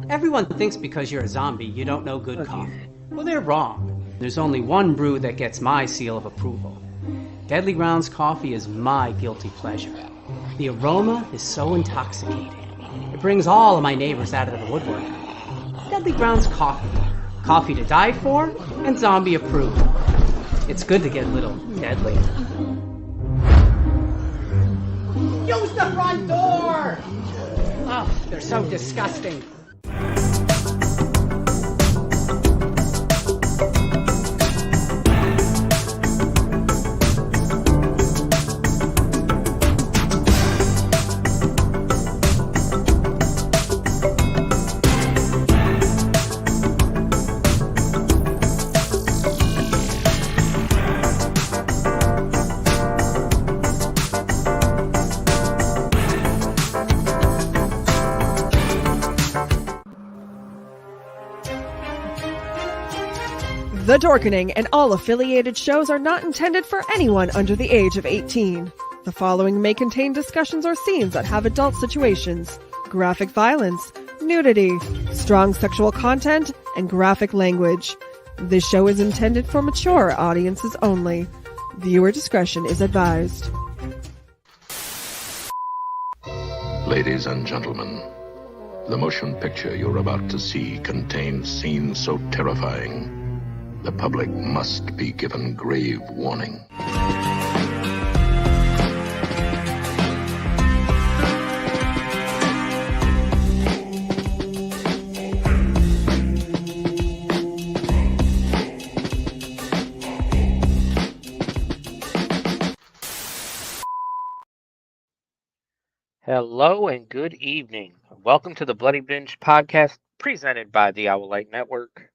Everyone thinks because you're a zombie, you don't know good coffee. Well, they're wrong. There's only one brew that gets my seal of approval. Deadly Grounds coffee is my guilty pleasure. The aroma is so intoxicating. It brings all of my neighbors out of the woodwork. Deadly Grounds coffee. Coffee to die for and zombie approved. It's good to get a little deadly. Use the front door! Oh, they're so disgusting. The Dorkening and all affiliated shows are not intended for anyone under the age of 18. The following may contain discussions or scenes that have adult situations, graphic violence, nudity, strong sexual content, and graphic language. This show is intended for mature audiences only. Viewer discretion is advised. Ladies and gentlemen, the motion picture you're about to see contains scenes so terrifying, the public must be given grave warning. Hello and good evening. Welcome to the Bloody Binge podcast presented by the Owl Light Network.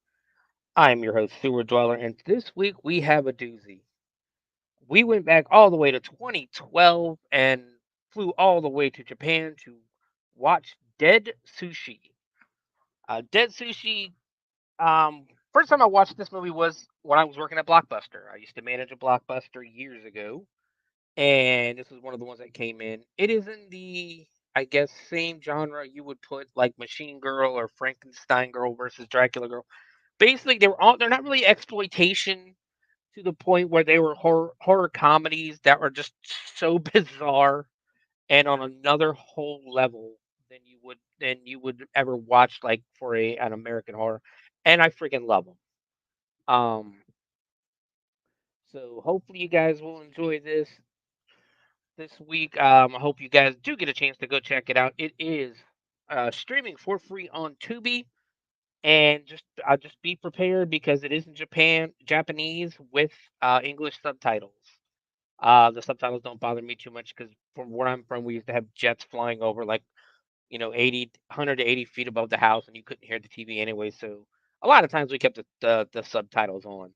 I am your host, Sewer Dweller, and this week we have a doozy. We went back all the way to 2012 and flew all the way to Japan to watch Dead Sushi. Dead Sushi, first time I watched this movie was when I was working at Blockbuster. I used to manage a Blockbuster years ago, and this was one of the ones that came in. It is in the, I guess, same genre you would put like Machine Girl or Frankenstein Girl versus Dracula Girl. Basically, they're not really exploitation to the point where they were horror comedies that were just so bizarre and on another whole level than you would ever watch like for an American horror. And I freaking love them. So hopefully you guys will enjoy this week. I hope you guys do get a chance to go check it out. It is streaming for free on Tubi, and just be prepared because it is in Japanese with English subtitles. The subtitles don't bother me too much because from where I'm from, we used to have jets flying over like 80, 100 to 80 feet above the house, and you couldn't hear the TV anyway. So a lot of times we kept the subtitles on.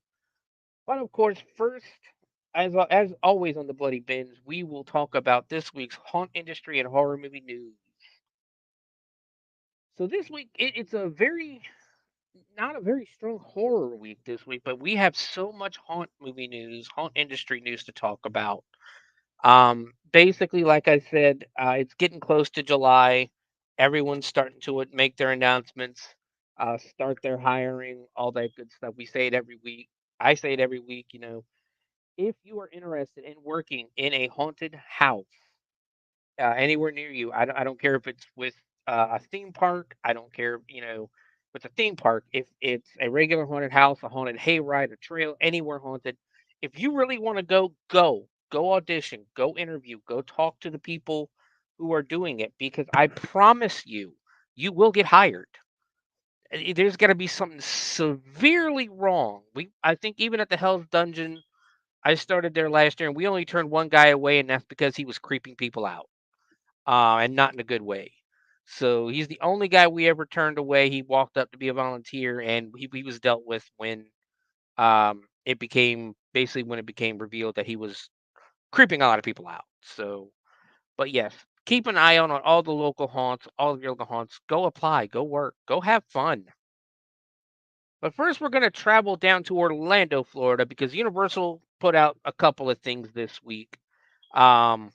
But of course, first, as always on the Bloody Binge, we will talk about this week's haunt industry and horror movie news. So this week, it's a very not a very strong horror week this week, but we have so much haunt movie news, haunt industry news to talk about. Basically, like I said, it's getting close to July. Everyone's starting to make their announcements, start their hiring, all that good stuff. We say it every week. I say it every week. If you are interested in working in a haunted house anywhere near you, I don't care if it's with a theme park. I don't care, with a theme park. If it's a regular haunted house, a haunted hayride, a trail, anywhere haunted. If you really want to go audition, go interview, go talk to the people who are doing it, because I promise you, you will get hired. There's got to be something severely wrong. I think even at the Hell's Dungeon, I started there last year, and we only turned one guy away, and that's because he was creeping people out, and not in a good way. So he's the only guy we ever turned away. He walked up to be a volunteer, and he was dealt with when it became revealed that he was creeping a lot of people out. So, but yes, keep an eye out on all the local haunts, all of your local haunts. Go apply, go work, go have fun. But first, we're going to travel down to Orlando, Florida, because Universal put out a couple of things this week. Um,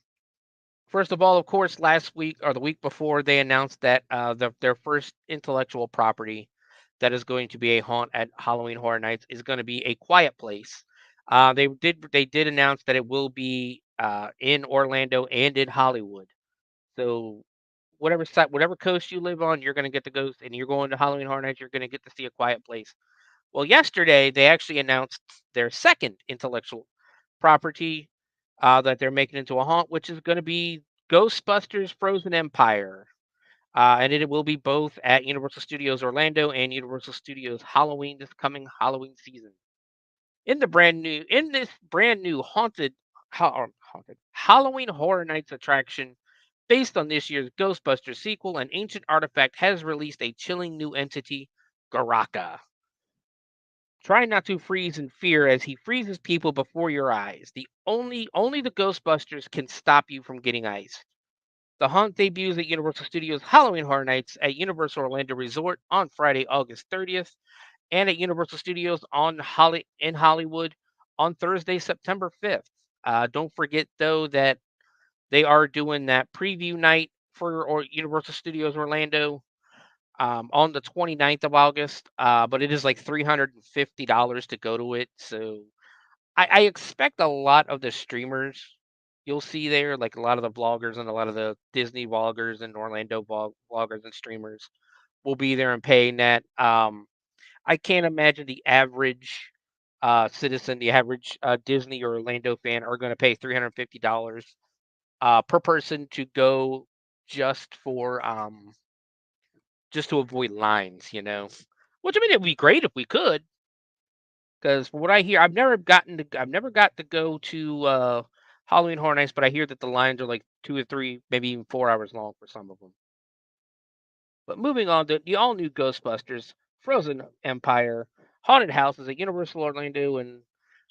First of all, of course, last week or the week before, they announced that their first intellectual property that is going to be a haunt at Halloween Horror Nights is going to be A Quiet Place. They did announce that it will be in Orlando and in Hollywood. So whatever coast you live on, you're going to get to go, and you're going to Halloween Horror Nights, you're going to get to see A Quiet Place. Well, yesterday they actually announced their second intellectual property that they're making into a haunt, which is going to be Ghostbusters Frozen Empire. And it will be both at Universal Studios Orlando and Universal Studios Halloween this coming Halloween season. In this brand new haunted Halloween Horror Nights attraction, based on this year's Ghostbusters sequel, an ancient artifact has released a chilling new entity, Garaka. Try not to freeze in fear as he freezes people before your eyes. Only the Ghostbusters can stop you from getting iced. The haunt debuts at Universal Studios Halloween Horror Nights at Universal Orlando Resort on Friday, August 30th, and at Universal Studios in Hollywood on Thursday, September 5th. Don't forget though that they are doing that preview night for Universal Studios Orlando on the 29th of August, but it is like $350 to go to it. So I expect a lot of the streamers you'll see there, like a lot of the vloggers and a lot of the Disney vloggers and Orlando vloggers and streamers will be there and paying that. I can't imagine the average citizen, the average Disney or Orlando fan are going to pay $350 per person to go just for just to avoid lines, Which I mean, it would be great if we could, because from what I hear, I've never got to go to Halloween Horror Nights, but I hear that the lines are like 2 or 3, maybe even 4 hours long for some of them. But moving on to the all-new Ghostbusters Frozen Empire haunted houses at Universal Orlando and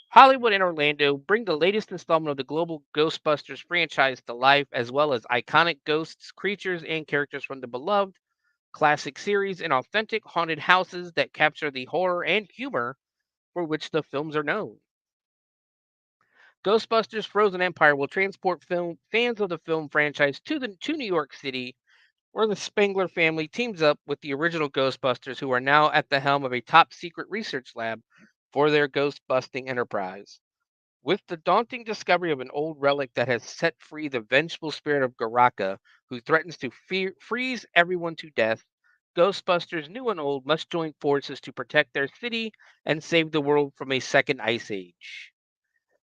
Hollywood and Orlando bring the latest installment of the global Ghostbusters franchise to life, as well as iconic ghosts, creatures, and characters from the beloved classic series in authentic haunted houses that capture the horror and humor for which the films are known. Ghostbusters Frozen Empire will transport fans of the film franchise to New York City, where the Spengler family teams up with the original Ghostbusters, who are now at the helm of a top secret research lab for their ghost busting enterprise. With the daunting discovery of an old relic that has set free the vengeful spirit of Garaka, who threatens to freeze everyone to death, Ghostbusters, new and old, must join forces to protect their city and save the world from a second ice age.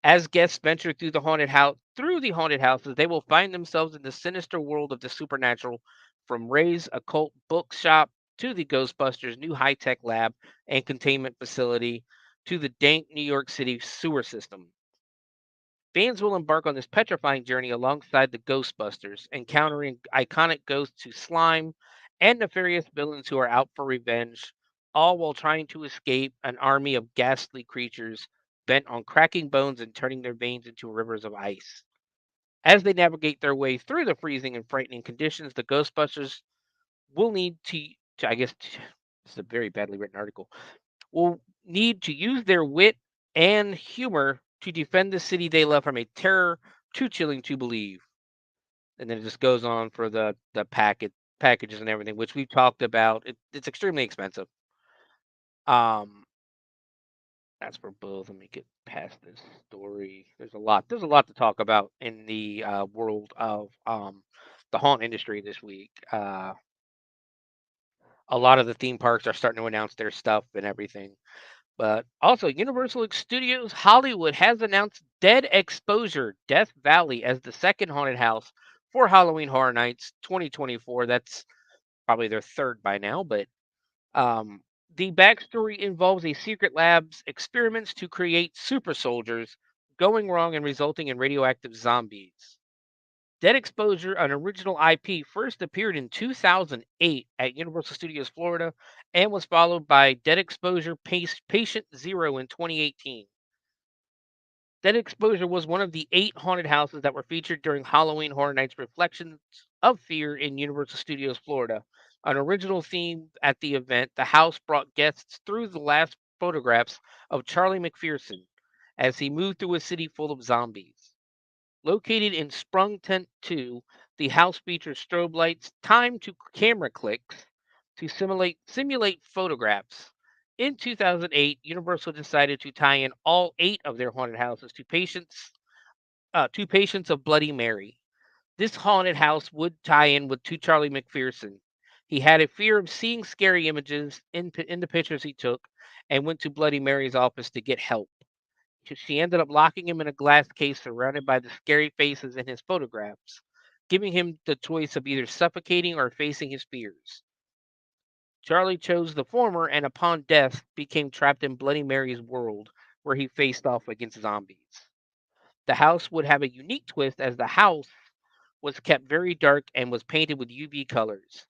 As guests venture through the haunted houses, they will find themselves in the sinister world of the supernatural, from Ray's occult bookshop to the Ghostbusters' new high-tech lab and containment facility to the dank New York City sewer system. Fans will embark on this petrifying journey alongside the Ghostbusters, encountering iconic ghosts who slime and nefarious villains who are out for revenge, all while trying to escape an army of ghastly creatures bent on cracking bones and turning their veins into rivers of ice. As they navigate their way through the freezing and frightening conditions, the Ghostbusters will need I guess, this is a very badly written article, will need to use their wit and humor to defend the city they love from a terror too chilling to believe. And then it just goes on for the packages and everything, which we've talked about. It's extremely expensive. Um, that's for both. Let me get past this story. There's a lot. There's a lot to talk about in the world of the haunt industry this week. A lot of the theme parks are starting to announce their stuff and everything. But also, Universal Studios Hollywood has announced Dead Exposure Death Valley as the second haunted house for Halloween Horror Nights 2024. That's probably their third by now, but um, the backstory involves a secret lab's experiments to create super soldiers going wrong and resulting in radioactive zombies. Dead Exposure, an original IP, first appeared in 2008 at Universal Studios Florida and was followed by Dead Exposure Patient Zero in 2018. Dead Exposure was one of the 8 haunted houses that were featured during Halloween Horror Nights Reflections of Fear in Universal Studios Florida. An original theme at the event, the house brought guests through the last photographs of Charlie McPherson as he moved through a city full of zombies. Located in Sprung Tent 2, the house features strobe lights, timed to camera clicks to simulate photographs. In 2008, Universal decided to tie in all 8 of their haunted houses to Patients of Bloody Mary. This haunted house would tie in with to Charlie McPherson. He had a fear of seeing scary images in the pictures he took and went to Bloody Mary's office to get help. She ended up locking him in a glass case surrounded by the scary faces in his photographs, giving him the choice of either suffocating or facing his fears. Charlie chose the former and upon death became trapped in Bloody Mary's world where he faced off against zombies. The house would have a unique twist as the house was kept very dark and was painted with UV colors.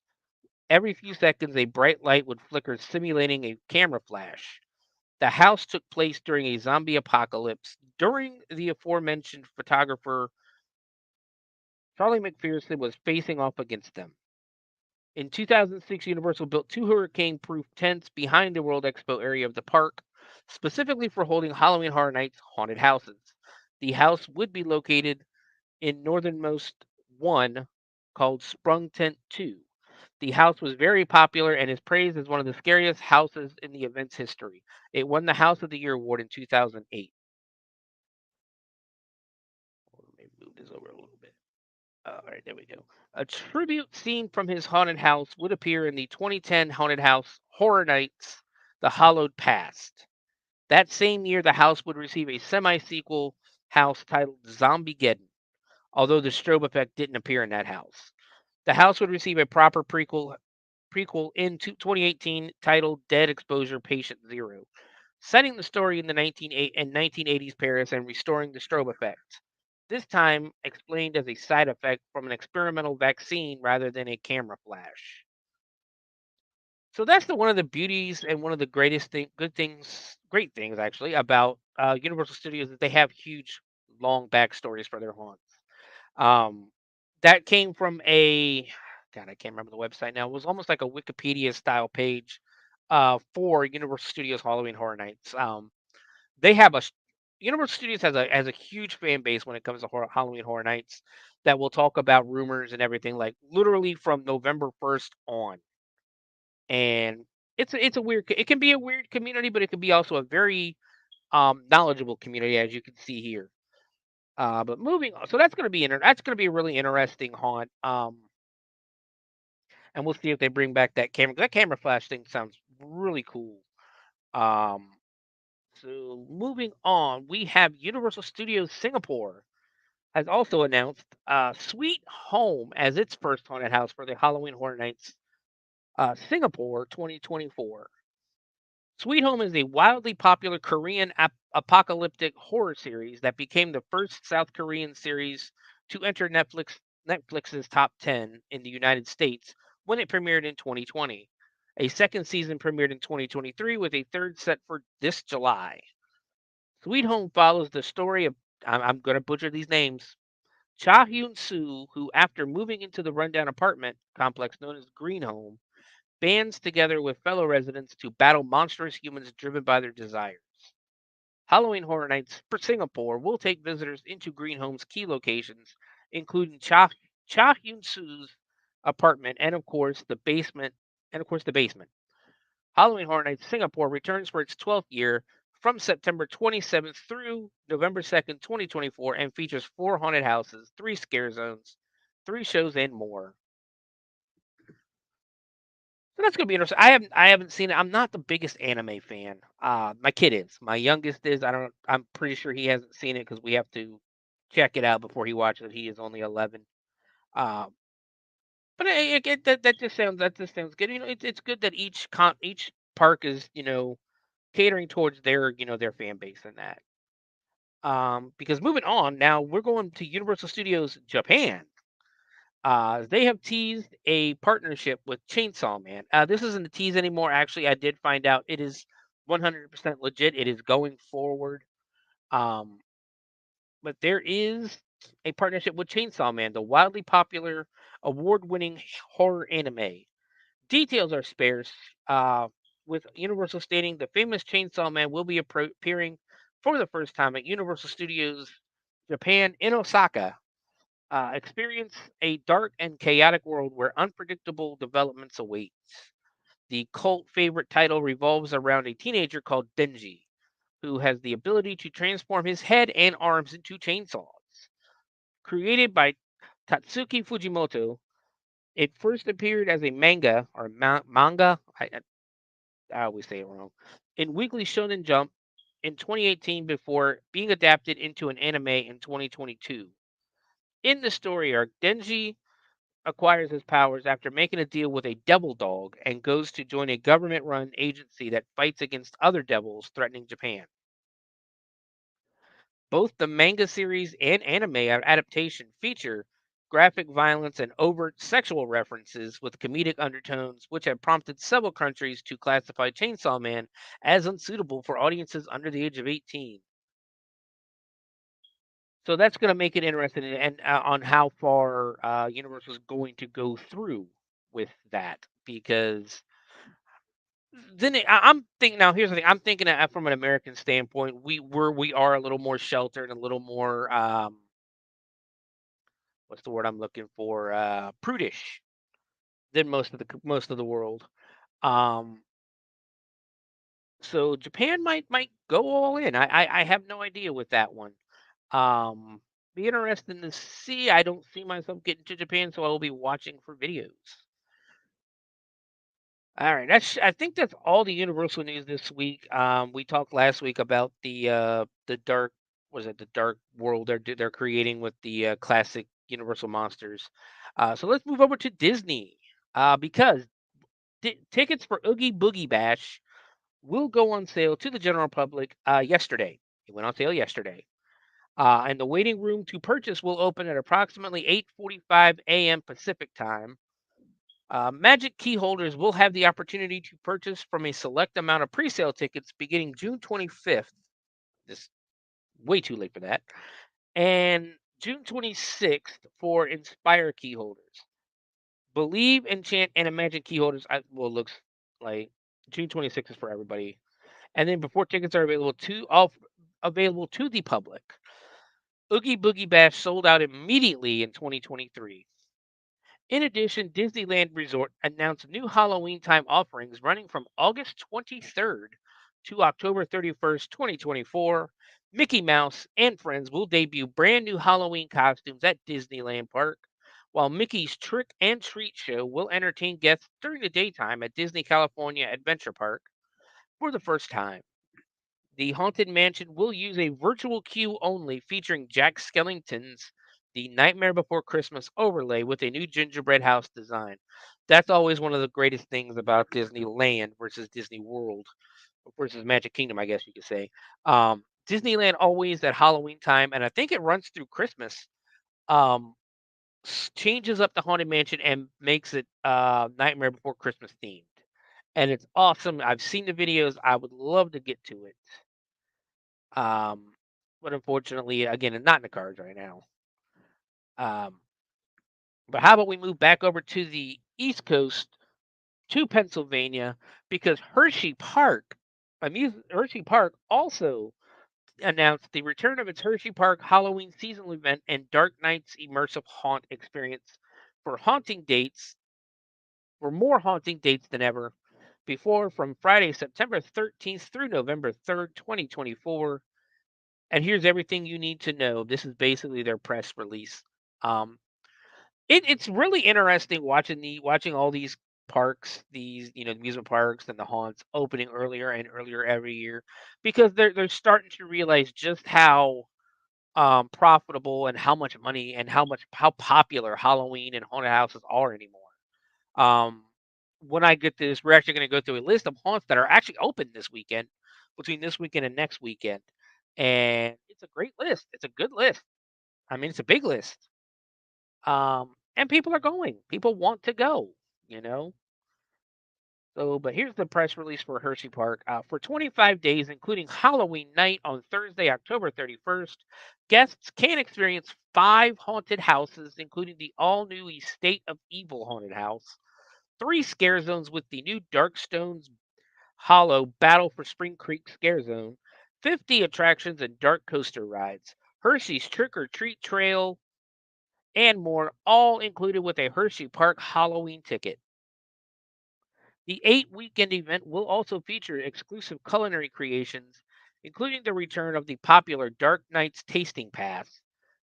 Every few seconds, a bright light would flicker, simulating a camera flash. The house took place during a zombie apocalypse. During the aforementioned photographer, Charlie McPherson was facing off against them. In 2006, Universal built 2 hurricane proof tents behind the World Expo area of the park, specifically for holding Halloween Horror Nights haunted houses. The house would be located in northernmost one called Sprung Tent 2. The house was very popular and is praised as one of the scariest houses in the event's history. It won the House of the Year award in 2008. Let me move this over a little bit. All right, there we go. A tribute scene from his haunted house would appear in the 2010 Haunted House Horror Nights: The Hollowed Past. That same year, the house would receive a semi-sequel house titled Zombie Geddon, although the strobe effect didn't appear in that house. The house would receive a proper prequel in 2018 titled Dead Exposure Patient Zero, setting the story in the 1980s Paris and restoring the strobe effect. This time explained as a side effect from an experimental vaccine rather than a camera flash. So that's one of the beauties and one of the great things actually about Universal Studios is they have huge, long backstories for their haunts. Um, that came from God, I can't remember the website now. It was almost like a Wikipedia style page for Universal Studios Halloween Horror Nights. They have Universal Studios has a huge fan base when it comes to Halloween Horror Nights that will talk about rumors and everything like literally from November 1st on. And it can be a weird community, but it can be also a very knowledgeable community as you can see here. But moving on, so that's gonna be a really interesting haunt. And we'll see if they bring back that camera. That camera flash thing sounds really cool. Um, so moving on, we have Universal Studios Singapore has also announced Sweet Home as its first haunted house for the Halloween Horror Nights Singapore 2024. Sweet Home is a wildly popular Korean apocalyptic horror series that became the first South Korean series to enter Netflix's top 10 in the United States when it premiered in 2020. A second season premiered in 2023 with a third set for this July. Sweet Home follows the story of I'm going to butcher these names. Cha Hyun Soo, who after moving into the rundown apartment complex known as Green Home, bands together with fellow residents to battle monstrous humans driven by their desires. Halloween Horror Nights for Singapore will take visitors into Green Home's key locations, including Cha Hyun Soo's apartment and of course the basement. Halloween Horror Nights Singapore returns for its 12th year from September 27th through November 2nd, 2024, and features 4 haunted houses, 3 scare zones, 3 shows, and more. So that's gonna be interesting. I haven't seen it. I'm not the biggest anime fan. My kid is. My youngest is. I'm pretty sure he hasn't seen it because we have to check it out before he watches it. He is only 11. Um, but that just sounds good. It's good that each park is catering towards their fan base and that. Because moving on now, we're going to Universal Studios Japan. They have teased a partnership with Chainsaw Man. This isn't a tease anymore. Actually, I did find out it is 100% legit. It is going forward. Um, but there is a partnership with Chainsaw Man, the wildly popular, award-winning horror anime. Details are sparse, with Universal stating the famous Chainsaw Man will be appearing for the first time at Universal Studios Japan in Osaka. Experience a dark and chaotic world where unpredictable developments await. The cult favorite title revolves around a teenager called Denji, who has the ability to transform his head and arms into chainsaws. Created by Tatsuki Fujimoto, it first appeared as a manga or manga. I always say it wrong. In Weekly Shonen Jump in 2018 before being adapted into an anime in 2022. In the story arc, Denji acquires his powers after making a deal with a devil dog and goes to join a government run agency that fights against other devils threatening Japan. Both the manga series and anime adaptation feature graphic violence and overt sexual references with comedic undertones, which have prompted several countries to classify Chainsaw Man as unsuitable for audiences under the age of 18. So that's going to make it interesting and on how far Universal is going to go through with that because I'm thinking now. Here's the thing. I'm thinking from an American standpoint, we are a little more sheltered, a little more what's the word I'm looking for? Prudish than most of the world. Um, so Japan might go all in. I have no idea with that one. Um, be interesting to see. I don't see myself getting to Japan, so I will be watching for videos. All right, I think that's all the Universal news this week. We talked last week about the dark was it the dark world they're creating with the classic Universal monsters. So let's move over to Disney because tickets for Oogie Boogie Bash will go on sale to the general public yesterday. It went on sale yesterday. And the waiting room to purchase will open at approximately 8:45 a.m. Pacific time. Magic key holders will have the opportunity to purchase from a select amount of pre-sale tickets beginning June 25th. This way too late for that. And June 26th for Inspire key holders. Believe, Enchant, and Imagine key holders. Well, looks like June 26th is for everybody. And then before tickets are available to the public. Oogie Boogie Bash sold out immediately in 2023. In addition, Disneyland Resort announced new Halloween time offerings running from August 23rd to October 31st, 2024. Mickey Mouse and Friends will debut brand new Halloween costumes at Disneyland Park, while Mickey's Trick and Treat Show will entertain guests during the daytime at Disney California Adventure Park for the first time. The Haunted Mansion will use a virtual queue only featuring Jack Skellington's The Nightmare Before Christmas overlay with a new gingerbread house design. That's always one of the greatest things about Disneyland versus Disney World versus Magic Kingdom, I guess you could say. Disneyland always at Halloween time, and I think it runs through Christmas, um, changes up the Haunted Mansion and makes it Nightmare Before Christmas themed. And it's awesome. I've seen the videos. I would love to get to it. Um, but unfortunately, again, not in the cards right now. Um, but how about we move back over to the East Coast to Pennsylvania because Hershey Park also announced the return of its Hershey Park Halloween seasonal event and Dark Nights immersive haunt experience for more haunting dates than ever before from Friday, September 13th through November 3rd, 2024. And here's everything you need to know. This is basically their press release. Um, it's really interesting watching all these parks, these amusement parks and the haunts opening earlier and earlier every year because they're starting to realize just how profitable and how much money and how popular Halloween and haunted houses are anymore. Um, when I get this, we're actually going to go through a list of haunts that are actually open this weekend, between this weekend and next weekend. And it's a great list. It's a good list. I mean, it's a big list. And people are going. People want to go, you know? So, but here's the press release for Hershey Park. For 25 days, including Halloween night on Thursday, October 31st, guests can experience 5 haunted houses, including the all new Estate of Evil haunted house, 3 scare zones with the new Darkstones Hollow Battle for Spring Creek Scare Zone, 50 attractions and dark coaster rides, Hershey's Trick or Treat Trail, and more, all included with a Hershey Park Halloween ticket. The 8 weekend event will also feature exclusive culinary creations, including the return of the popular Dark Nights Tasting Pass,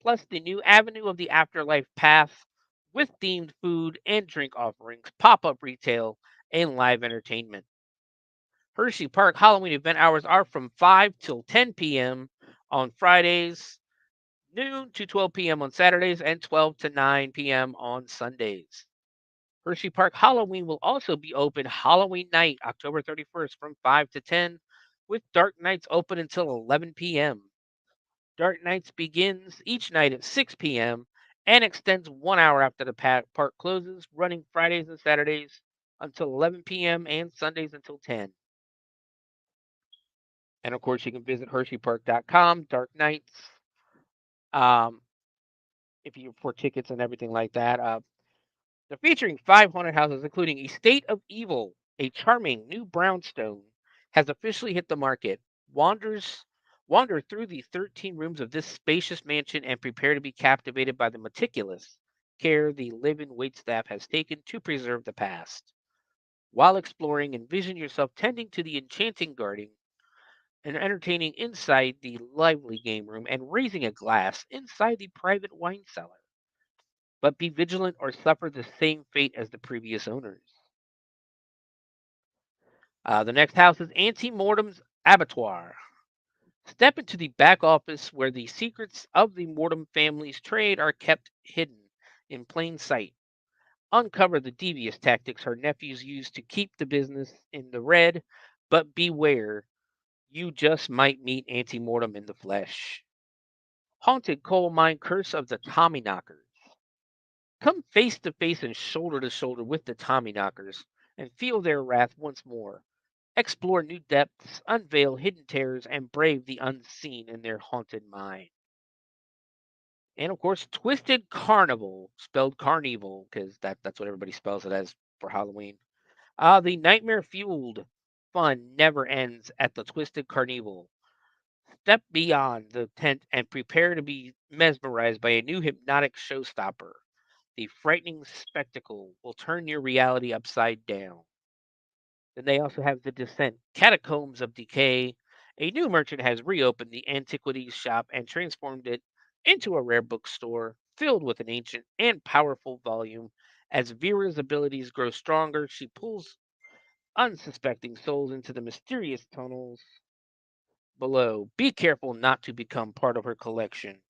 plus the new Avenue of the Afterlife Path with themed food and drink offerings, pop up retail, and live entertainment. Hershey Park Halloween event hours are from 5 till 10 p.m. on Fridays, noon to 12 p.m. on Saturdays, and 12 to 9 p.m. on Sundays. Hershey Park Halloween will also be open Halloween night, October 31st, from 5 to 10, with Dark Nights open until 11 p.m. Dark Nights begins each night at 6 p.m. and extends 1 hour after the park closes, running Fridays and Saturdays until 11 p.m. and Sundays until 10. And of course, you can visit HersheyPark.com, Dark Nights, um, if you for tickets and everything like that. They're featuring 5 haunted houses, including A State of Evil, a charming new brownstone, has officially hit the market. Wanders Wander through the 13 rooms of this spacious mansion and prepare to be captivated by the meticulous care the live-in waitstaff has taken to preserve the past. While exploring, envision yourself tending to the enchanting garden and entertaining inside the lively game room and raising a glass inside the private wine cellar. But be vigilant or suffer the same fate as the previous owners. The next house is Ante Mortem's Abattoir. Step into the back office where the secrets of the Mortem family's trade are kept hidden in plain sight. Uncover the devious tactics her nephews use to keep the business in the red, but beware, you just might meet Auntie Mortem in the flesh. Haunted coal mine curse of the Tommyknockers. Come face to face and shoulder to shoulder with the Tommyknockers and feel their wrath once more. Explore new depths, unveil hidden terrors, and brave the unseen in their haunted mine. And of course, Twisted Carnival, spelled Carnival, because that's what everybody spells it as for Halloween. The nightmare fueled fun never ends at the Twisted Carnival. Step beyond the tent and prepare to be mesmerized by a new hypnotic showstopper. The frightening spectacle will turn your reality upside down. Then they also have the Descent Catacombs of Decay. A new merchant has reopened the antiquities shop and transformed it into a rare bookstore filled with an ancient and powerful volume. As Vera's abilities grow stronger, she pulls unsuspecting souls into the mysterious tunnels below. Be careful not to become part of her collection.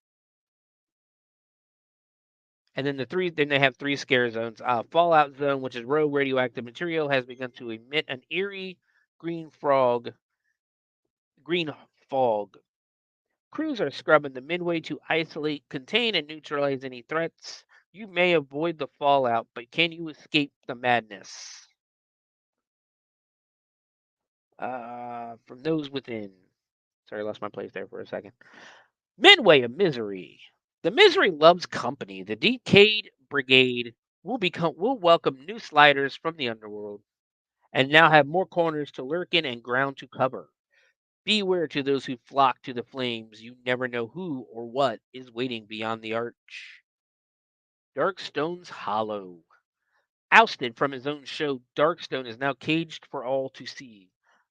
And then they have three scare zones. Fallout Zone, which is rogue radioactive material, has begun to emit an eerie green frog green fog. Crews are scrubbing the midway to isolate, contain, and neutralize any threats. You may avoid the fallout, but can you escape the madness? From those within. Sorry, I lost my place there for a second. Midway of Misery. The Misery loves company. The Decayed Brigade will welcome new sliders from the underworld and now have more corners to lurk in and ground to cover. Beware to those who flock to the flames. You never know who or what is waiting beyond the arch. Darkstone's Hollow. Ousted from his own show, Darkstone is now caged for all to see.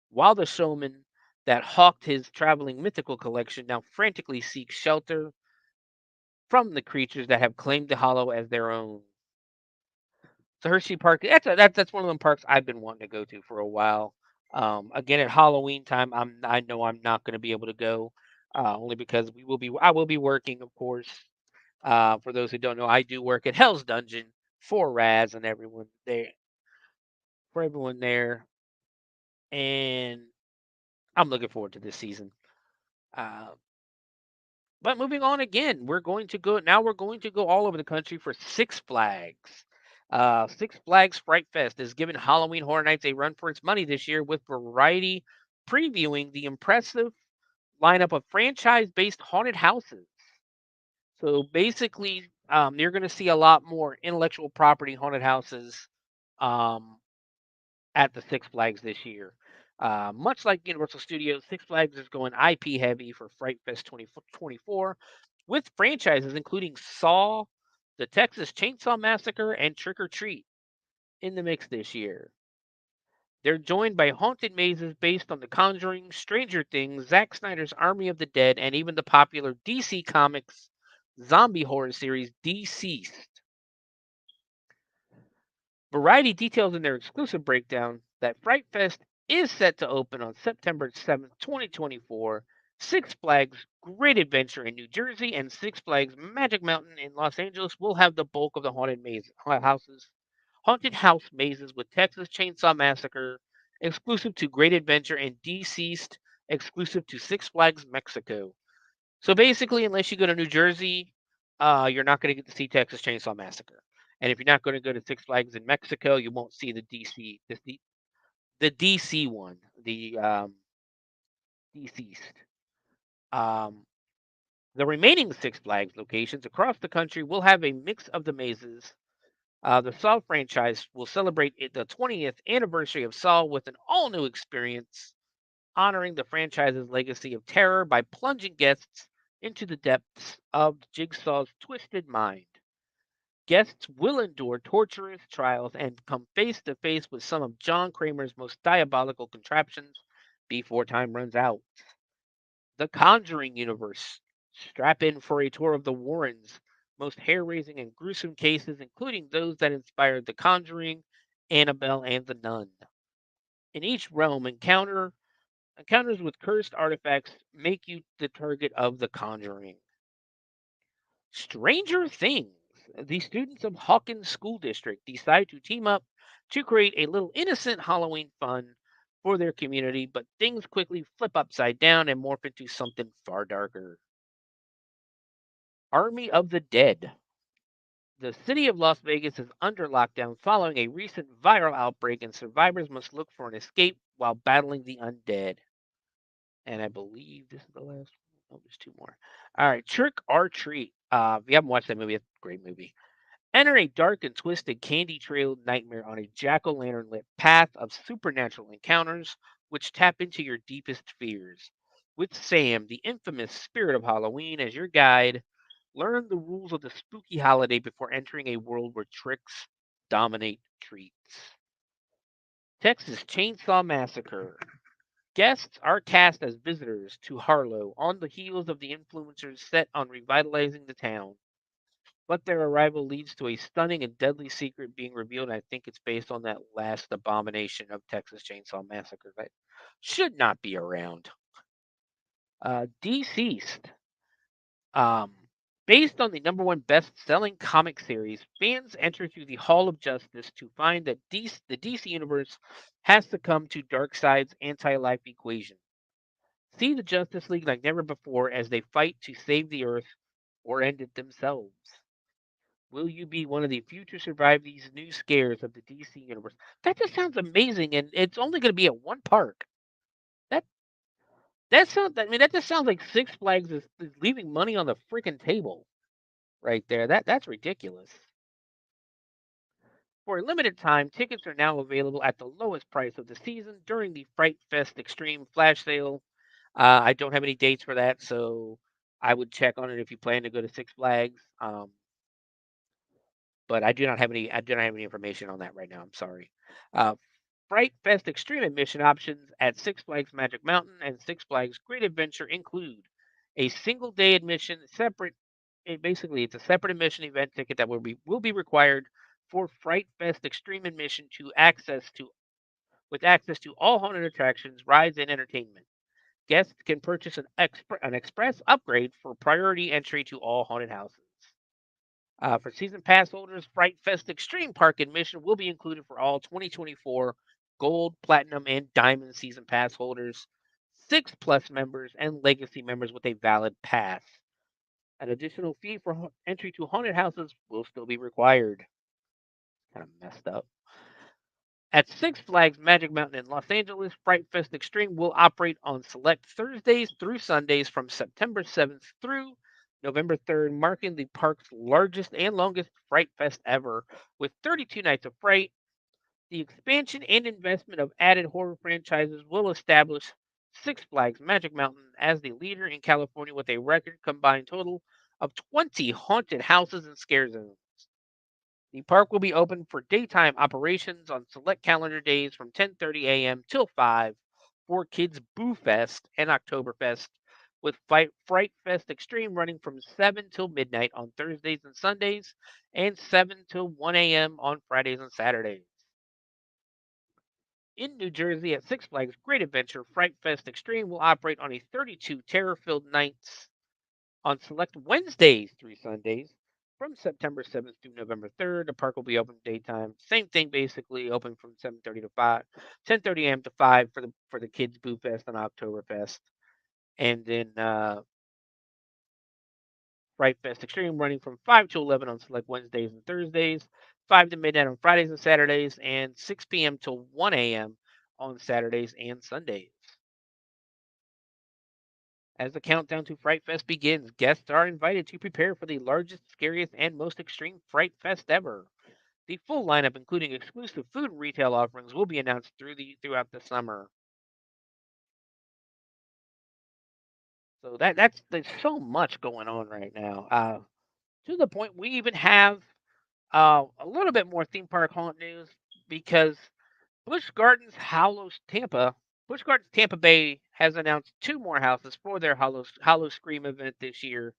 While the showman that hawked his traveling mythical collection now frantically seeks shelter from the creatures that have claimed the Hollow as their own. So Hershey Park, that's one of them parks I've been wanting to go to for a while. Again, at Halloween time, I know I'm not going to be able to go, only because I will be working, of course. For those who don't know, I do work at Hell's Dungeon for Raz and everyone there, and I'm looking forward to this season. Uh, but moving on again, we're going to go all over the country for Six Flags. Six Flags Fright Fest is giving Halloween Horror Nights a run for its money this year with Variety previewing the impressive lineup of franchise-based haunted houses. So basically, you're going to see a lot more intellectual property haunted houses um, at the Six Flags this year. Much like Universal Studios, Six Flags is going IP heavy for Fright Fest 2024 with franchises including Saw, The Texas Chainsaw Massacre, and Trick or Treat in the mix this year. They're joined by haunted mazes based on The Conjuring, Stranger Things, Zack Snyder's Army of the Dead, and even the popular DC Comics zombie horror series Deceased. Variety details in their exclusive breakdown that Fright Fest is set to open on September 7th, 2024. Six Flags Great Adventure in New Jersey and Six Flags Magic Mountain in Los Angeles will have the bulk of the haunted house mazes with Texas Chainsaw Massacre exclusive to Great Adventure and Deceased exclusive to Six Flags Mexico. So basically, unless you go to New Jersey, you're not going to get to see Texas Chainsaw Massacre. And if you're not going to go to Six Flags in Mexico, you won't see the DC one, the Deceased. Um, the remaining Six Flags locations across the country will have a mix of the mazes. The Saw franchise will celebrate the 20th anniversary of Saw with an all-new experience, honoring the franchise's legacy of terror by plunging guests into the depths of Jigsaw's twisted mind. Guests will endure torturous trials and come face to face with some of John Kramer's most diabolical contraptions before time runs out. The Conjuring universe. Strap in for a tour of the Warrens' most hair raising and gruesome cases, including those that inspired The Conjuring, Annabelle, and The Nun. In each realm, encounters with cursed artifacts make you the target of The Conjuring. Stranger Things. The students of Hawkins School District decide to team up to create a little innocent Halloween fun for their community, but things quickly flip upside down and morph into something far darker. Army of the Dead. The city of Las Vegas is under lockdown following a recent viral outbreak, and survivors must look for an escape while battling the undead. And I believe this is the last one. Oh, there's two more. All right, Trick or Treat. If you haven't watched that movie, it's a great movie. Enter a dark and twisted candy trailed nightmare on a jack o' lantern lit path of supernatural encounters which tap into your deepest fears. With Sam, the infamous spirit of Halloween, as your guide, learn the rules of the spooky holiday before entering a world where tricks dominate treats. Texas Chainsaw Massacre. Guests are cast as visitors to Harlow on the heels of the influencers set on revitalizing the town. But their arrival leads to a stunning and deadly secret being revealed. And I think it's based on that last abomination of Texas Chainsaw Massacre that should not be around. Deceased. Um, Based on the number one best-selling comic series, fans enter through the Hall of Justice to find that the DC universe has succumbed to Darkseid's anti-life equation. See the Justice League like never before as they fight to save the Earth or end it themselves. Will you be one of the few to survive these new scares of the DC universe? That just sounds amazing, and it's only going to be at one park. That that sounds. I mean, that just sounds like Six Flags is leaving money on the freaking table right there. That's ridiculous. For a limited time, tickets are now available at the lowest price of the season during the Fright Fest Extreme Flash Sale. I don't have any dates for that, so I would check on it if you plan to go to Six Flags. But I do not have any information on that right now. I'm sorry. Uh, Fright Fest Extreme admission options at Six Flags Magic Mountain and Six Flags Great Adventure include a single day admission, basically it's a separate admission event ticket that will be required for Fright Fest Extreme admission to access to with access to all haunted attractions, rides, and entertainment. Guests can purchase an express upgrade for priority entry to all haunted houses. For season pass holders, Fright Fest Extreme Park admission will be included for all 2024 Gold, Platinum, and Diamond season pass holders, 6 Plus members, and Legacy members with a valid pass. An additional fee for entry to haunted houses will still be required. Kind of messed up. At Six Flags Magic Mountain in Los Angeles, Fright Fest Extreme will operate on select Thursdays through Sundays from September 7th through November 3rd, marking the park's largest and longest Fright Fest ever, with 32 nights of fright. The expansion and investment of added horror franchises will establish Six Flags Magic Mountain as the leader in California with a record combined total of 20 haunted houses and scare zones. The park will be open for daytime operations on select calendar days from 10:30 a.m. till 5 for Kids Boo Fest and Oktoberfest, with Fright Fest Extreme running from 7 till midnight on Thursdays and Sundays and 7 till 1 a.m. on Fridays and Saturdays. In New Jersey at Six Flags Great Adventure, Fright Fest Extreme will operate on a 32 terror-filled nights on select Wednesdays through Sundays from September 7th through November 3rd. The park will be open daytime. Same thing, basically, open from 7:30 to 5, 10:30 a.m. to 5 for the Kids Boo Fest and Oktoberfest, and then Fright Fest Extreme running from 5 to 11 on select Wednesdays and Thursdays, 5 to midnight on Fridays and Saturdays, and 6 p.m. to 1 a.m. on Saturdays and Sundays. As the countdown to Fright Fest begins, guests are invited to prepare for the largest, scariest, and most extreme Fright Fest ever. The full lineup, including exclusive food and retail offerings, will be announced throughout the summer. So there's so much going on right now. To the point we even have a little bit more theme park haunt news because Busch Gardens Tampa Bay has announced two more houses for their Hollow Scream event this year.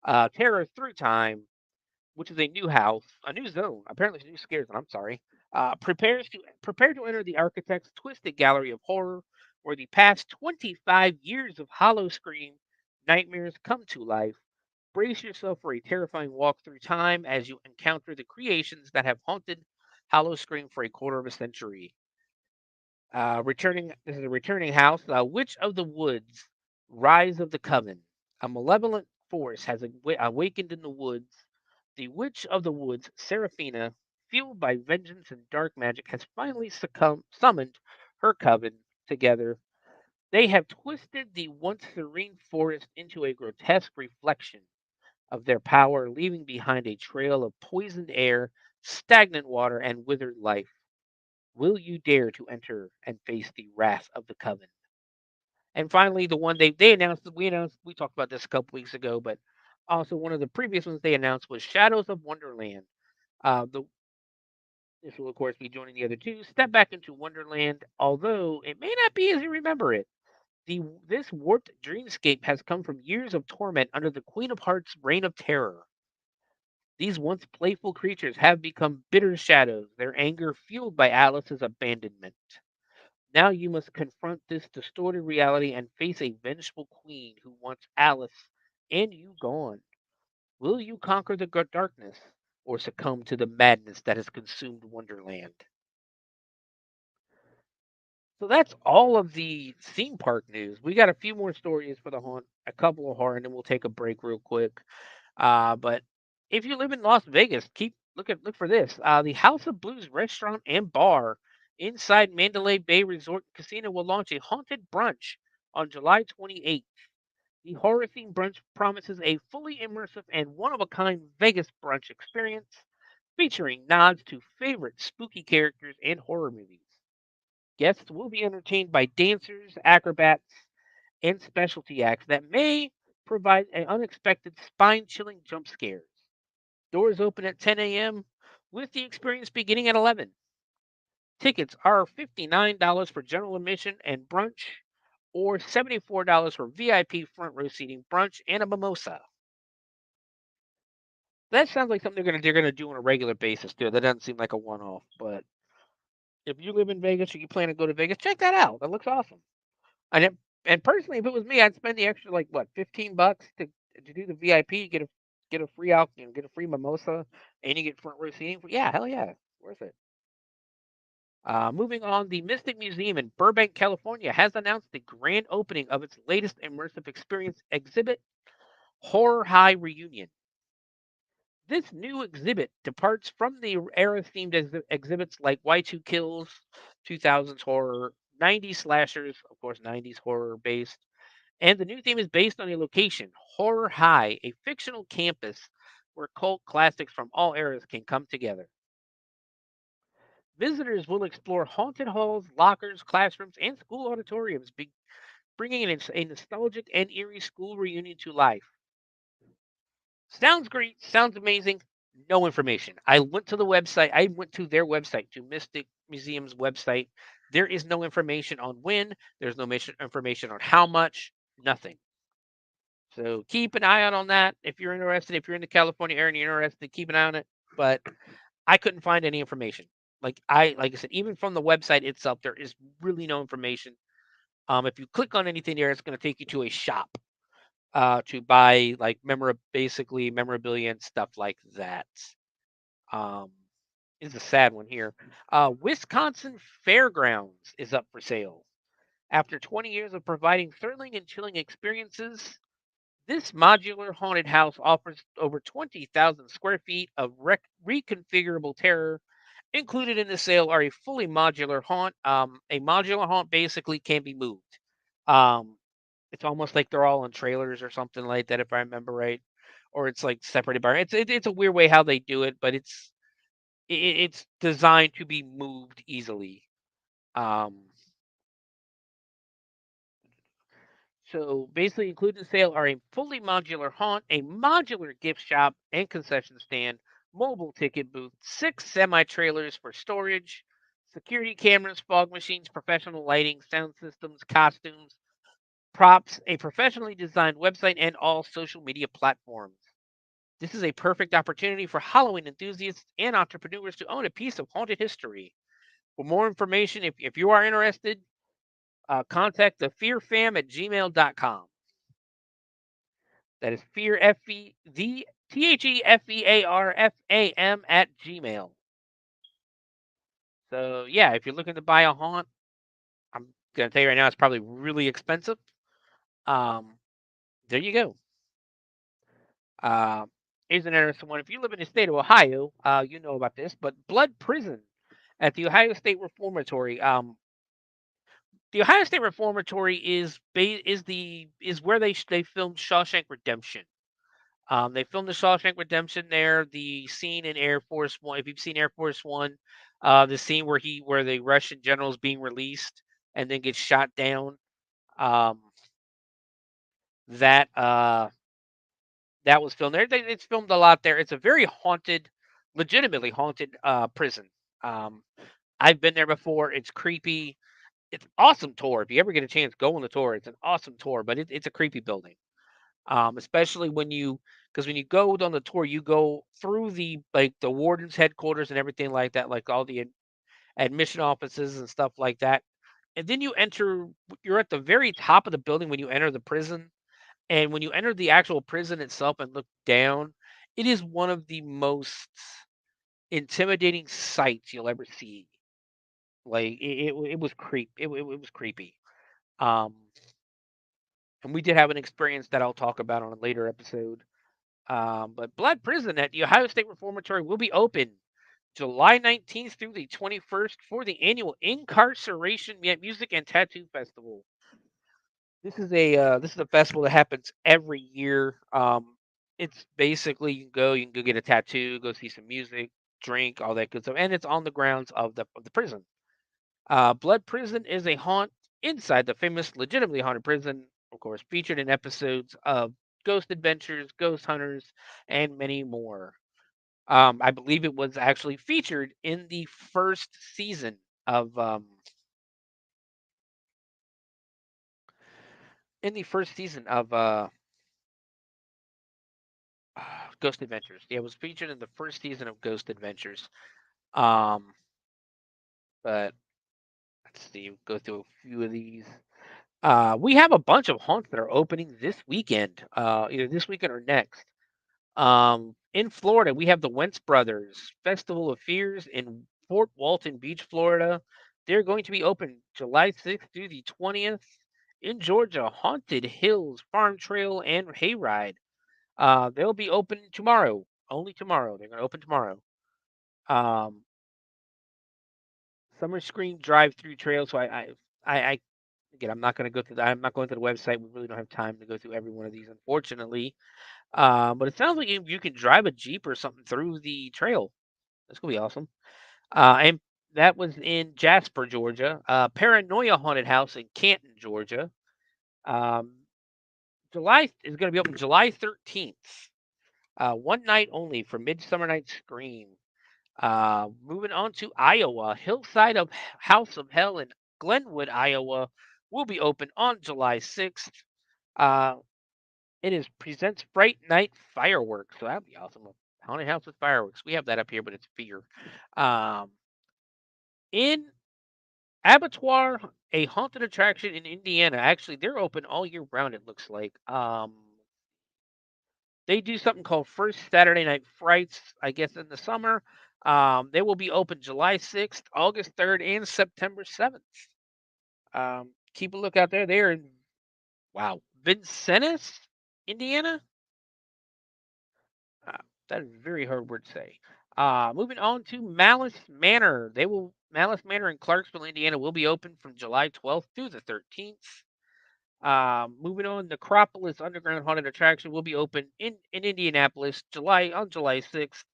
Terror Through Time, which is a new house, a new zone, apparently new scare zone. I'm sorry. Prepare to enter the architect's twisted gallery of horror, where the past 25 years of Hollow Scream nightmares come to life. Brace yourself for a terrifying walk through time as you encounter the creations that have haunted Hollow Scream for a quarter of a century. This is a returning house. Witch of the Woods, Rise of the Coven. A malevolent force has awakened in the woods. The Witch of the Woods, Seraphina, fueled by vengeance and dark magic, has finally summoned her coven together. They have twisted the once serene forest into a grotesque reflection of their power, leaving behind a trail of poisoned air, stagnant water, and withered life. Will you dare to enter and face the wrath of the coven? And finally, the one they announced we talked about this a couple weeks ago, but also one of the previous ones they announced was Shadows of Wonderland. The This will of course be joining the other two. Step back into Wonderland, although it may not be as you remember it. This warped dreamscape has come from years of torment under the Queen of Hearts' reign of terror. These once playful creatures have become bitter shadows, their anger fueled by Alice's abandonment. Now you must confront this distorted reality and face a vengeful queen who wants Alice and you gone. Will you conquer the darkness or succumb to the madness that has consumed Wonderland? So that's all of the theme park news. We got a few more stories for the haunt, a couple of horror, and then we'll take a break real quick. But if you live in Las Vegas, look for this. The House of Blues restaurant and bar inside Mandalay Bay Resort and Casino will launch a haunted brunch on July 28th. The horror themed brunch promises a fully immersive and one of a kind Vegas brunch experience featuring nods to favorite spooky characters and horror movies. Guests will be entertained by dancers, acrobats, and specialty acts that may provide an unexpected spine chilling jump scares. Doors open at 10 a.m., with the experience beginning at 11. Tickets are $59 for general admission and brunch, or $74 for VIP front row seating, brunch, and a mimosa. That sounds like something they're gonna do on a regular basis too. That doesn't seem like a one-off. But if you live in Vegas or you plan to go to Vegas, check that out. That looks awesome. And and personally, if it was me, I'd spend the extra like what, $15 to do the VIP. Get a free get a free mimosa, and you get front row seating. Yeah, hell yeah, worth it. Moving on, the Mystic Museum in Burbank, California, has announced the grand opening of its latest immersive experience exhibit, Horror High Reunion. This new exhibit departs from the era-themed exhibits like Y2 Kills, 2000s horror, 90s slashers, of course, 90s horror based, and the new theme is based on a location, Horror High, a fictional campus where cult classics from all eras can come together. Visitors will explore haunted halls, lockers, classrooms, and school auditoriums, bringing a nostalgic and eerie school reunion to life. Sounds great. Sounds amazing. No information. I went to the website. I went to their website, to Mystic Museum's website. There is no information on when. There's no information on how much. Nothing. So keep an eye out on that if you're interested. If you're in the California area and you're interested, keep an eye on it. But I couldn't find any information. Like I said, even from the website itself, there is really no information. If you click on anything there, it's going to take you to a shop to buy like basically memorabilia and stuff like that. Um, is a sad one here. Wisconsin Fairgrounds is up for sale. After 20 years of providing thrilling and chilling experiences, this modular haunted house offers over 20,000 square feet of reconfigurable terror. Included in the sale are a fully modular haunt. A modular haunt basically can be moved. Um, it's almost like they're all in trailers or something like that, if I remember right, or it's like separated by. It's a weird way how they do it, but it's designed to be moved easily. Um, so basically, included in the sale are a fully modular haunt, a modular gift shop and concession stand, mobile ticket booth, 6 semi-trailers for storage, security cameras, fog machines, professional lighting, sound systems, costumes, props, a professionally designed website, and all social media platforms. This is a perfect opportunity for Halloween enthusiasts and entrepreneurs to own a piece of haunted history. For more information, if you are interested, contact the fearfam at gmail.com. That is fear, the THEFEARFAM at gmail. So, yeah, if you're looking to buy a haunt, I'm going to tell you right now, it's probably really expensive. Um, there you go. Uh, Here's an interesting one. If you live in the state of Ohio, you know about this, but Blood Prison at the Ohio State Reformatory. The Ohio State Reformatory is where they filmed Shawshank Redemption. They filmed the Shawshank Redemption there. The scene in Air Force One, if you've seen Air Force One, the scene where the Russian general is being released and then gets shot down. Um, that that was filmed there. It's filmed a lot there. It's a very haunted, legitimately haunted prison. Um, I've been there before. It's creepy. It's an awesome tour. If you ever get a chance, go on the tour. It's an awesome tour, but it's a creepy building. Especially because when you go on the tour, you go through the warden's headquarters and everything like that, like all the admission offices and stuff like that. And then you're at the very top of the building when you enter the prison. And when you enter the actual prison itself and look down, it is one of the most intimidating sights you'll ever see. Like it was it was creepy. Um, and we did have an experience that I'll talk about on a later episode. But Blood Prison at the Ohio State Reformatory will be open July 19th through the 21st for the annual Incarceration Music and Tattoo Festival. This is a festival that happens every year. It's basically you can go get a tattoo, go see some music, drink, all that good stuff, and it's on the grounds of the prison. Blood Prison is a haunt inside the famous, legitimately haunted prison, of course, featured in episodes of Ghost Adventures, Ghost Hunters, and many more. I believe it was actually featured in the first season of in the first season of Ghost Adventures. Yeah, it was featured in the first season of Ghost Adventures. Um, but let's see, go through a few of these. We have a bunch of haunts that are opening this weekend, either this weekend or next. In Florida, we have the Wentz Brothers Festival of Fears in Fort Walton Beach, Florida. They're going to be open July 6th through the 20th. In Georgia, Haunted Hills Farm Trail and Hayride. They'll be open tomorrow. Only tomorrow. They're going to open tomorrow. Um, Summer Scream Drive-Through Trail. So I again, I'm not going to go through that. I'm not going to the website. We really don't have time to go through every one of these, unfortunately. But it sounds like you can drive a Jeep or something through the trail. That's gonna be awesome. And That was in Jasper, Georgia. Paranoia Haunted House in Canton, Georgia. Um, July is going to be open July 13th. One night only for Midsummer Night's Scream. Moving on to Iowa, Hillside of House of Hell in Glenwood, Iowa, will be open on July 6th. Uh, it is presents Fright Night Fireworks, so that'd be awesome. A haunted house with fireworks. We have that up here, but it's fear. Um, in Abattoir, a haunted attraction in Indiana. Actually, they're open all year round. It looks like. They do something called First Saturday Night Frights, I guess, in the summer. They will be open July 6th, August 3rd, and September 7th. Keep a look out there. They're in, wow, Vincennes, Indiana. Uh, that is a very hard word to say. Moving on to Malice Manor in Clarksville, Indiana, will be open from July 12th through the 13th. Moving on, Necropolis Underground Haunted Attraction will be open in Indianapolis on July 6th.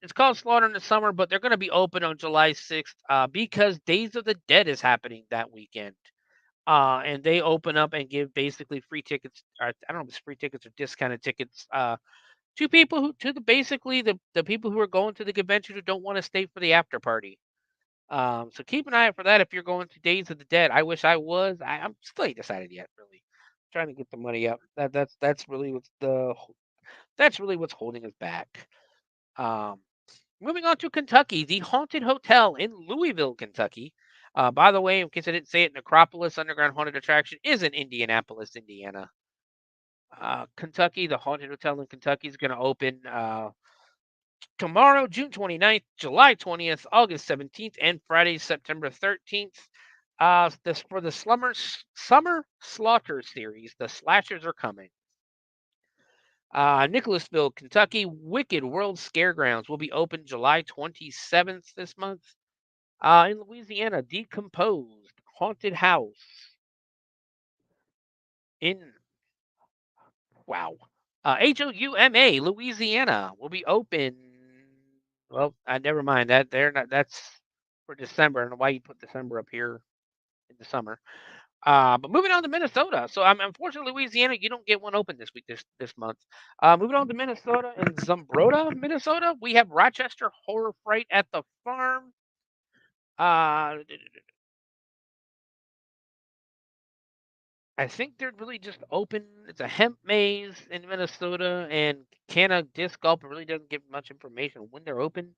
It's called Slaughter in the Summer, but they're going to be open on July 6th because Days of the Dead is happening that weekend. And they open up and give basically free tickets. Or, I don't know if it's free tickets or discounted tickets to people basically the people who are going to the convention who don't want to stay for the after party. So keep an eye out for that if you're going to Days of the Dead. I wish I was. I'm still ain't decided yet, really. Trying to get the money up. That's really what's holding us back. Um, Moving on to Kentucky, the Haunted Hotel in Louisville, Kentucky. By the way, in case I didn't say it, Necropolis Underground Haunted Attraction is in Indianapolis, Indiana. Kentucky, the Haunted Hotel in Kentucky is going to open tomorrow, June 29th, July 20th, August 17th, and Friday, September 13th. This for the Summer Slaughter series. The slashers are coming. Nicholasville, Kentucky, Wicked World Scaregrounds will be open July 27th this month. In Louisiana, Decomposed Haunted House in HOUMA, Louisiana will be open. Well, never mind that. They're not. That's for December. I don't know why you put December up here in the summer. But moving on to Minnesota. So unfortunately, Louisiana, you don't get one open this week, this month. Moving on to Minnesota in Zumbrota, Minnesota, we have Rochester Horror Fright at the Farm. I think they're really just open. It's a hemp maze in Minnesota, and Canna Disc Golf really doesn't give much information when they're open.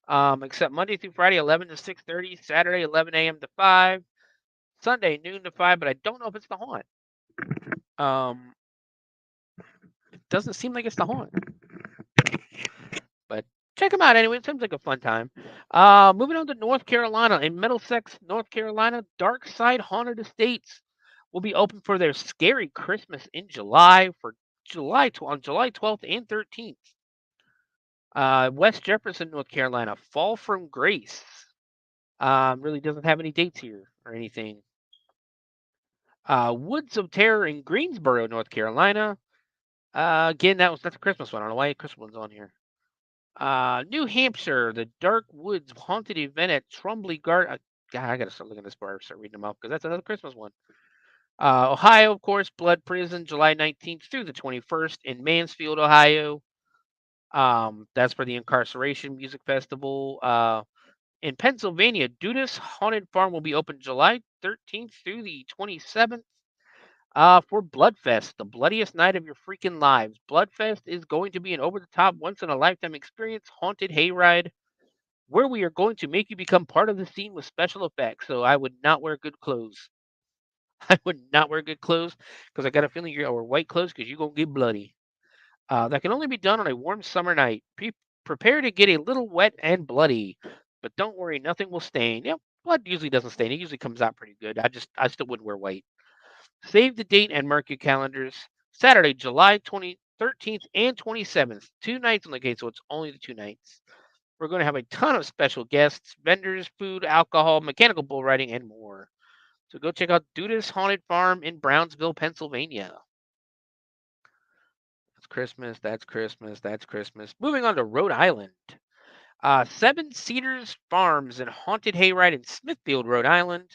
Except Monday through Friday, 11 to 6:30, Saturday, 11 a.m. to 5, Sunday, noon to 5, but I don't know if it's the haunt. It doesn't seem like it's the haunt. But check them out anyway. It seems like a fun time. Moving on to North Carolina. In Middlesex, North Carolina, Dark Side Haunted Estates will be open for their Scary Christmas in July on July 12th and 13th. West Jefferson, North Carolina, Fall from Grace. Really doesn't have any dates here or anything. Woods of Terror in Greensboro, North Carolina. Again, that's a Christmas one. I don't know why a Christmas one's on here. New Hampshire, the Dark Woods Haunted Event at Trumbull Garden. God, I gotta start looking at this bar, start reading them off because that's another Christmas one. Ohio, of course, Blood Prison, July 19th through the 21st in Mansfield, Ohio. That's for the Incarceration Music Festival. In Pennsylvania, Dudas Haunted Farm will be open July 13th through the 27th. For Bloodfest, the bloodiest night of your freaking lives. Bloodfest is going to be an over-the-top, once-in-a-lifetime experience haunted hayride where we are going to make you become part of the scene with special effects. So I would not wear good clothes. I would not wear good clothes because I got a feeling you're wear white clothes because you're going to get bloody. That can only be done on a warm summer night. Prepare to get a little wet and bloody, but don't worry, nothing will stain. Yeah, blood usually doesn't stain. It usually comes out pretty good. I still wouldn't wear white. Save the date and mark your calendars. Saturday, July 13th and 27th. 2 nights on the gate, so it's only the 2 nights. We're going to have a ton of special guests, vendors, food, alcohol, mechanical bull riding, and more. So go check out Dudas Haunted Farm in Brownsville, Pennsylvania. That's Christmas. That's Christmas. That's Christmas. Moving on to Rhode Island. Seven Cedars Farms and Haunted Hayride in Smithfield, Rhode Island.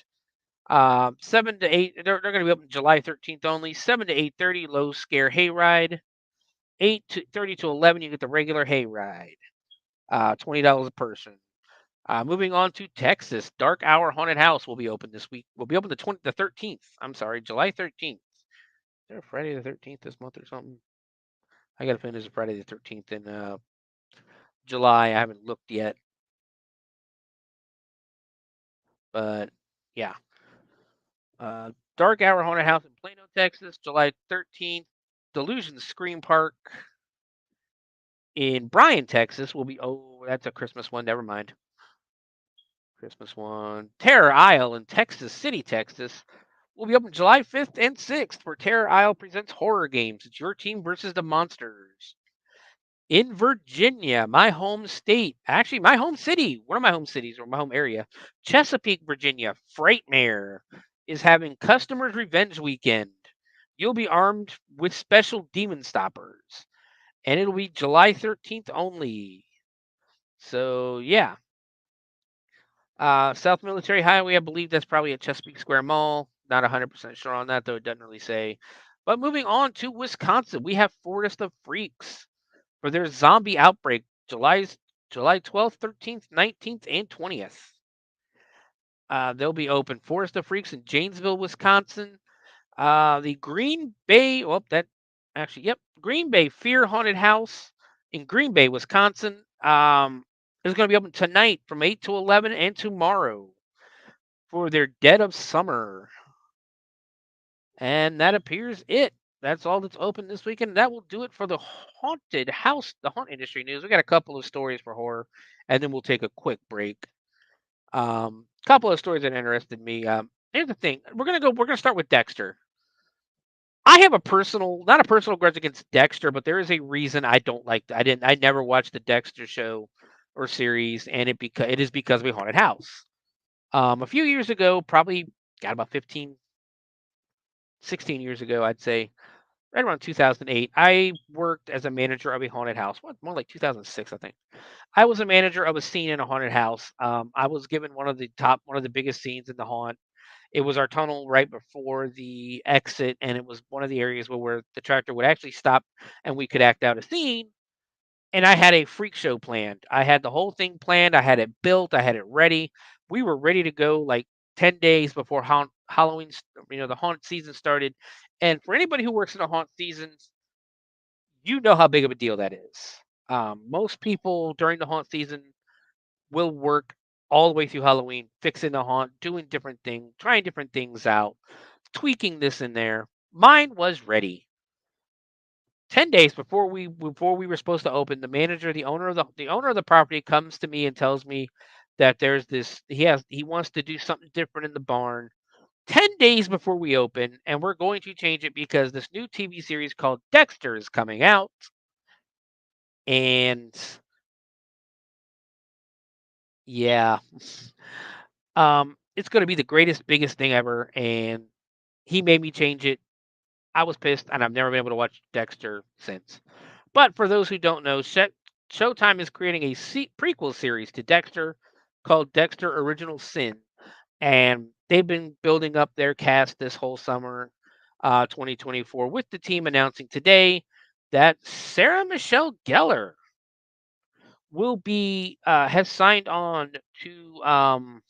7 to 8. They're going to be open July 13th only. 7 to 8:30 Low Scare Hayride. 8:30 to 11 you get the regular hayride. $20 a person. Moving on to Texas, Dark Hour Haunted House will be open this week. Will be open the 13th. I'm sorry, July 13th. Is there a Friday the 13th this month or something? I got to find there's a Friday the 13th in July. I haven't looked yet, but yeah. Dark Hour Haunted House in Plano, Texas, July 13th. Delusion Scream Park in Bryan, Texas will be. Oh, that's a Christmas one. Never mind. Christmas one. Terror Isle in Texas City, Texas will be open July 5th and 6th for Terror Isle Presents Horror Games. It's your team versus the monsters. In Virginia, my home state, actually my home city, one of my home cities or my home area, Chesapeake, Virginia, Frightmare is having Customers Revenge Weekend. You'll be armed with special demon stoppers, and it'll be July 13th only. So, yeah. South Military Highway, I believe that's probably at Chesapeake Square Mall. Not 100% sure on that, though it doesn't really say. But moving on to Wisconsin, we have Forest of Freaks for their zombie outbreak, July 12th, 13th, 19th, and 20th. They'll be open. Forest of Freaks in Janesville, Wisconsin. The Green Bay, Green Bay Fear Haunted House in Green Bay, Wisconsin. Is going to be open tonight from 8 to 11 and tomorrow for their Dead of Summer. And that appears it. That's all that's open this weekend. That will do it for the haunted house, the haunt industry news. We got a couple of stories for horror, and then we'll take a quick break. Couple of stories that interested me. Here's the thing. We're gonna start with Dexter. I have not a personal grudge against Dexter, but there is a reason I don't like. I never watched the Dexter show or series, and it is because of a haunted house. A few years ago, probably got about 15, 16 years ago, I'd say, right around 2008, I worked as a manager of a haunted house. More like 2006, I think. I was a manager of a scene in a haunted house. I was given one of the biggest scenes in the haunt. It was our tunnel right before the exit, and it was one of the areas where the tractor would actually stop and we could act out a scene. And I had a freak show planned. I had the whole thing planned. I had it built. I had it ready. We were ready to go like 10 days before Halloween, the haunt season started. And for anybody who works in the haunt seasons, you know how big of a deal that is. Most people during the haunt season will work all the way through Halloween, fixing the haunt, doing different things, trying different things out, tweaking this and there. Mine was ready. 10 days before we were supposed to open, the manager, the owner of the property comes to me and tells me that there's this he wants to do something different in the barn 10 days before we open, and we're going to change it because this new TV series called Dexter is coming out. And yeah, it's going to be the greatest, biggest thing ever. And he made me change it. I was pissed, and I've never been able to watch Dexter since. But for those who don't know, Showtime is creating a prequel series to Dexter called Dexter Original Sin. And they've been building up their cast this whole summer, 2024, with the team announcing today that Sarah Michelle Gellar has signed on to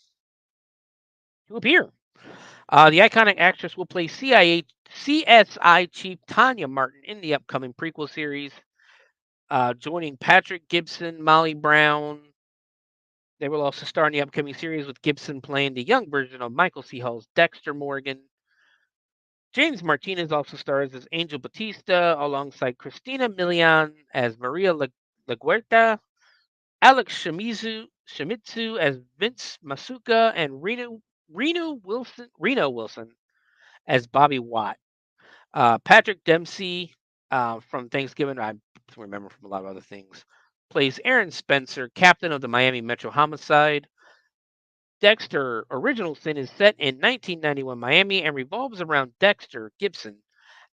appear. The iconic actress will play CSI Chief Tanya Martin in the upcoming prequel series, joining Patrick Gibson, Molly Brown. They will also star in the upcoming series with Gibson playing the young version of Michael C. Hall's Dexter Morgan. James Martinez also stars as Angel Batista alongside Christina Milian as Maria LaGuerta, Alex Shimizu as Vince Masuka, and Reno Wilson as Bobby Watt. Patrick Dempsey from Thanksgiving, I remember from a lot of other things, plays Aaron Spencer, captain of the Miami Metro Homicide. Dexter Original Sin is set in 1991 Miami and revolves around Dexter Gibson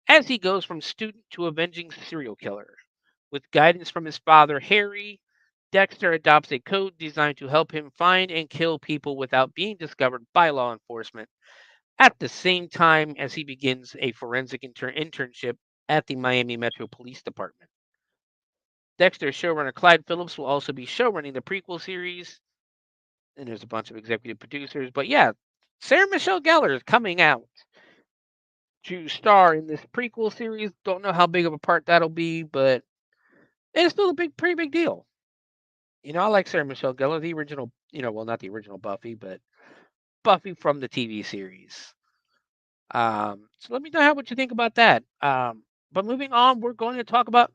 as he goes from student to avenging serial killer. With guidance from his father, Harry, Dexter adopts a code designed to help him find and kill people without being discovered by law enforcement, at the same time as he begins a forensic internship at the Miami Metro Police Department. Dexter's showrunner Clyde Phillips will also be showrunning the prequel series, and there's a bunch of executive producers. But yeah, Sarah Michelle Gellar is coming out to star in this prequel series. Don't know how big of a part that'll be, but it's still pretty big deal. I like Sarah Michelle Gellar, the original, well, not the original Buffy, but Buffy from the TV series. So let me know what you think about that. But moving on, we're going to talk about.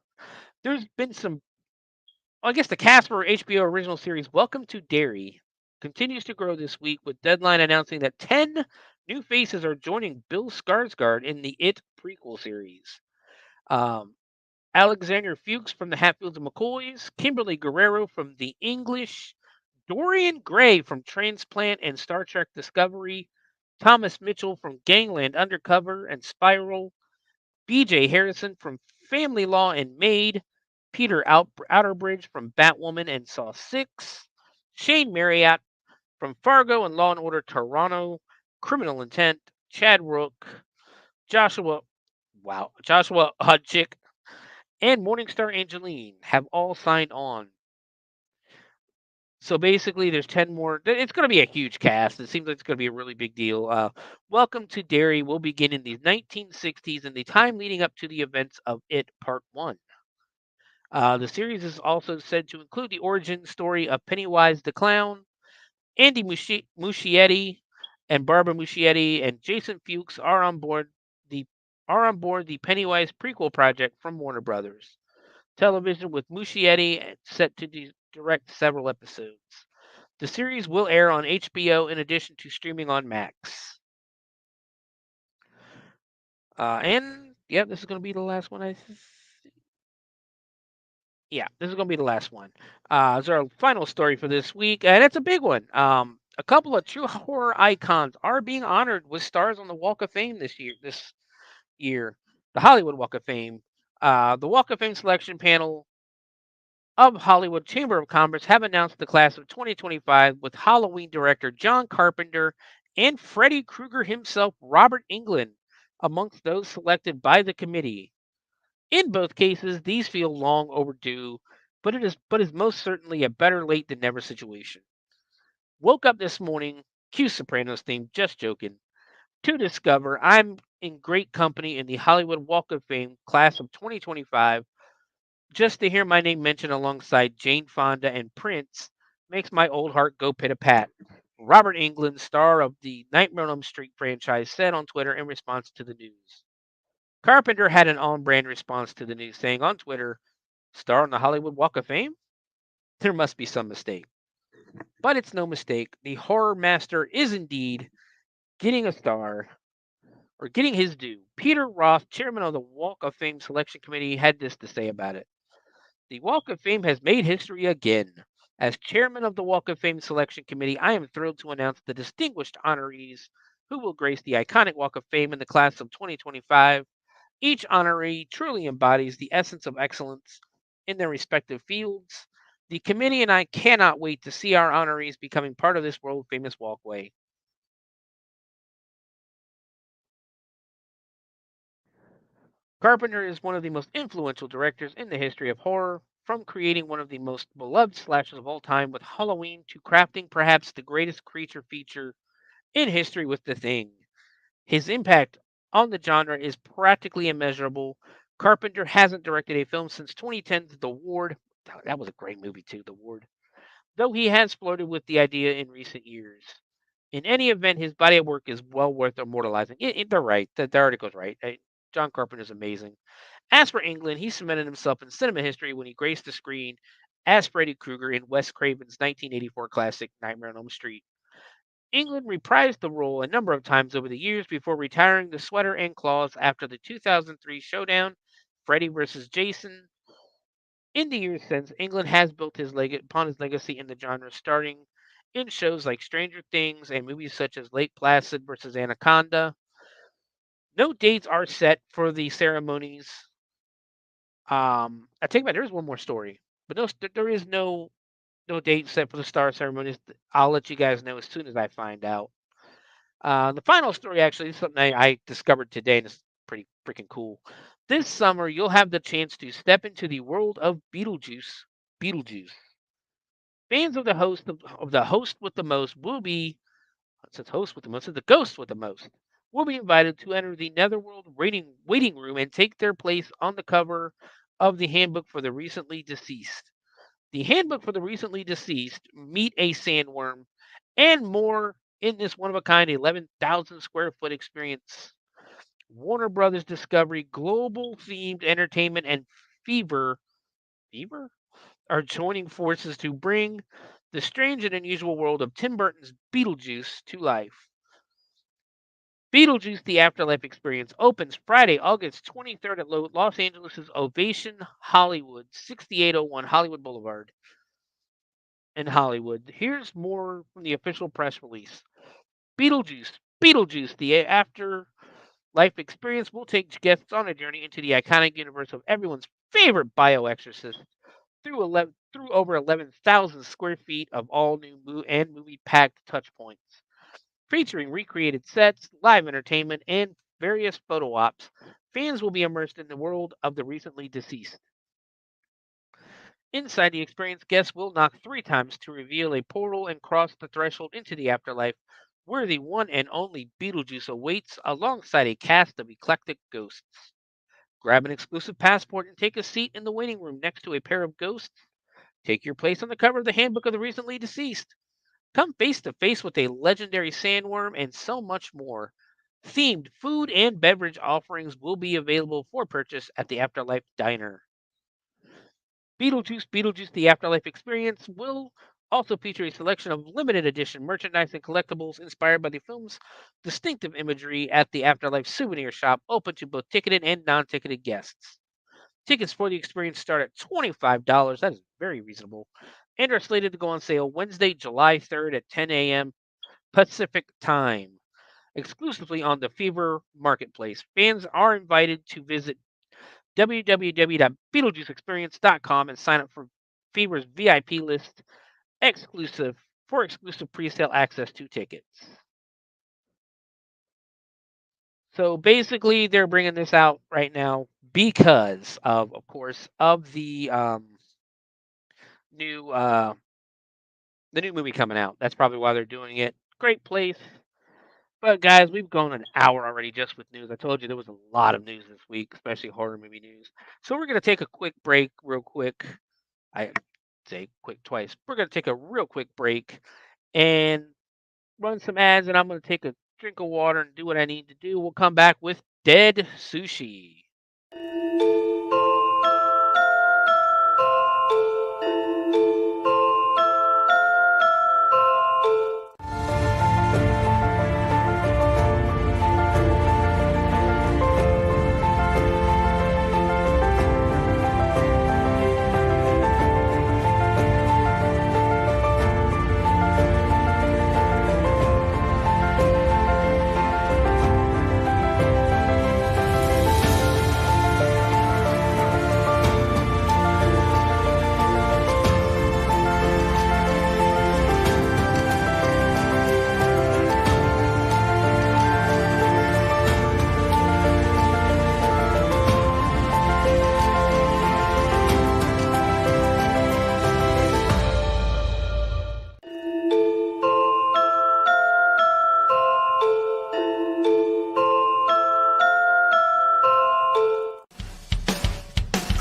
There's been some. I guess the cast for HBO original series Welcome to Derry continues to grow this week, with Deadline announcing that 10 new faces are joining Bill Skarsgård in the It prequel series. Alexander Fuchs from the Hatfields and McCoys, Kimberly Guerrero from The English, Dorian Gray from Transplant and Star Trek Discovery, Thomas Mitchell from Gangland Undercover and Spiral, B.J. Harrison from Family Law and Maid, Peter Outerbridge from Batwoman and Saw 6, Shane Marriott from Fargo and Law and Order Toronto, Criminal Intent, Chad Rook, Joshua Hudchick, and Morningstar Angeline have all signed on. So basically, there's 10 more. It's going to be a huge cast. It seems like it's going to be a really big deal. Welcome to Derry will begin in the 1960s in the time leading up to the events of It Part 1. The series is also said to include the origin story of Pennywise the Clown. Andy Muschietti and Barbara Muschietti and Jason Fuchs are on board the Pennywise prequel project from Warner Brothers Television, with Muschietti set to direct several episodes. The series will air on HBO in addition to streaming on Max. And yeah, this is going to be the last one. This is going to be the last one. It's our final story for this week, and it's a big one. A couple of true horror icons are being honored with stars on the Walk of Fame this year, the Hollywood Walk of Fame. The Walk of Fame selection panel of Hollywood Chamber of Commerce have announced the class of 2025 with Halloween director John Carpenter and Freddy Krueger himself, Robert Englund, amongst those selected by the committee. In both cases, these feel long overdue, but is most certainly a better late than never situation. Woke up this morning, cue Sopranos theme, just joking, to discover I'm in great company in the Hollywood Walk of Fame class of 2025. Just to hear my name mentioned alongside Jane Fonda and Prince makes my old heart go pit-a-pat. Robert Englund, star of the Nightmare on Elm Street franchise, said on Twitter in response to the news. Carpenter had an on-brand response to the news, saying on Twitter, "Star on the Hollywood Walk of Fame? There must be some mistake." But it's no mistake. The horror master is indeed getting a star, or getting his due. Peter Roth, chairman of the Walk of Fame Selection Committee, had this to say about it. The Walk of Fame has made history again. As chairman of the Walk of Fame Selection Committee, I am thrilled to announce the distinguished honorees who will grace the iconic Walk of Fame in the class of 2025. Each honoree truly embodies the essence of excellence in their respective fields. The committee and I cannot wait to see our honorees becoming part of this world famous walkway. Carpenter is one of the most influential directors in the history of horror, from creating one of the most beloved slashers of all time with Halloween to crafting perhaps the greatest creature feature in history with The Thing. His impact on the genre is practically immeasurable. Carpenter hasn't directed a film since 2010's The Ward. That was a great movie too, The Ward. Though he has flirted with the idea in recent years. In any event, his body of work is well worth immortalizing. They're right. The article's right. John Carpenter's amazing. As for Englund, he cemented himself in cinema history when he graced the screen as Freddy Krueger in Wes Craven's 1984 classic Nightmare on Elm Street. Englund reprised the role a number of times over the years before retiring the sweater and claws after the 2003 showdown, Freddy vs. Jason. In the years since, Englund has built upon his legacy in the genre, starring in shows like Stranger Things and movies such as Lake Placid vs. Anaconda. No dates are set for the ceremonies. I take it back. There's one more story, but there is no No date set for the star ceremonies. I'll let you guys know as soon as I find out. The final story actually is something I discovered today, and it's pretty freaking cool. This summer, you'll have the chance to step into the world of Beetlejuice. Beetlejuice. Fans of the host with the most will be it says host with the most, it says the ghost with the most will be invited to enter the Netherworld waiting room and take their place on the cover of the handbook for the recently deceased. The handbook for the recently deceased, meet a sandworm, and more in this one-of-a-kind 11,000 square foot experience. Warner Brothers Discovery, global themed entertainment, and Fever are joining forces to bring the strange and unusual world of Tim Burton's Beetlejuice to life. Beetlejuice The Afterlife Experience opens Friday, August 23rd at Los Angeles' Ovation Hollywood, 6801 Hollywood Boulevard in Hollywood. Here's more from the official press release. Beetlejuice, The Afterlife Experience will take guests on a journey into the iconic universe of everyone's favorite bioexorcist through over 11,000 square feet of all new movie-packed touchpoints. Featuring recreated sets, live entertainment, and various photo ops, fans will be immersed in the world of the recently deceased. Inside the experience, guests will knock 3 times to reveal a portal and cross the threshold into the afterlife, where the one and only Beetlejuice awaits alongside a cast of eclectic ghosts. Grab an exclusive passport and take a seat in the waiting room next to a pair of ghosts. Take your place on the cover of the handbook of the recently deceased. Come face to face with a legendary sandworm and so much more. Themed food and beverage offerings will be available for purchase at the Afterlife Diner. Beetlejuice The Afterlife Experience will also feature a selection of limited edition merchandise and collectibles inspired by the film's distinctive imagery at the Afterlife souvenir shop, open to both ticketed and non-ticketed guests. Tickets for the experience start at $25. That is very reasonable. And are slated to go on sale Wednesday, July 3rd at 10 a.m. Pacific Time, exclusively on the Fever Marketplace. Fans are invited to visit www.beetlejuiceexperience.com and sign up for Fever's VIP list exclusive pre-sale access to tickets. So basically, they're bringing this out right now because of course, of the new movie coming out. That's probably why they're doing it. Great place. But guys, we've gone an hour already just with news. I told you there was a lot of news this week, especially horror movie news. So we're going to take a quick break real quick. I say quick twice. We're going to take a real quick break and run some ads, and I'm going to take a drink of water and do what I need to do. We'll come back with Dead Sushi.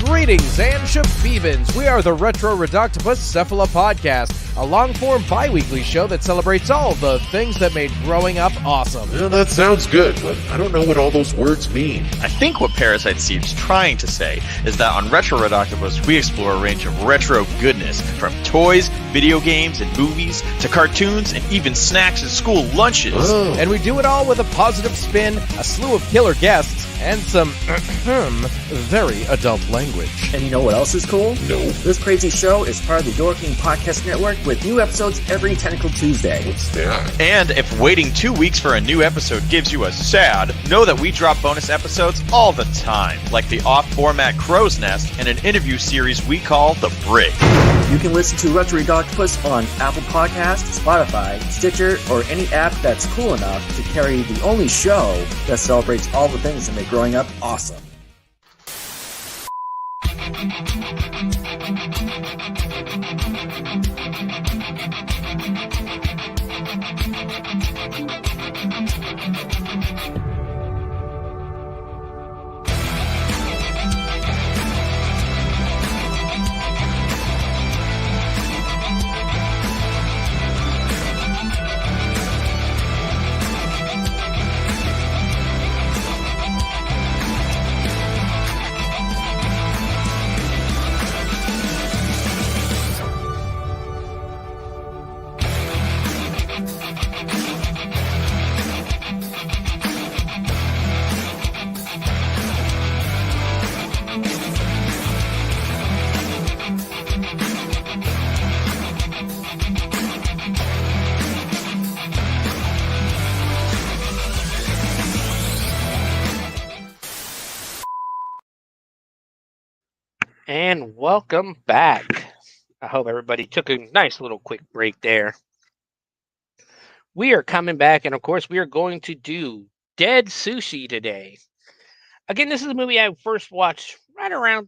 Greetings and shabibans. We are the Retro Reductibus Cephala Podcast, a long-form bi-weekly show that celebrates all the things that made growing up awesome. Well, that sounds good, but I don't know what all those words mean. I think what Parasite Steve's trying to say is that on Retro Reductibus, we explore a range of retro goodness, from toys, video games, and movies, to cartoons, and even snacks and school lunches. Oh. And we do it all with a positive spin, a slew of killer guests, and some very adult language. And you know what else is cool? No. This crazy show is part of the Dorking Podcast Network with new episodes every Tentacle Tuesday. What's that? And if waiting 2 weeks for a new episode gives you a sad, know that we drop bonus episodes all the time, like the off-format Crow's Nest and an interview series we call The Brig. You can listen to Retro Redoctopus on Apple Podcasts, Spotify, Stitcher, or any app that's cool enough to carry the only show that celebrates all the things that make growing up awesome. And welcome back. I hope everybody took a nice little quick break there. We are coming back, and of course, we are going to do Dead Sushi today. Again, this is a movie I first watched right about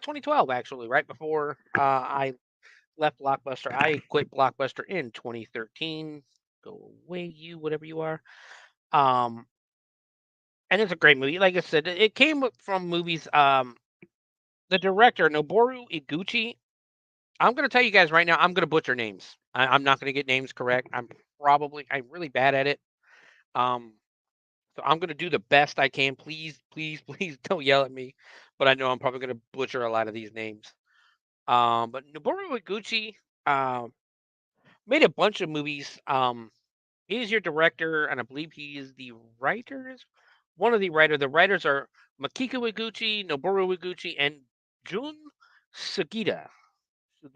2012, actually, right before I left Blockbuster. I quit Blockbuster in 2013. Go away, you, whatever you are. And it's a great movie. Like I said, it came from movies. The director, Noboru Iguchi. I'm going to tell you guys right now, I'm going to butcher names. I'm not going to get names correct. I'm really bad at it. So I'm going to do the best I can. Please, please, please don't yell at me. But I know I'm probably going to butcher a lot of these names. But Noboru Iguchi made a bunch of movies. He's your director, and I believe he is the writers. One of the writers. The writers are Makiko Iguchi, Noboru Iguchi, and Jun Sugita.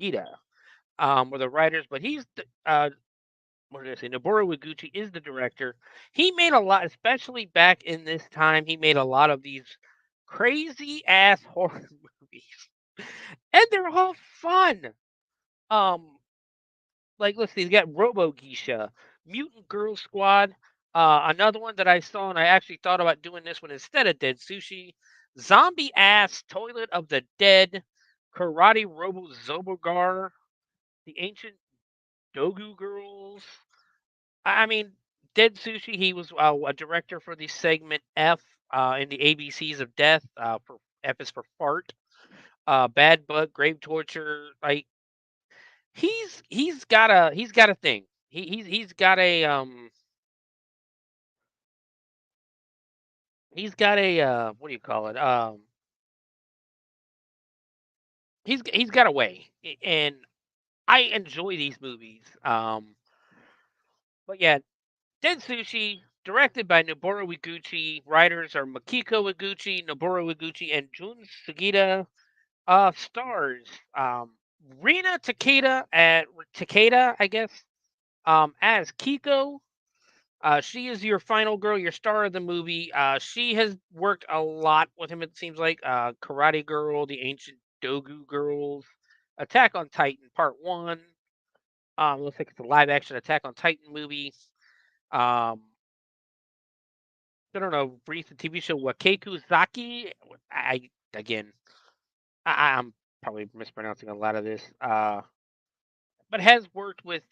Were the writers, but he's what did I say? Noboru Iguchi is the director. He made a lot, especially back in this time. He made a lot of these crazy ass horror movies, and they're all fun. Like let's see, he's got Robo Geisha, Mutant Girl Squad. Another one that I saw, and I actually thought about doing this one instead of Dead Sushi. Zombie Ass Toilet of the Dead, Karate Robo Zobogar, The Ancient Dogu Girls. I mean, Dead Sushi. He was a director for the segment F in the ABCs of Death. For F is for fart. Bad Bug, Grave Torture. Like he's got a thing. He's got a what do you call it? He's got a way, and I enjoy these movies. But yeah, Dead Sushi, directed by Noboru Iguchi. Writers are Makiko Iguchi, Noboru Iguchi, and Jun Sugita. Stars Rina Takeda, I guess, as Kiko. She is your final girl, your star of the movie. She has worked a lot with him, it seems like. Karate Girl, The Ancient Dogu Girls, Attack on Titan Part 1. Looks like it's a live action Attack on Titan movie. I don't know, recent TV show Wakeku Zaki. Again, I'm probably mispronouncing a lot of this. But has worked with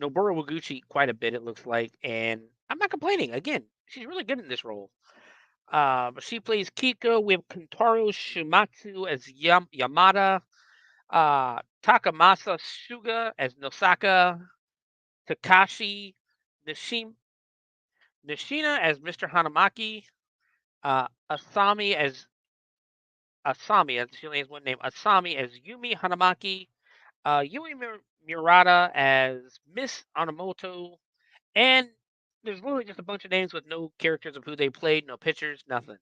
Noboru Iguchi quite a bit, it looks like, and I'm not complaining. Again, she's really good in this role. But she plays Kiko. We have Kentaro Shimatsu as Yamada, Takamasa Suga as Nosaka, Takashi Nishina as Mr. Hanamaki, Asami, she only has one name, Asami as Yumi Hanamaki, Yui Murata as Miss Anamoto, and there's literally just a bunch of names with no characters of who they played, no pictures, nothing.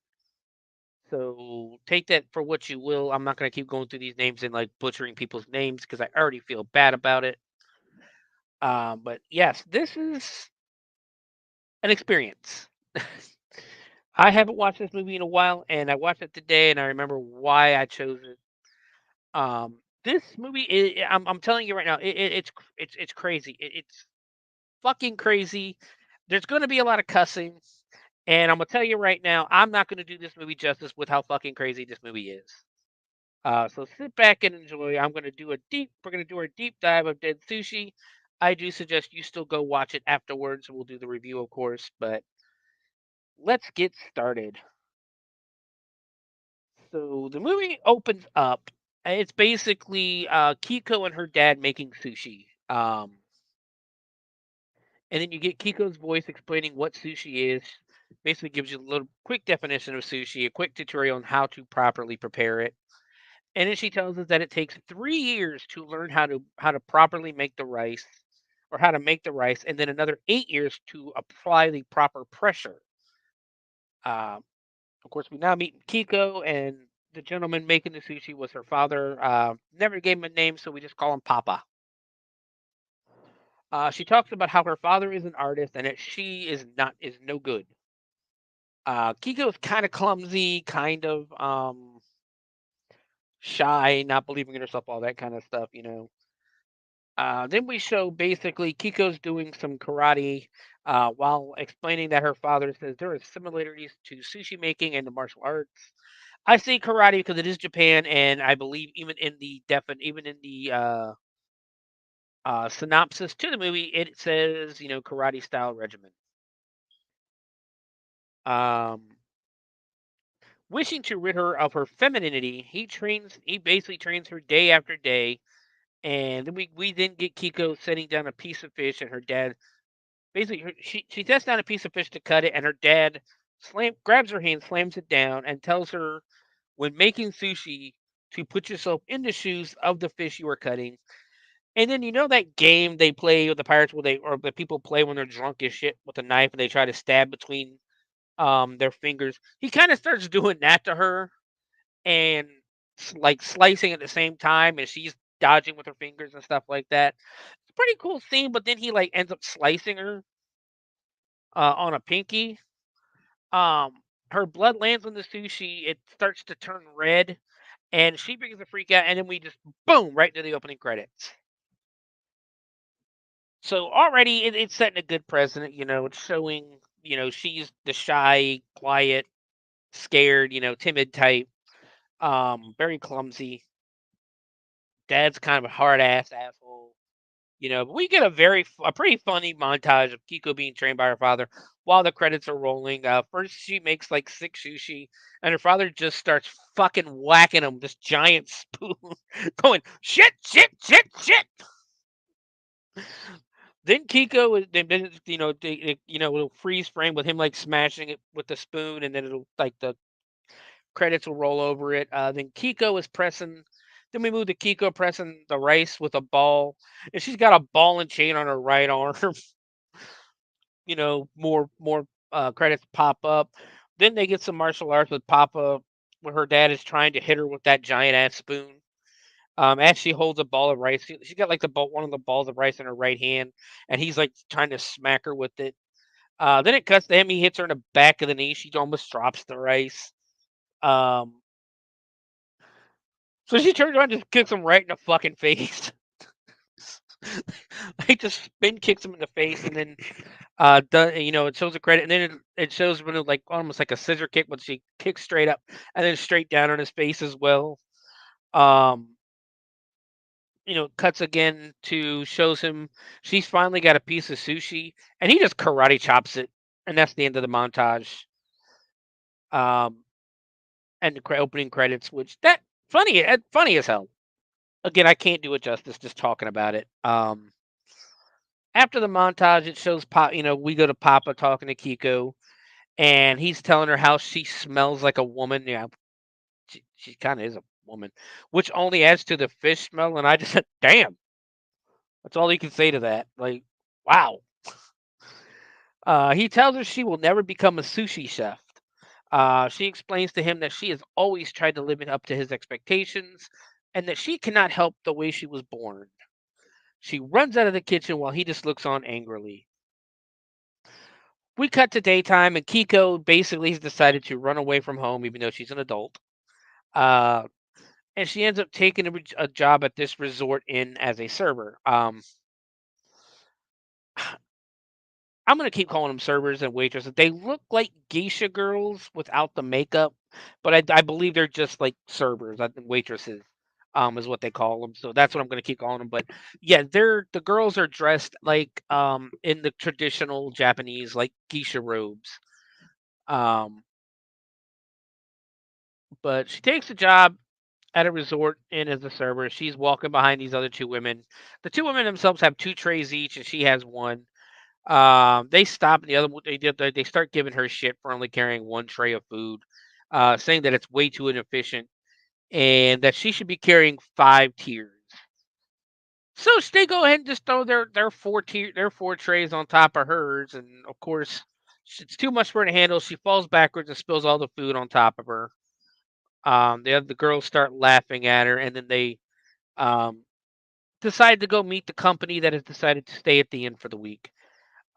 So take that for what you will. I'm not going to keep going through these names and like butchering people's names because I already feel bad about it. But yes, this is an experience. I haven't watched this movie in a while, and I watched it today, and I remember why I chose it. This movie, I'm telling you right now, it's crazy. It's fucking crazy. There's going to be a lot of cussing, and I'm gonna tell you right now, I'm not going to do this movie justice with how fucking crazy this movie is. So sit back and enjoy. We're gonna do our deep dive of Dead Sushi. I do suggest you still go watch it afterwards. We'll do the review, of course, but let's get started. So the movie opens up. It's basically Kiko and her dad making sushi. And then you get Kiko's voice explaining what sushi is. Basically gives you a little quick definition of sushi, a quick tutorial on how to properly prepare it. And then she tells us that it takes 3 years to learn how to properly make the rice, or how to make the rice, and then another 8 years to apply the proper pressure. Uh, of course, we now meet Kiko, and the gentleman making the sushi was her father. Never gave him a name, so we just call him Papa. She talks about how her father is an artist and that she is no good. Kiko's kind of clumsy, kind of shy, not believing in herself, all that kind of stuff, you know. Then we show basically Kiko's doing some karate while explaining that her father says there are similarities to sushi making and the martial arts. I say karate because it is Japan, and I believe even in the synopsis to the movie, it says karate style regimen. Um, Wishing to rid her of her femininity, he basically trains her day after day, and then we then get Kiko setting down a piece of fish, and her dad basically she sets down a piece of fish to cut it, and her dad grabs her hand, slams it down, and tells her when making sushi to put yourself in the shoes of the fish you are cutting. And then that game they play with the pirates, or the people play when they're drunk as shit with a knife and they try to stab between their fingers. He kind of starts doing that to her, and like slicing at the same time, and she's dodging with her fingers and stuff like that. It's a pretty cool scene, but then he like ends up slicing her on a pinky. Um, Her blood lands on the sushi. It starts to turn red, and she begins to freak out. And then we just boom right into the opening credits. So already it's setting a good precedent. It's showing she's the shy, quiet, scared, timid type. Very clumsy. Dad's kind of a hard ass asshole. But we get a pretty funny montage of Kiko being trained by her father while the credits are rolling. First, she makes like 6 sushi, and her father just starts fucking whacking him with this giant spoon, going shit, shit, shit, shit. Then Kiko then it'll freeze frame with him like smashing it with the spoon, and then it'll like the credits will roll over it. Then Kiko is pressing. Then we move to Kiko pressing the rice with a ball, and she's got a ball and chain on her right arm. More credits pop up. Then they get some martial arts with Papa, where her dad is trying to hit her with that giant ass spoon. As she holds a ball of rice, she's got like one of the balls of rice in her right hand, and he's like trying to smack her with it. Then it cuts to him. He hits her in the back of the knee. She almost drops the rice. Um, So she turns around and just kicks him right in the fucking face. Like just spin kicks him in the face, and then it shows the credit, and then it shows when it like almost like a scissor kick, but she kicks straight up and then straight down on his face as well. Um, Cuts again to shows him she's finally got a piece of sushi, and he just karate chops it, and that's the end of the montage. And the opening credits, which funny as hell. Again, I can't do it justice just talking about it. After the montage, it shows we go to Papa talking to Kiko, and he's telling her how she smells like a woman. Yeah, she kind of is a woman, which only adds to the fish smell. And I just said, "Damn!" That's all he can say to that. Like, wow. He tells her she will never become a sushi chef. She explains to him that she has always tried to live up to his expectations, and that she cannot help the way she was born. She runs out of the kitchen while he just looks on angrily. We cut to daytime, and Kiko basically has decided to run away from home, even though she's an adult. Uh, and she ends up taking a job at this resort inn as a server. I'm gonna keep calling them servers and waitresses. They look like geisha girls without the makeup, but I believe they're just like servers, I think waitresses, is what they call them. So that's what I'm gonna keep calling them. But yeah, the girls are dressed like in the traditional Japanese like geisha robes. Um, but she takes a job at a resort inn as a server. She's walking behind these other two women. The two women themselves have two trays each, and she has one. They stop and the other they start giving her shit for only carrying one tray of food, saying that it's way too inefficient and that she should be carrying 5 tiers. So they go ahead and just throw their 4 trays on top of hers, and of course it's too much for her to handle. She falls backwards and spills all the food on top of her. The girls start laughing at her, and then they um, decide to go meet the company that has decided to stay at the inn for the week.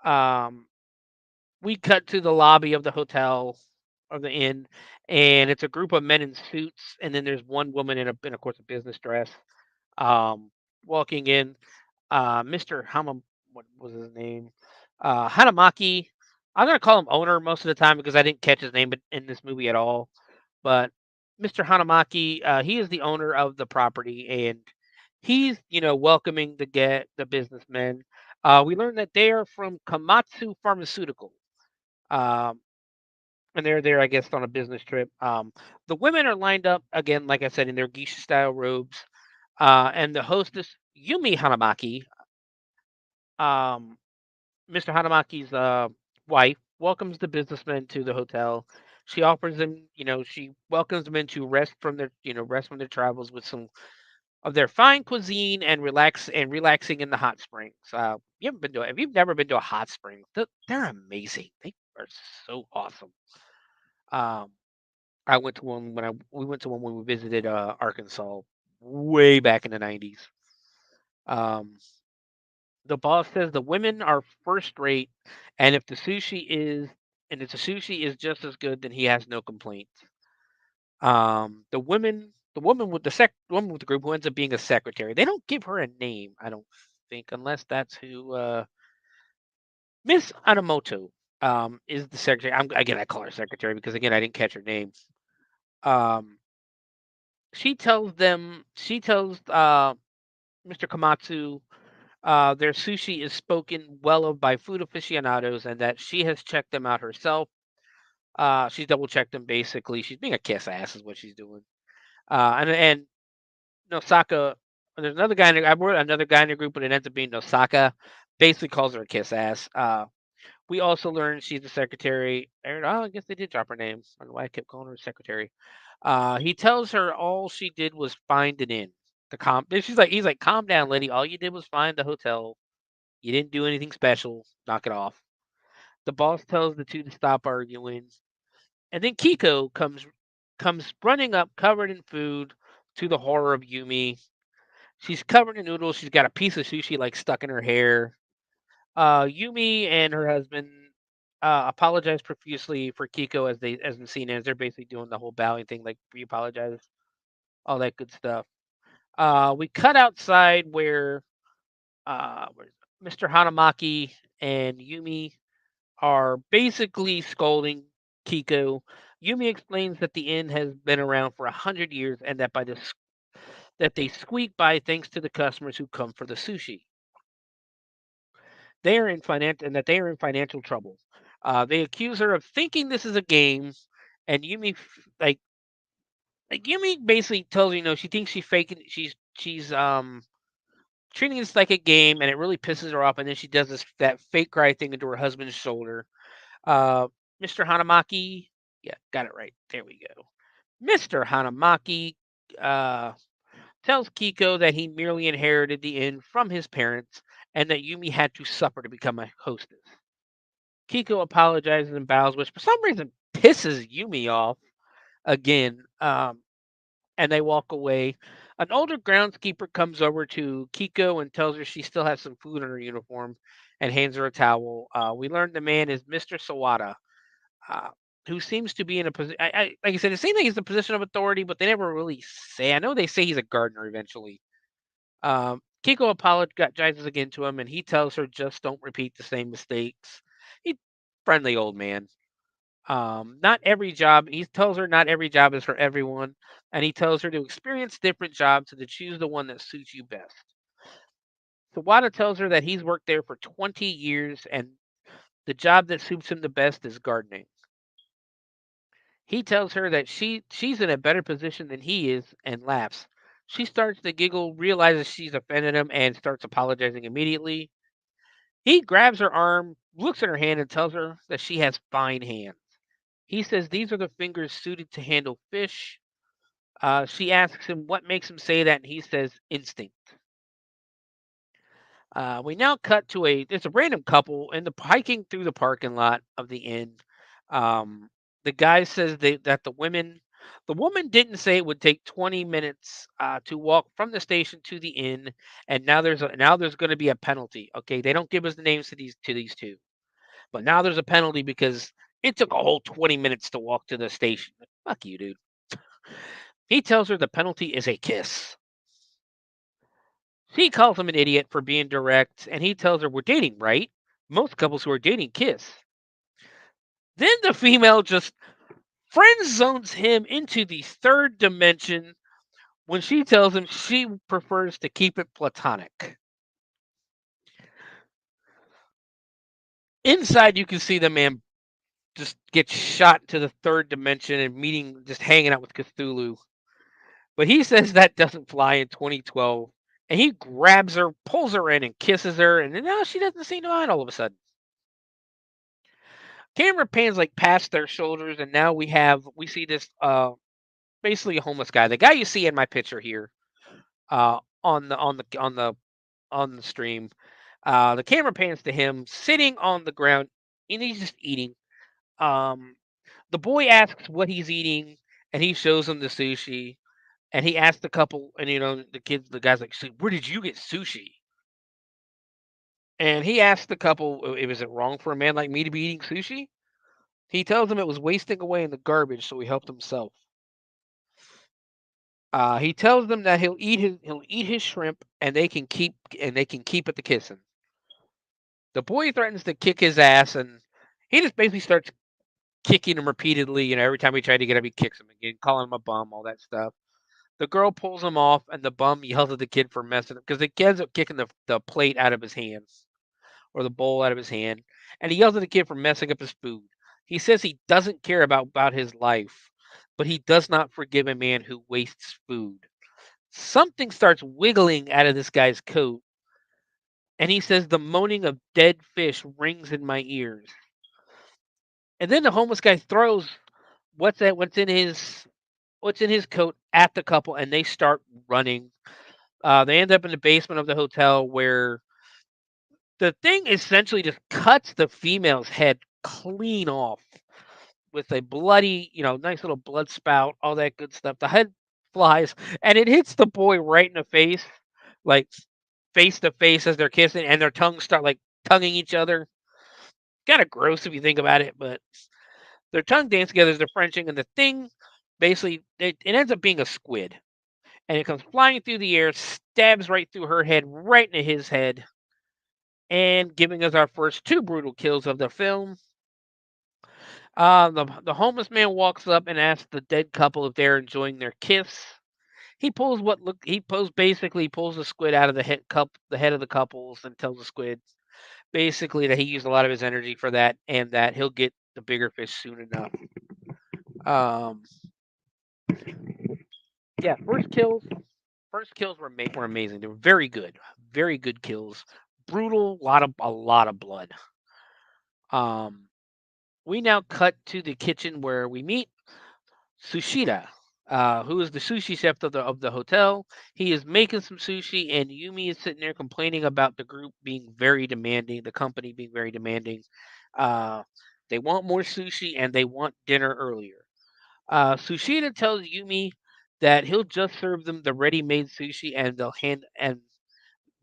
Um, we cut to the lobby of the hotel of the inn, and it's a group of men in suits, and then there's one woman in of course a business dress, um, walking in. Mr. What was his name? Hanamaki. I'm gonna call him owner most of the time because I didn't catch his name in this movie at all. But Mr. Hanamaki, he is the owner of the property, and he's welcoming the businessmen. We learned that they are from Komatsu Pharmaceutical. Um, and they're there, I guess, on a business trip. The women are lined up again, like I said, in their geisha style robes. And the hostess, Yumi Hanamaki, um, Mr. Hanamaki's wife, welcomes the businessmen to the hotel. She offers them, she welcomes them in to rest from their travels with some of their fine cuisine and relaxing in the hot springs. If you've never been to a hot spring, they're amazing. They are so awesome. Um, I went to one when I we went to one when we visited Arkansas way back in the 90s. Um, the boss says the women are first rate, and if the sushi is just as good, then he has no complaints. The woman with the group who ends up being a secretary. They don't give her a name, I don't think, unless that's who Miss Anamoto is the secretary. I call her secretary because again I didn't catch her name. Um, she tells Mr. Komatsu their sushi is spoken well of by food aficionados and that she has checked them out herself. She's double checked them basically. She's being a kiss ass is what she's doing. And Nosaka, there's another guy I wrote another guy in the group, but it ends up being Nosaka. Basically calls her a kiss ass. We also learned she's the secretary. I guess they did drop her name. I don't know why I kept calling her secretary. He tells her all she did was find an inn. He's like, calm down, lady. All you did was find the hotel. You didn't do anything special. Knock it off. The boss tells the two to stop arguing, and then Kiko comes running up, covered in food, to the horror of Yumi. She's covered in noodles. She's got a piece of sushi like stuck in her hair. Yumi and her husband apologize profusely for Kiko as the scene ends. They're basically doing the whole bowing thing, like we apologize, all that good stuff. We cut outside where Mr. Hanamaki and Yumi are basically scolding Kiko. Yumi explains that the inn has been around for 100 years and that they squeak by thanks to the customers who come for the sushi. They are in financial trouble. They accuse her of thinking this is a game, and Yumi basically tells she thinks she's faking. She's treating this like a game, and it really pisses her off. And then she does that fake cry thing into her husband's shoulder. Uh, Mr. Hanamaki, yeah, got it right. There we go. Mr. Hanamaki uh, tells Kiko that he merely inherited the inn from his parents and that Yumi had to suffer to become a hostess. Kiko apologizes and bows, which for some reason pisses Yumi off again. And they walk away. An older groundskeeper comes over to Kiko and tells her she still has some food in her uniform and hands her a towel. We learn the man is Mr. Sawada. who seems to be in a position. Like I said, it seems like he's in a position of authority, but they never really say. I know they say he's a gardener eventually. Kiko apologizes again to him, and he tells her just don't repeat the same mistakes. He friendly old man. Not every job. He tells her not every job is for everyone, and he tells her to experience different jobs and to choose the one that suits you best. Sawada tells her that he's worked there for 20 years, and the job that suits him the best is gardening. He tells her that she's in a better position than he is and laughs. She starts to giggle, realizes she's offended him, and starts apologizing immediately. He grabs her arm, looks at her hand, and tells her that she has fine hands. He says these are the fingers suited to handle fish. She asks him what makes him say that, and he says instinct. We now cut to it's a random couple and the hiking through the parking lot of the inn. Um, the guy says that the woman didn't say it would take 20 minutes to walk from the station to the inn, and now there's going to be a penalty. Okay, they don't give us the names to these two, but now there's a penalty because it took a whole 20 minutes to walk to the station. Fuck you, dude. He tells her the penalty is a kiss. She calls him an idiot for being direct, and he tells her, we're dating, right? Most couples who are dating kiss. Then the female just friend zones him into the third dimension when she tells him she prefers to keep it platonic. Inside, you can see the man just get shot to the third dimension and just hanging out with Cthulhu. But he says that doesn't fly in 2012. And he grabs her, pulls her in, and kisses her. And now she doesn't seem to mind all of a sudden. Camera pans like past their shoulders, and now we see this basically a homeless guy. The guy you see in my picture here on the stream. The camera pans to him sitting on the ground, and he's just eating. The boy asks what he's eating, and he shows him the sushi. And he asks the couple, and the guy's like, "Where did you get sushi?" And he asks the couple, "Is it wrong for a man like me to be eating sushi?" He tells him it was wasting away in the garbage, so he helped himself. He tells them that he'll eat his shrimp, and they can keep it the kissing. The boy threatens to kick his ass, and he just basically starts kicking him repeatedly. Every time he tried to get up, he kicks him again, calling him a bum, all that stuff. The girl pulls him off, and the bum yells at the kid for messing up because the kid ends up kicking the plate out of his hands or the bowl out of his hand, and he yells at the kid for messing up his food. He says he doesn't care about his life, but he does not forgive a man who wastes food. Something starts wiggling out of this guy's coat, and he says the moaning of dead fish rings in my ears. And then the homeless guy throws what's in his coat at the couple, and they start running. They end up in the basement of the hotel where the thing essentially just cuts the female's head clean off with a bloody, nice little blood spout, all that good stuff. The head flies, and it hits the boy right in the face, like face to face as they're kissing, and their tongues start like tonguing each other. Kind of gross if you think about it, but their tongue dance together as they're Frenching, and the thing basically it ends up being a squid. And it comes flying through the air, stabs right through her head, right into his head, and giving us our first two brutal kills of the film. The homeless man walks up and asks the dead couple if they're enjoying their kiss. He pulls the squid out of the head of the couples, and tells the squid basically that he used a lot of his energy for that, and that he'll get the bigger fish soon enough. Yeah, first kills were amazing. They were very good kills. Brutal, a lot of blood. We now cut to the kitchen where we meet Sushida, who is the sushi chef of the hotel. He is making some sushi, and Yumi is sitting there complaining about the group being very demanding, the company being very demanding. They want more sushi, and they want dinner earlier. Sushida tells Yumi that he'll just serve them the ready-made sushi, and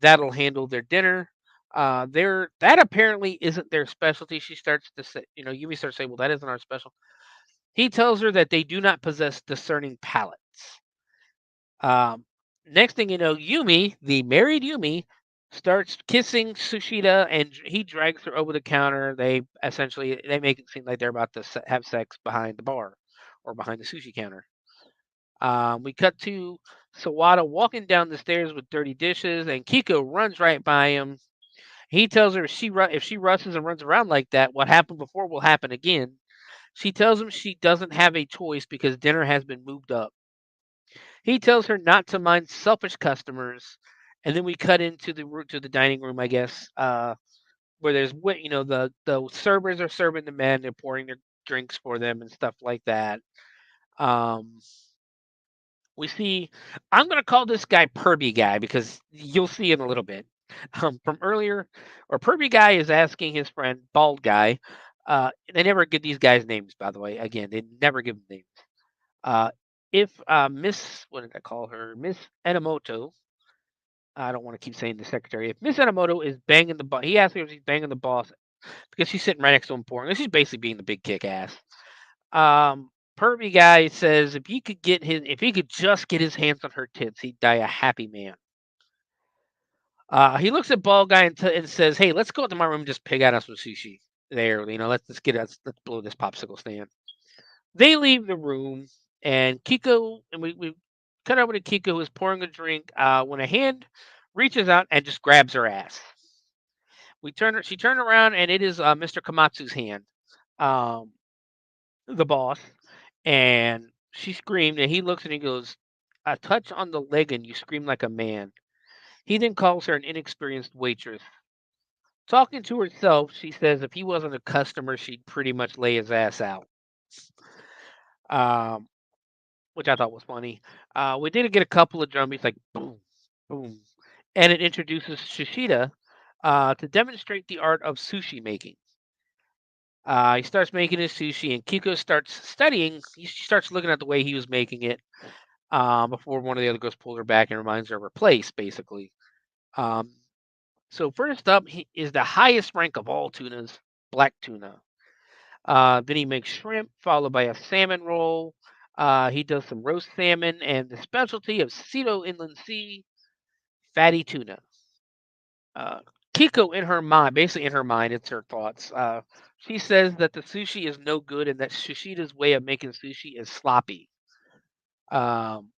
that'll handle their dinner. That apparently isn't their specialty. She starts to say, Yumi starts to say, "Well, that isn't our special." He tells her that they do not possess discerning palates. Um, Next thing you know, Yumi, the married Yumi, starts kissing Sushida, and he drags her over the counter. They make it seem like they're about to have sex behind the bar or behind the sushi counter. We cut to Sawada walking down the stairs with dirty dishes, and Kiko runs right by him. He tells her if she rushes and runs around like that, what happened before will happen again. She tells him she doesn't have a choice because dinner has been moved up. He tells her not to mind selfish customers, and then we cut into the dining room, I guess, where there's the servers are serving the men, they're pouring their drinks for them and stuff like that. Um, we see, I'm gonna call this guy Perby Guy because you'll see in a little bit. From earlier, or Perby Guy is asking his friend Bald Guy. They never give these guys names, by the way. Again, they never give them names. Uh, if Miss, what did I call her? Miss Enomoto. I don't want to keep saying the secretary. If Miss Enomoto is banging the boss, he asks her if she's banging the boss because she's sitting right next to him pouring. She's basically being the big kick ass. Pervy Guy says if he could just get his hands on her tits, he'd die a happy man. He looks at Bald Guy and says, "Hey, let's go up to my room and just pig out some sushi there. Let's blow this popsicle stand." They leave the room, and Kiko and we cut over to Kiko who is pouring a drink when a hand reaches out and just grabs her ass. She turned around and it is Mr. Komatsu's hand, um, the boss, and she screamed and he looks and he goes, "A touch on the leg and you scream like a man." He then calls her an inexperienced waitress. Talking to herself, she says if he wasn't a customer, she'd pretty much lay his ass out. Um, which I thought was funny. We did get a couple of drum beats like boom, boom, and it introduces Shishida to demonstrate the art of sushi making. He starts making his sushi, and Kiko starts studying. She starts looking at the way he was making it before one of the other girls pulls her back and reminds her of her place, basically. Um, so first up is the highest rank of all tunas, black tuna. Then he makes shrimp, followed by a salmon roll. He does some roast salmon and the specialty of Cedo Inland Sea, fatty tuna. Uh, Kiko, basically in her mind, it's her thoughts. She says that the sushi is no good and that Shishida's way of making sushi is sloppy. Um,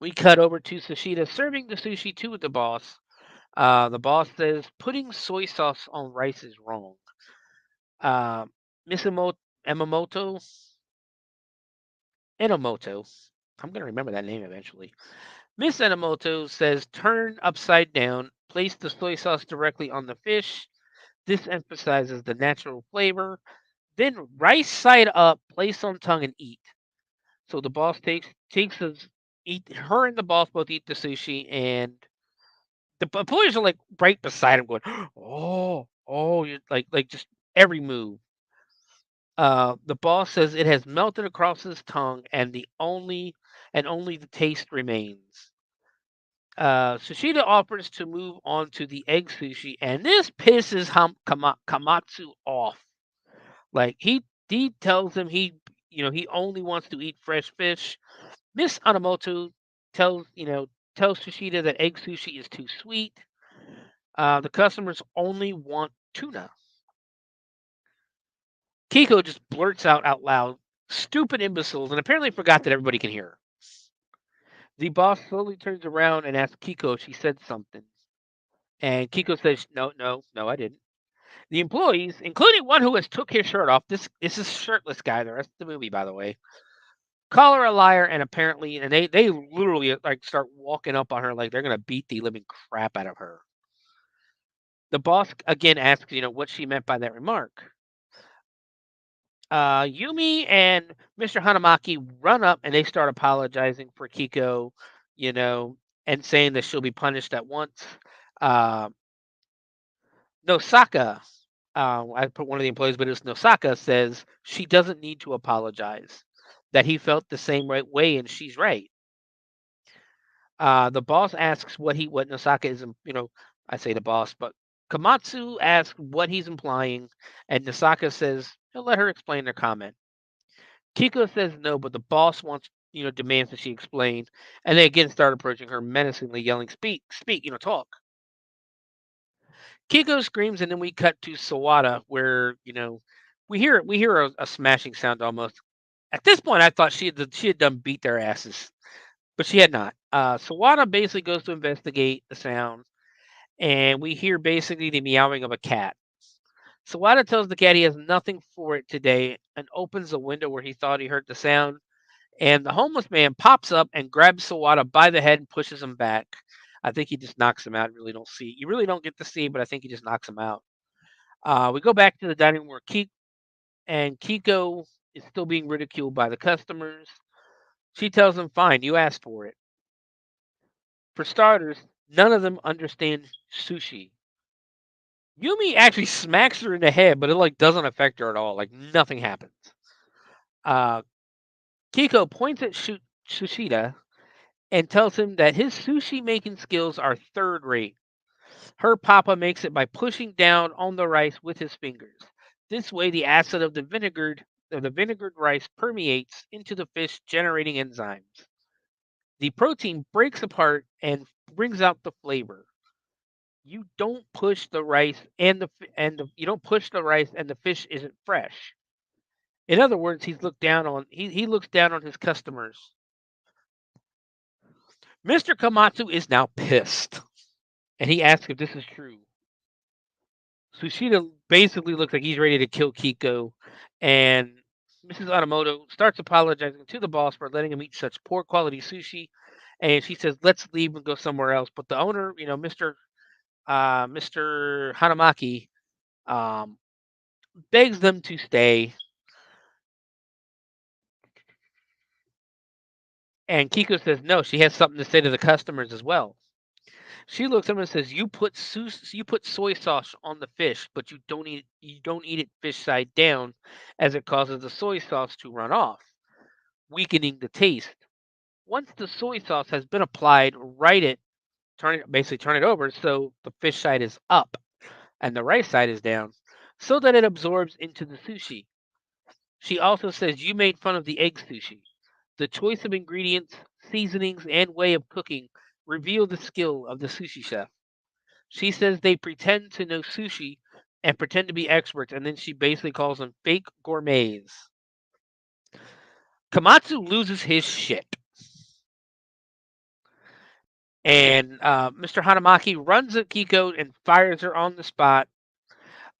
we cut over to Sushida serving the sushi to the boss. The boss says putting soy sauce on rice is wrong. Uh, Miss Enomoto, I'm going to remember that name eventually. Miss Enomoto says turn upside down, place the soy sauce directly on the fish. This emphasizes the natural flavor. Then rice side up, place on tongue and eat. So the boss takes us eat her and the boss both eat the sushi and the employees are like right beside him going, oh, you're like just every move. The boss says it has melted across his tongue and only the taste remains. Sushida offers to move on to the egg sushi, and this pisses Kamatsu off. Like he tells him he only wants to eat fresh fish. Miss Enomoto tells Sushida that egg sushi is too sweet. The customers only want tuna. Kiko just blurts out loud, "Stupid imbeciles," and apparently forgot that everybody can hear her. The boss slowly turns around and asks Kiko if she said something. And Kiko says, No, I didn't. The employees, including one who has took his shirt off, this is shirtless guy the rest of the movie, by the way, call her a liar and they literally like start walking up on her like they're gonna beat the living crap out of her. The boss again asks, what she meant by that remark. Yumi and Mr. Hanamaki run up and they start apologizing for Kiko, and saying that she'll be punished at once. Uh, Nosaka, I put one of the employees, but it's Nosaka, says she doesn't need to apologize, that he felt the same way and she's right. The boss asks what Nosaka is, I say the boss, but Komatsu asks what he's implying, and Nosaka says he'll let her explain their comment. Kiko says no, but the boss demands that she explain, and they again start approaching her menacingly, yelling, "Speak, speak, talk." Kiko screams, and then we cut to Sawada, where we hear a smashing sound almost. At this point, I thought she had done beat their asses, but she had not. Sawada basically goes to investigate the sound, and we hear basically the meowing of a cat. Sawada tells the cat he has nothing for it today and opens the window where he thought he heard the sound. And the homeless man pops up and grabs Sawada by the head and pushes him back. I think he just knocks him out. You really don't get to see, but I think he just knocks him out. We go back to the dining room where Kiko is still being ridiculed by the customers. She tells him, "Fine, you asked for it." For starters, none of them understand sushi. Yumi actually smacks her in the head, but it doesn't affect her at all. Nothing happens. Uh, Kiko points at Sushida and tells him that his sushi making skills are third rate. Her papa makes it by pushing down on the rice with his fingers. This way, the acid of the vinegared rice permeates into the fish, generating enzymes. The protein breaks apart and brings out the flavor. You don't push the rice you don't push the rice and the fish isn't fresh. In other words, he looks down on his customers. Mr. Komatsu is now pissed, and he asks if this is true. Sushida basically looks like he's ready to kill Kiko, and Mrs. Automoto starts apologizing to the boss for letting him eat such poor quality sushi, and she says, "Let's leave and go somewhere else." But the owner, Mr. Hanamaki, um, begs them to stay, and Kiko says no. She has something to say to the customers as well. She looks at him and says, you put soy sauce on the fish, but you don't eat it fish side down, as it causes the soy sauce to run off, weakening the taste. Once the soy sauce has been applied, turn it over so the fish side is up and the rice side is down, so that it absorbs into the sushi. She also says you made fun of the egg sushi. The choice of ingredients, seasonings, and way of cooking reveal the skill of the sushi chef. She says they pretend to know sushi and pretend to be experts, and then she basically calls them fake gourmets. Komatsu loses his shit. And Mr. Hanamaki runs at Kiko and fires her on the spot.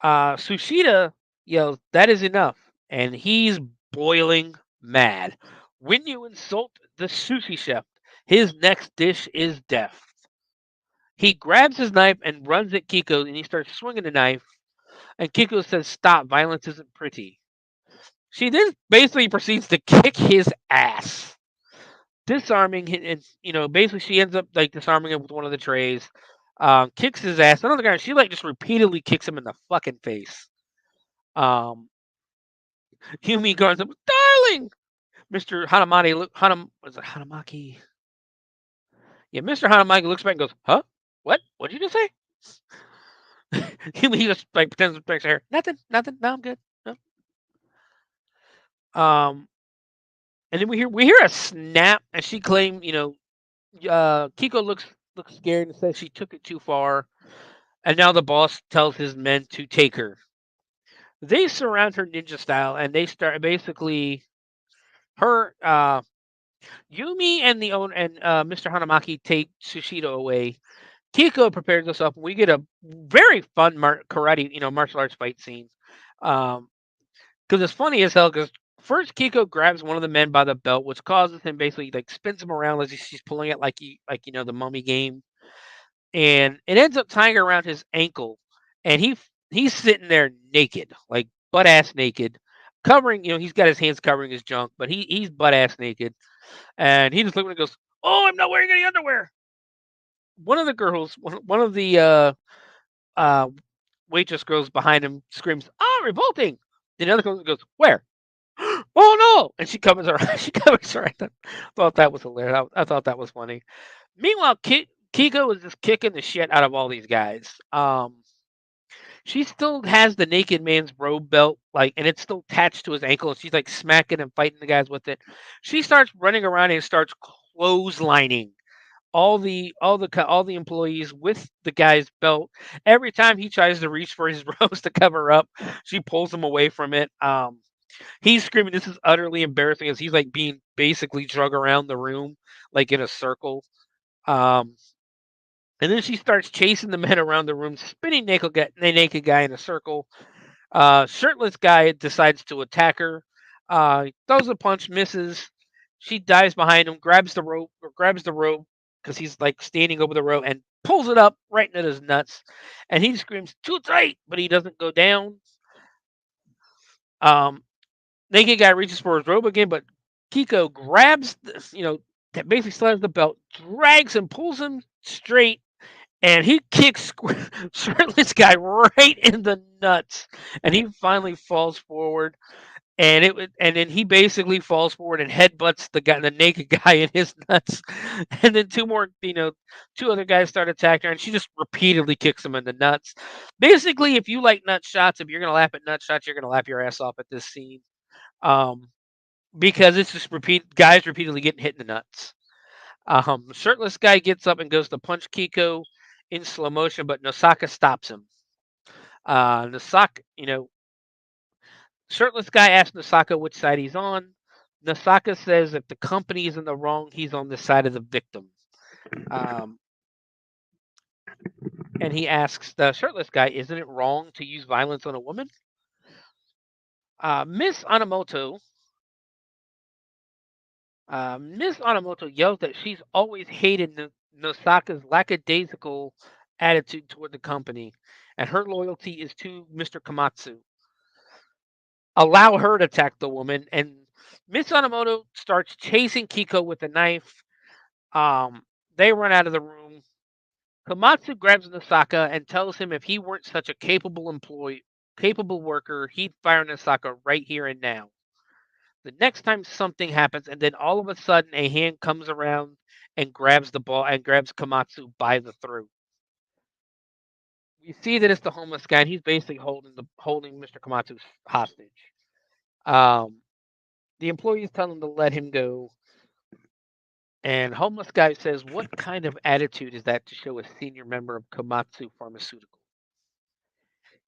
Sushida yells, "That is enough." And he's boiling mad. When you insult the sushi chef, his next dish is death. He grabs his knife and runs at Kiko, and he starts swinging the knife. And Kiko says, "Stop, violence isn't pretty." She then basically proceeds to kick his ass, disarming him. And, basically she ends up disarming him with one of the trays, kicks his ass. Another guy, she just repeatedly kicks him in the fucking face. Yumi guards him, "Darling!" Mr. Was it Hanamaki? Yeah, Mr. Hanamaki looks back and goes, "Huh? What? What did you just say?" Yumi just pretends to fix hair. Nothing. No, I'm good. No. And then we hear a snap, and she claimed, Kiko looks scared and says she took it too far, and now the boss tells his men to take her. They surround her ninja style, and they start basically her Yumi and the owner and Mr. Hanamaki take Sushida away. Kiko prepares herself, and we get a very fun karate, martial arts fight scene. Because it's funny as hell. Because first Kiko grabs one of the men by the belt, which causes him basically spins him around as she's pulling it the mummy game, and it ends up tying around his ankle, and he's sitting there naked, butt ass naked, covering. He's got his hands covering his junk, but he's butt ass naked, and he just looks and goes, "Oh, I'm not wearing any underwear." One of the girls, one of the uh, waitress girls behind him screams, "Oh, revolting!" Then the other girl goes, "Where?" "Oh no!" And she covers her. She covers her. I thought that was hilarious. I thought that was funny. Meanwhile, Kiko is just kicking the shit out of all these guys. She still has the naked man's robe belt, and it's still attached to his ankle, and she's like smacking and fighting the guys with it. She starts running around and starts clotheslining all the employees with the guy's belt. Every time he tries to reach for his rose to cover up, she pulls him away from it. He's screaming, "This is utterly embarrassing!" As he's like being basically drug around the room, like in a circle. Um, and then she starts chasing the men around the room, spinning the naked guy in a circle. Shirtless guy decides to attack her. Throws a punch, misses. She dives behind him, grabs the rope because he's like standing over the rope and pulls it up right into his nuts. And he screams, "Too tight!" But he doesn't go down. Um, Naked guy reaches for his robe again, but Kiko grabs, that basically slams the belt, drags him, pulls him straight, and he kicks shirtless guy right in the nuts, and he finally falls forward. And then he basically falls forward and headbutts the naked guy in his nuts, and then two other guys start attacking her, and she just repeatedly kicks him in the nuts. Basically, if you like nut shots, if you're gonna laugh at nut shots, you're gonna laugh your ass off at this scene, um, because it's just guys repeatedly getting hit in the nuts. Shirtless guy gets up and goes to punch Kiko in slow motion, but Nosaka stops him. Nosaka, Shirtless guy asks Nosaka which side he's on. Nosaka says if the company is in the wrong, he's on the side of the victim. Um, and he asks the shirtless guy, "Isn't it wrong to use violence on a woman?" Miss Anamoto, Miss Anamoto yells that she's always hated Nosaka's lackadaisical attitude toward the company, and her loyalty is to Mr. Komatsu. Allow her to attack the woman, and Miss Anamoto starts chasing Kiko with a knife. They run out of the room. Komatsu grabs Nosaka and tells him if he weren't such a capable worker, he'd fire Nosaka right here and now. The next time something happens, and then all of a sudden a hand comes around and grabs the ball and grabs Komatsu by the throat. You see that it's the homeless guy, and he's basically holding Mr. Komatsu hostage. Um, the employees tell him to let him go, and homeless guy says, "What kind of attitude is that to show a senior member of Komatsu Pharmaceutical?"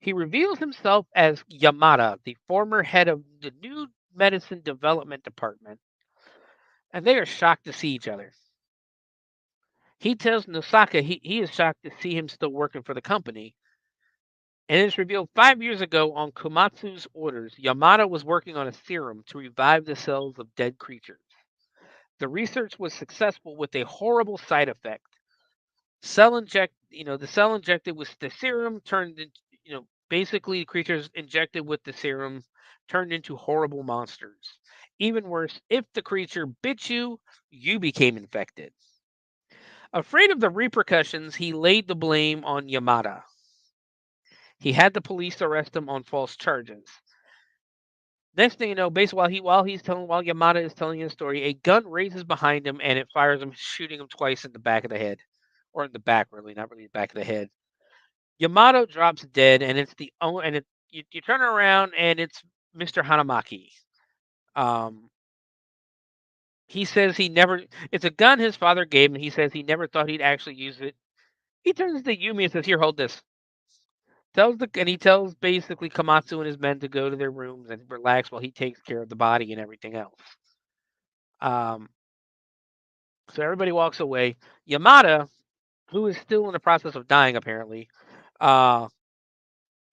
He reveals himself as Yamada, the former head of the new medicine development department, and they are shocked to see each other. He tells Nosaka he is shocked to see him still working for the company, and it's revealed 5 years ago on Komatsu's orders, Yamada was working on a serum to revive the cells of dead creatures. The research was successful with a horrible side effect. The cell injected with the serum turned into, basically the creatures injected with the serum turned into horrible monsters. Even worse, if the creature bit you, you became infected. Afraid of the repercussions, he laid the blame on Yamada. He had the police arrest him on false charges. Next thing you know, basically while Yamada is telling his story, a gun raises behind him and it fires him, shooting him twice in the back of the head, or in the back, really, not really the back of the head. Yamato drops dead, and you turn around and it's Mr. Hanamaki. He says it's a gun his father gave him. He says he never thought he'd actually use it. He turns to Yumi and says, "Here, hold this." He tells basically Komatsu and his men to go to their rooms and relax while he takes care of the body and everything else. Um, so everybody walks away. Yamada, who is still in the process of dying apparently, uh,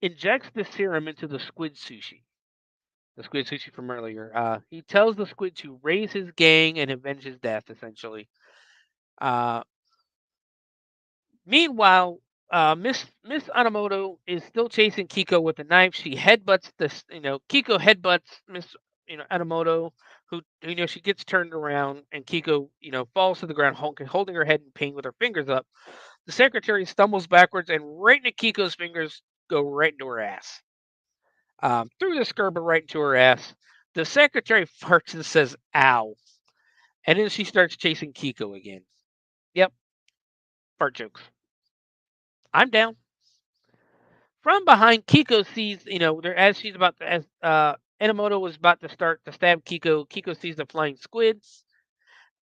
injects the serum into the squid sushi. The squid sushi from earlier. He tells the squid to raise his gang and avenge his death, essentially. Uh, Meanwhile, Miss Anamoto is still chasing Kiko with a knife. She headbutts Kiko headbutts Miss Anamoto, who she gets turned around, and Kiko falls to the ground, holding her head in pain with her fingers up. The secretary stumbles backwards, and right into Kiko's fingers go right into her ass. Through the skirt, but right into her ass. The secretary farts and says, "Ow," and then she starts chasing Kiko again. Yep, fart jokes. I'm down. From behind, Kiko sees, as she's about to, as Enomoto was about to start to stab Kiko, Kiko sees the flying squids,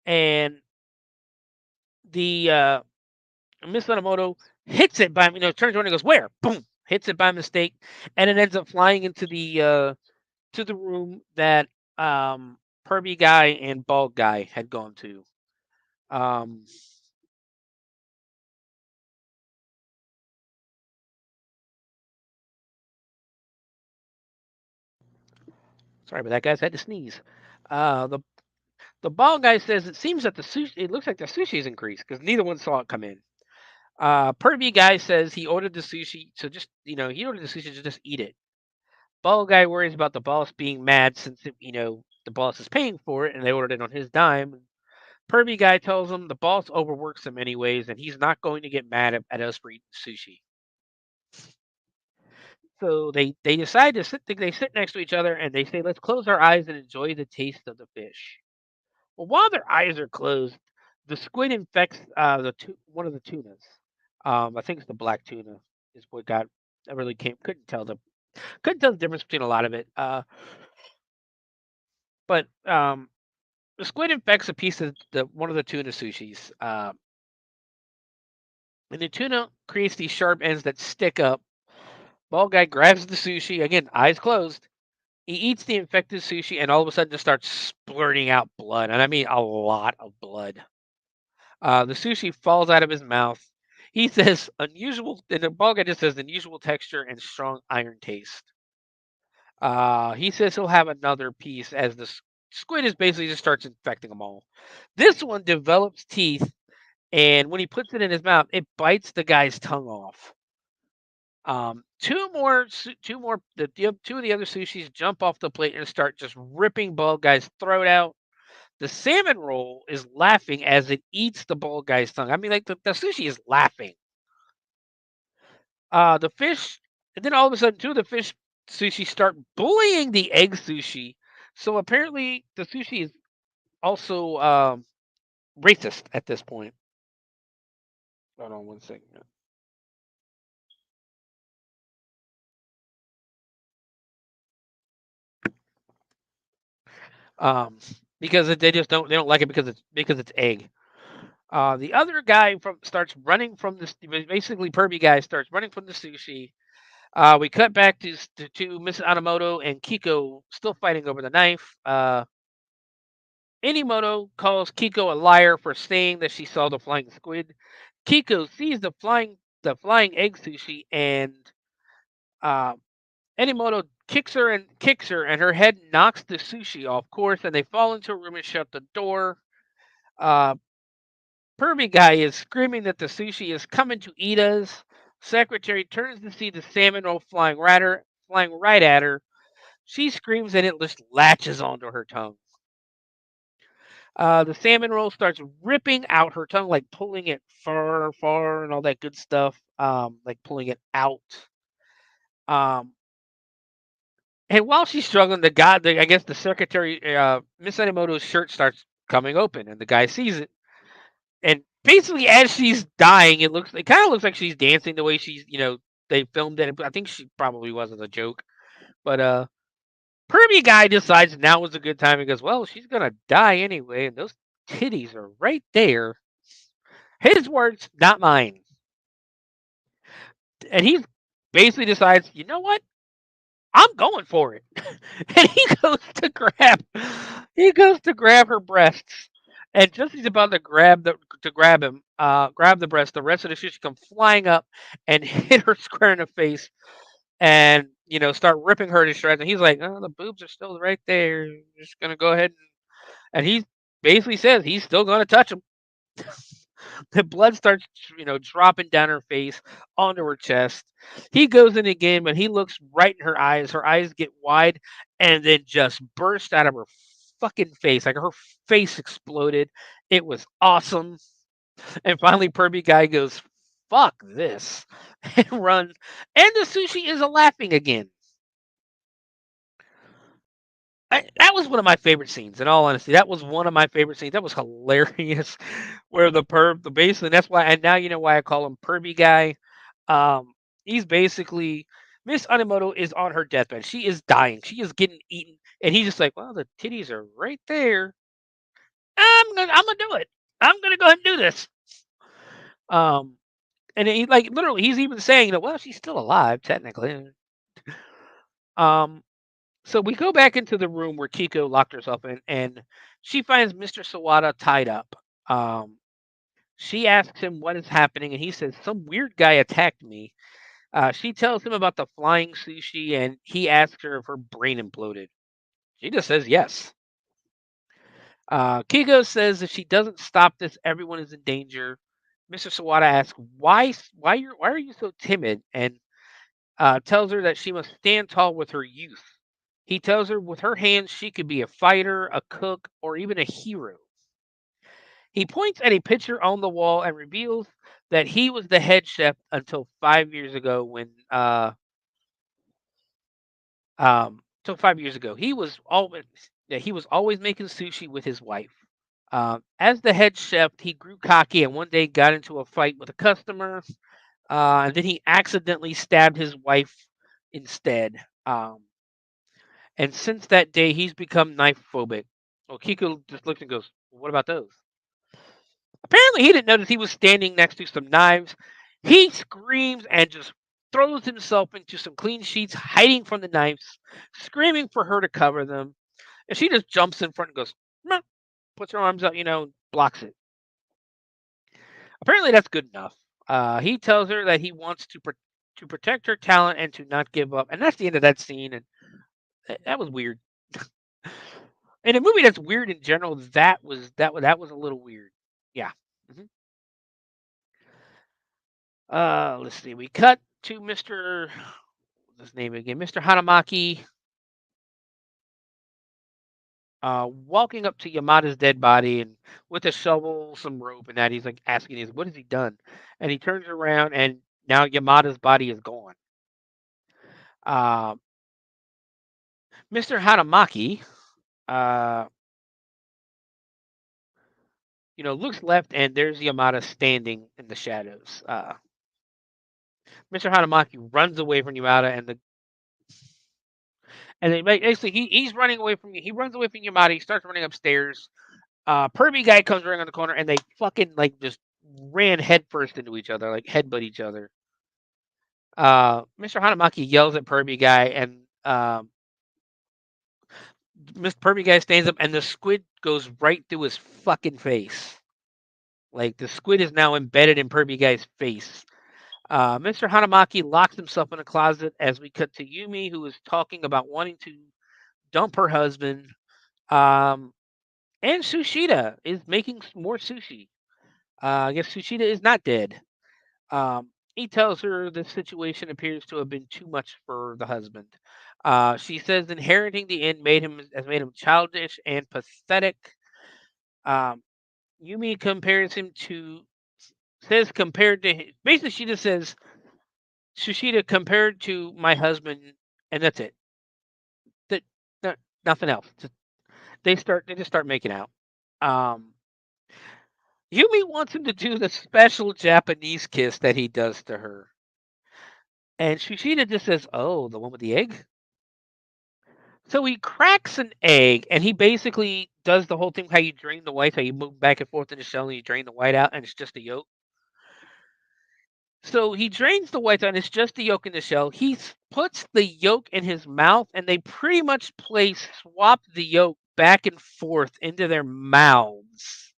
and the Miss Enomoto hits it by, turns around and goes, "Where?" Boom, hits it by mistake, and it ends up flying into the to the room that Pervy guy and Bald guy had gone to. Um, Sorry about that, guys. I had to sneeze. The bald guy says it seems that the sushi. It looks like the sushi's increased because neither one saw it come in. Pervy guy says he ordered the sushi, so just he ordered the sushi to just eat it. Bald guy worries about the boss being mad since the boss is paying for it and they ordered it on his dime. Pervy guy tells him the boss overworks him anyways, and he's not going to get mad at us for eating sushi. So they decide to sit. They sit next to each other and they say, "Let's close our eyes and enjoy the taste of the fish." Well, while their eyes are closed, the squid infects one of the tunas. I think it's the black tuna is what got. I really couldn't tell the difference between a lot of it. But the squid infects a piece of one of the tuna sushis, and the tuna creates these sharp ends that stick up. Bald guy grabs the sushi again, eyes closed. He eats the infected sushi, and all of a sudden, just starts splurting out blood, and I mean a lot of blood. The sushi falls out of his mouth. He says unusual, and the bald guy just says unusual texture and strong iron taste. He says he'll have another piece as the squid is basically just starts infecting them all. This one develops teeth, and when he puts it in his mouth, it bites the guy's tongue off. Two more, two of the other sushis jump off the plate and start just ripping bald guy's throat out. The salmon roll is laughing as it eats the bald guy's tongue. I mean, like the sushi is laughing. The fish, and then all of a sudden, two of the fish sushi start bullying the egg sushi. So apparently, the sushi is also racist at this point. Hold on one second. Because they just don't like it because it's egg. The other guy starts running from this. Basically, Pervy guy starts running from the sushi. We cut back to Mrs. Enomoto and Kiko still fighting over the knife. Enimoto calls Kiko a liar for saying that she saw the flying squid. Kiko sees the flying egg sushi, and uh, Enimoto kicks her, and her head knocks the sushi off course, and they fall into a room and shut the door. Uh, Pervy guy is screaming that the sushi is coming to eat us. Secretary turns to see the salmon roll flying right at her. She screams and it just latches onto her tongue. The salmon roll starts ripping out her tongue, like pulling it far, far, and all that good stuff. Like pulling it out. And while she's struggling, I guess the secretary, Miss Enomoto's shirt starts coming open, and the guy sees it. And basically, as she's dying, it kind of looks like she's dancing the way they filmed it. I think she probably was as a joke, but Pervy guy decides now is a good time. He goes, well, she's gonna die anyway, and those titties are right there. His words, not mine. And he basically decides, you know what? I'm going for it. And he goes to grab her breasts. And just as he's about to grab grab the breast, the rest of the sushi come flying up and hit her square in the face, and start ripping her to shreds. And he's like, "Oh, the boobs are still right there. Just gonna go ahead and he basically says he's still gonna touch them." The blood starts, dropping down her face onto her chest. He goes in again, but he looks right in her eyes. Her eyes get wide and then just burst out of her fucking face. Like her face exploded. It was awesome. And finally, Pervy guy goes, "Fuck this," and runs. And the sushi is a laughing again. That was one of my favorite scenes. In all honesty, that was one of my favorite scenes. That was hilarious. Where the basically that's why, and now you know why I call him Pervy guy. Um, He's basically Miss Animoto is on her deathbed. She is dying. She is getting eaten, and he's just like, "Well, the titties are right there. I'm gonna do it. I'm gonna go ahead and do this." Um, and he like literally, he's even saying that, well, she's still alive technically. Um, so we go back into the room where Kiko locked herself in, and she finds Mr. Sawada tied up. Um, she asks him what is happening, and he says some weird guy attacked me. She tells him about the flying sushi, and he asks her if her brain imploded. She just says yes. Kiko says if she doesn't stop this, everyone is in danger. Mr. Sawada asks why are you so timid, and tells her that she must stand tall with her youth. He tells her with her hands she could be a fighter, a cook, or even a hero. He points at a picture on the wall and reveals that he was the head chef until 5 years ago when till 5 years ago. He was always making sushi with his wife. As the head chef, he grew cocky and one day got into a fight with a customer, and then he accidentally stabbed his wife instead. And since that day, he's become knife phobic. Well, Kiko just looks and goes, "What about those?" Apparently, he didn't notice he was standing next to some knives. He screams and just throws himself into some clean sheets, hiding from the knives, screaming for her to cover them. And she just jumps in front and goes, "Meh," puts her arms out, blocks it. Apparently, that's good enough. He tells her that he wants to protect her talent and to not give up. And that's the end of that scene. And that was weird. In a movie that's weird in general, that was a little weird. Yeah. hmm let's see. We cut to Mr. What's his name again? Mr. Hanamaki walking up to Yamada's dead body and with a shovel, some rope, and that he's like asking, "What has he done?" And he turns around, and now Yamada's body is gone. Uh, Mr. Hanamaki, uh, looks left, and there's Yamada standing in the shadows. Mr. Hanamaki runs away from Yamada, and then basically he's running away from you. He runs away from Yamada. He starts running upstairs. Pervy guy comes around the corner, and they fucking like just ran headfirst into each other, like headbutt each other. Mr. Hanamaki yells at Pervy guy, and Mr. Pervy guy stands up, and the squid goes right through his fucking face. Like the squid is now embedded in Pervy guy's face. Mr. Hanamaki locks himself in a closet as we cut to Yumi, who is talking about wanting to dump her husband. And Sushida is making more sushi. I guess Sushida is not dead. He tells her the situation appears to have been too much for the husband. She says inheriting the inn has made him childish and pathetic. Um, Yumi compares him to says compared to basically she just says Sushida compared to my husband, and that's it. That nothing else. They just start making out. Um, Yumi wants him to do the special Japanese kiss that he does to her. And Shushida just says, "Oh, the one with the egg?" So he cracks an egg and he basically does the whole thing how you drain the white, how you move back and forth in the shell and you drain the white out and it's just the yolk. So he drains the white out and it's just the yolk in the shell. He puts the yolk in his mouth and they pretty much swap the yolk back and forth into their mouths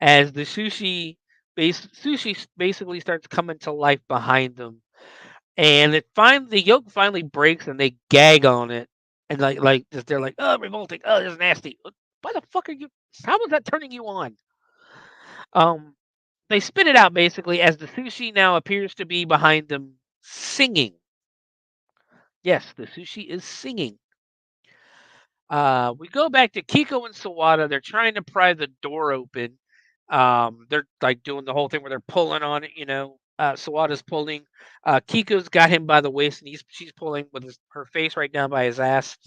as the sushi basically starts coming to life behind them, and the yolk finally breaks, and they gag on it, and they're like, "Oh, revolting! Oh, this is nasty! Why the fuck are you? How was that turning you on?" Um, they spit it out basically as the sushi now appears to be behind them, singing. Yes, the sushi is singing. We go back to Kiko and Sawada. They're trying to pry the door open. They're like doing the whole thing where they're pulling on it. Sawada's pulling. Kiko's got him by the waist, and she's pulling with her face right down by his ass.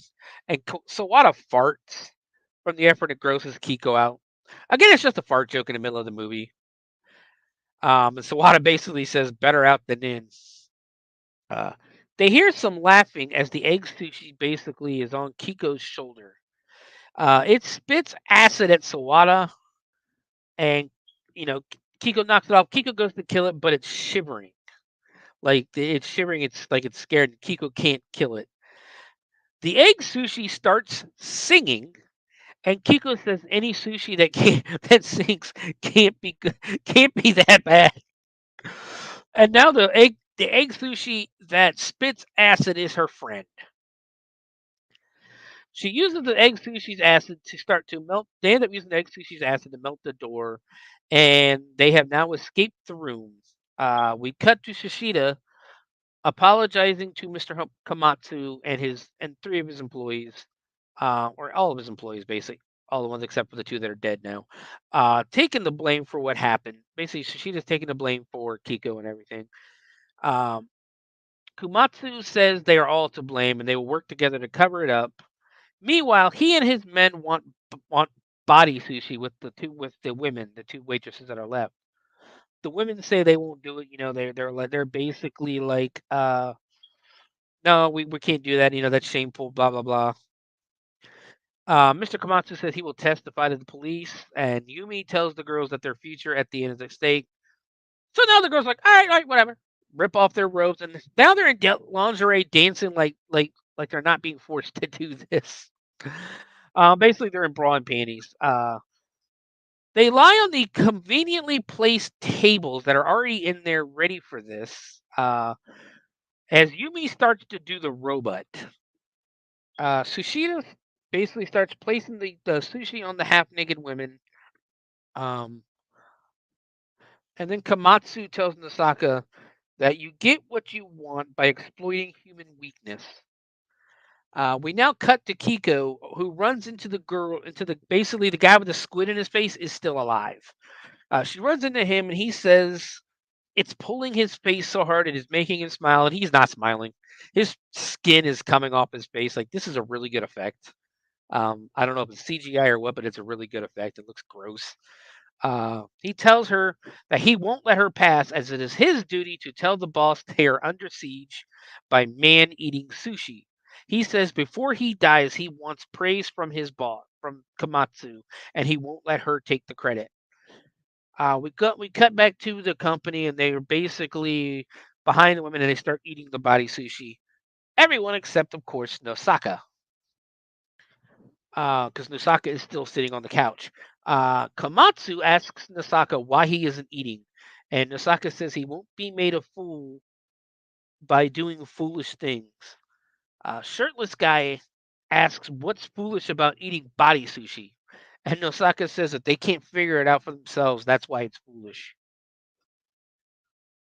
And Sawada farts from the effort. It grosses Kiko out. Again, it's just a fart joke in the middle of the movie. And Sawada basically says, "Better out than in." Uh, they hear some laughing as the egg sushi basically is on Kiko's shoulder. It spits acid at Sawada, and you know Kiko knocks it off. Kiko goes to kill it, but it's shivering. It's shivering. It's like it's scared. Kiko can't kill it. The egg sushi starts singing, and Kiko says any sushi that sings can't be good, can't be that bad. And now the egg sushi that spits acid is her friend. She uses the egg sushi's acid to start to melt. They end up using the egg sushi's acid to melt the door, and they have now escaped the room. We cut to Shishida apologizing to Mr. Komatsu and three of his employees, or all of his employees, basically, all the ones except for the two that are dead now, taking the blame for what happened. Basically, Shishida's taking the blame for Kiko and everything. Um, Komatsu says they are all to blame and they will work together to cover it up. Meanwhile, he and his men want body sushi with the women, the two waitresses that are left. The women say they won't do it. They're basically like, no, we can't do that. That's shameful. Blah blah blah. Mr. Komatsu says he will testify to the police, and Yumi tells the girls that their future at the end is at stake. So now the girls are like, all right, whatever. Rip off their robes, and now they're in lingerie, dancing like they're not being forced to do this. Basically, they're in bra and panties. They lie on the conveniently placed tables that are already in there, ready for this. As Yumi starts to do the robot, Sushida basically starts placing the sushi on the half-naked women. And then Komatsu tells Nasaka that you get what you want by exploiting human weakness. We now cut to Kiko, who runs into basically the guy with the squid in his face is still alive. She runs into him, and he says it's pulling his face so hard it is making him smile, and he's not smiling. His skin is coming off his face. Like, this is a really good effect. I don't know if it's CGI or what, but it's a really good effect. It looks gross. He tells her that he won't let her pass, as it is his duty to tell the boss they are under siege by man-eating sushi. He says before he dies, he wants praise from his boss, from Komatsu, and he won't let her take the credit. We cut back to the company, and they are basically behind the women, and they start eating the body sushi. Everyone except, of course, Nosaka, because Nosaka is still sitting on the couch. Komatsu asks Nosaka why he isn't eating, and Nosaka says he won't be made a fool by doing foolish things. Shirtless guy asks what's foolish about eating body sushi, and Nosaka says that they can't figure it out for themselves. That's why it's foolish.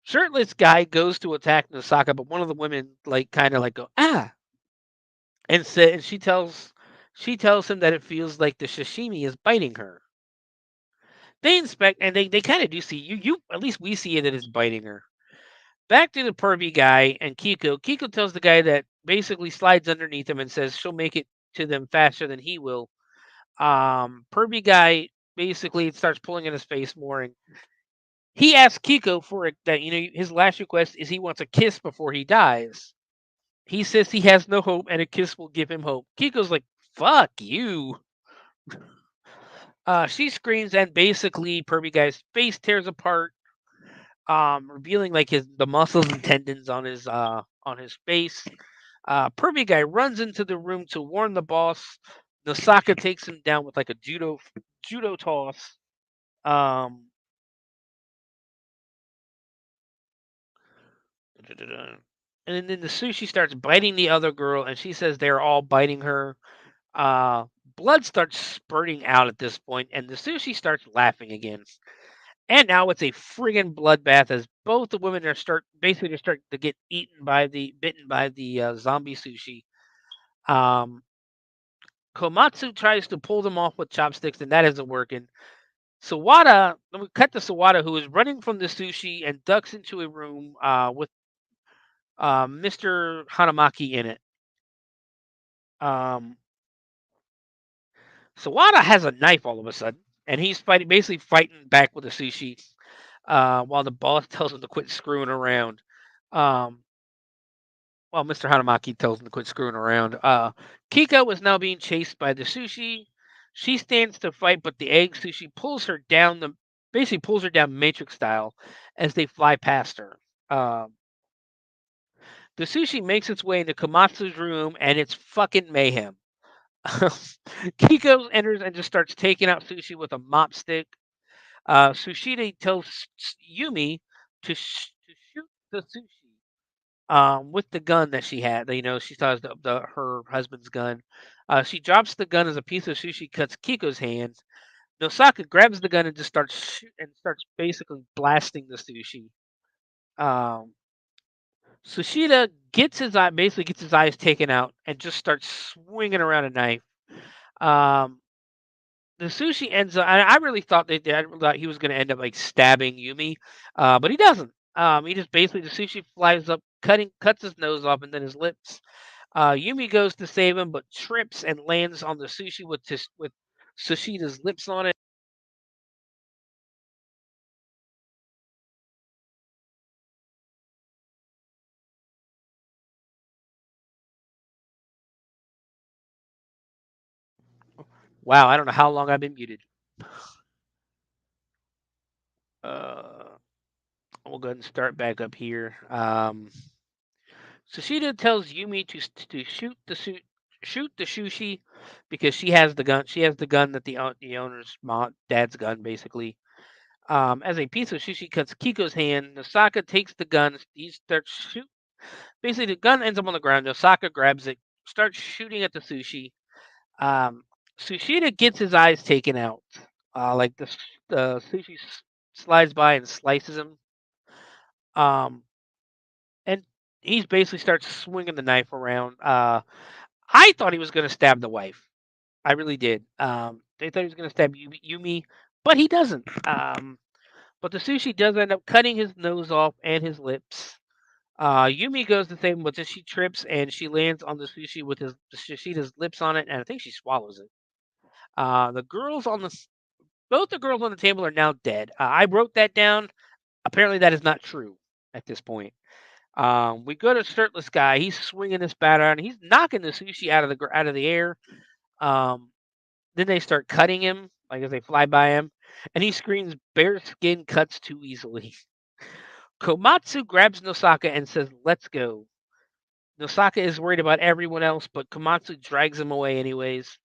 Shirtless guy goes to attack Nosaka, but one of the women kind of go and she tells him that it feels like the sashimi is biting her. They inspect, and they kind of do see you. At least we see it is biting her. Back to the pervy guy and Kiko. Kiko tells the guy that basically slides underneath him and says she'll make it to them faster than he will. Pervy guy basically starts pulling in his face more, and he asks Kiko for it that his last request is he wants a kiss before he dies. He says he has no hope, and a kiss will give him hope. Kiko's like, "Fuck you." She screams, and basically, pervy guy's face tears apart, revealing the muscles and tendons on his face. Pervy guy runs into the room to warn the boss. Nosaka takes him down with a judo toss. Um, and then the sushi starts biting the other girl, and she says they're all biting her. Blood starts spurting out at this point, and the sushi starts laughing again. And now it's a friggin' bloodbath as both the women are start to get bitten by the zombie sushi. Komatsu tries to pull them off with chopsticks, and that isn't working. Sawada, then we cut to Sawada, who is running from the sushi and ducks into a room with Mr. Hanamaki in it. Sawada has a knife all of a sudden, and he's basically fighting back with the sushi, while the boss tells him to quit screwing around. Well, Mr. Hanamaki tells him to quit screwing around. Kiko is now being chased by the sushi. She stands to fight, but the egg sushi basically pulls her down Matrix style as they fly past her. Um, the sushi makes its way into Komatsu's room, and it's fucking mayhem. Kiko enters and just starts taking out sushi with a mop stick. Sushida tells Yumi to shoot the sushi with the gun that she had. She thought it was her husband's gun. She drops the gun as a piece of sushi cuts Kiko's hands. Nosaka grabs the gun and just starts basically blasting the sushi. Um, Sushida basically gets his eyes taken out and just starts swinging around a knife. Um, the sushi ends up. I really thought that he was going to end up like stabbing Yumi, but he doesn't. He just basically the sushi flies up, cuts his nose off and then his lips. Yumi goes to save him, but trips and lands on the sushi with Sushida's lips on it. Wow, I don't know how long I've been muted. Uh, we'll go ahead and start back up here. Sushida tells Yumi to shoot the sushi because she has the gun. She has the gun that the owner's dad's gun, basically. As a piece of sushi cuts Kiko's hand, Nosaka takes the gun. He starts shoot. Basically, the gun ends up on the ground. Nosaka grabs it, starts shooting at the sushi. Um, Sushida gets his eyes taken out. Like the sushi slides by and slices him. Um, and he basically starts swinging the knife around. I thought he was going to stab the wife. I really did. They thought he was going to stab Yumi, but he doesn't. But the sushi does end up cutting his nose off and his lips. Yumi goes the same, but then she trips and she lands on the sushi with his Sushida's lips on it, and I think she swallows it. The girls on the both the girls on the table are now dead. I wrote that down. Apparently, that is not true at this point. We go to shirtless guy. He's swinging this bat around. He's knocking the sushi out of the air. Um, then they start cutting him, like as they fly by him, and he screams, "Bare skin cuts too easily." Komatsu grabs Nosaka and says, "Let's go." Nosaka is worried about everyone else, but Komatsu drags him away anyways.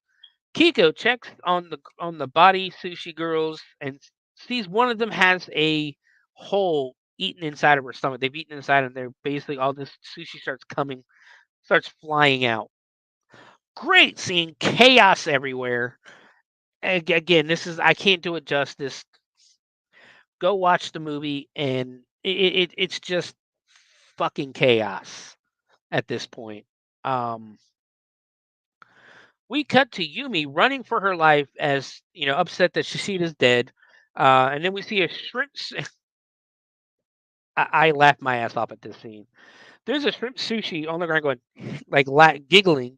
Kiko checks on the body sushi girls and sees one of them has a hole eaten inside of her stomach. They've eaten inside, and they're basically all this sushi starts flying out. Great seeing chaos everywhere. Again, I can't do it justice. Go watch the movie, and it's just fucking chaos at this point. Um, we cut to Yumi running for her life as upset that Shishida's dead, and then we see a shrimp. I laughed my ass off at this scene. There's a shrimp sushi on the ground going like giggling.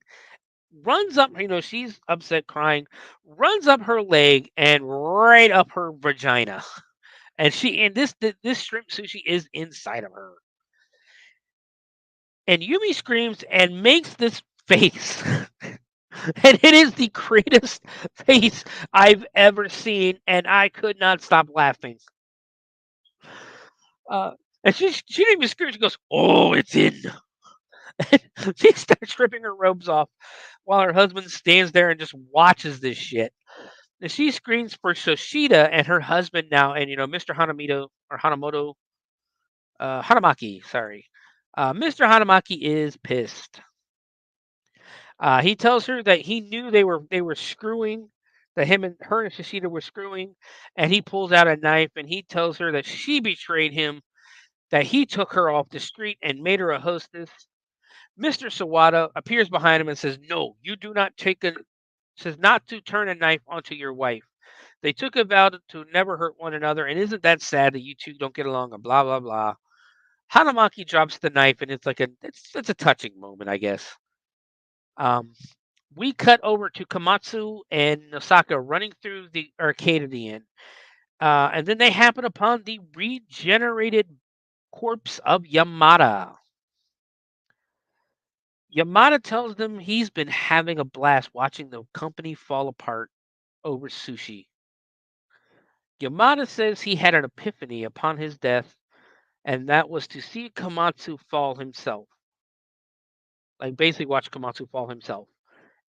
Runs up, she's upset, crying. Runs up her leg and right up her vagina, and this shrimp sushi is inside of her. And Yumi screams and makes this face. And it is the greatest face I've ever seen, and I could not stop laughing. And she didn't even scream. She goes, "Oh, it's in." She starts ripping her robes off while her husband stands there and just watches this shit. And she screams for Shoshida and her husband now, and Mr. Hanamaki. Sorry, Mr. Hanamaki is pissed. He tells her that he knew they were screwing, that her and Shishida were screwing, and he pulls out a knife and he tells her that she betrayed him, that he took her off the street and made her a hostess. Mr. Sawada appears behind him and says, "No, you do not says not to turn a knife onto your wife. They took a vow to never hurt one another, and isn't that sad that you two don't get along?" And blah blah blah. Hanamaki drops the knife, and it's a touching moment, I guess. Um, we cut over to Komatsu and Nosaka running through the arcade of the inn. And then they happen upon the regenerated corpse of Yamada. Yamada tells them he's been having a blast watching the company fall apart over sushi. Yamada says he had an epiphany upon his death, and that was to see Komatsu fall himself. Like basically watch Komatsu fall himself.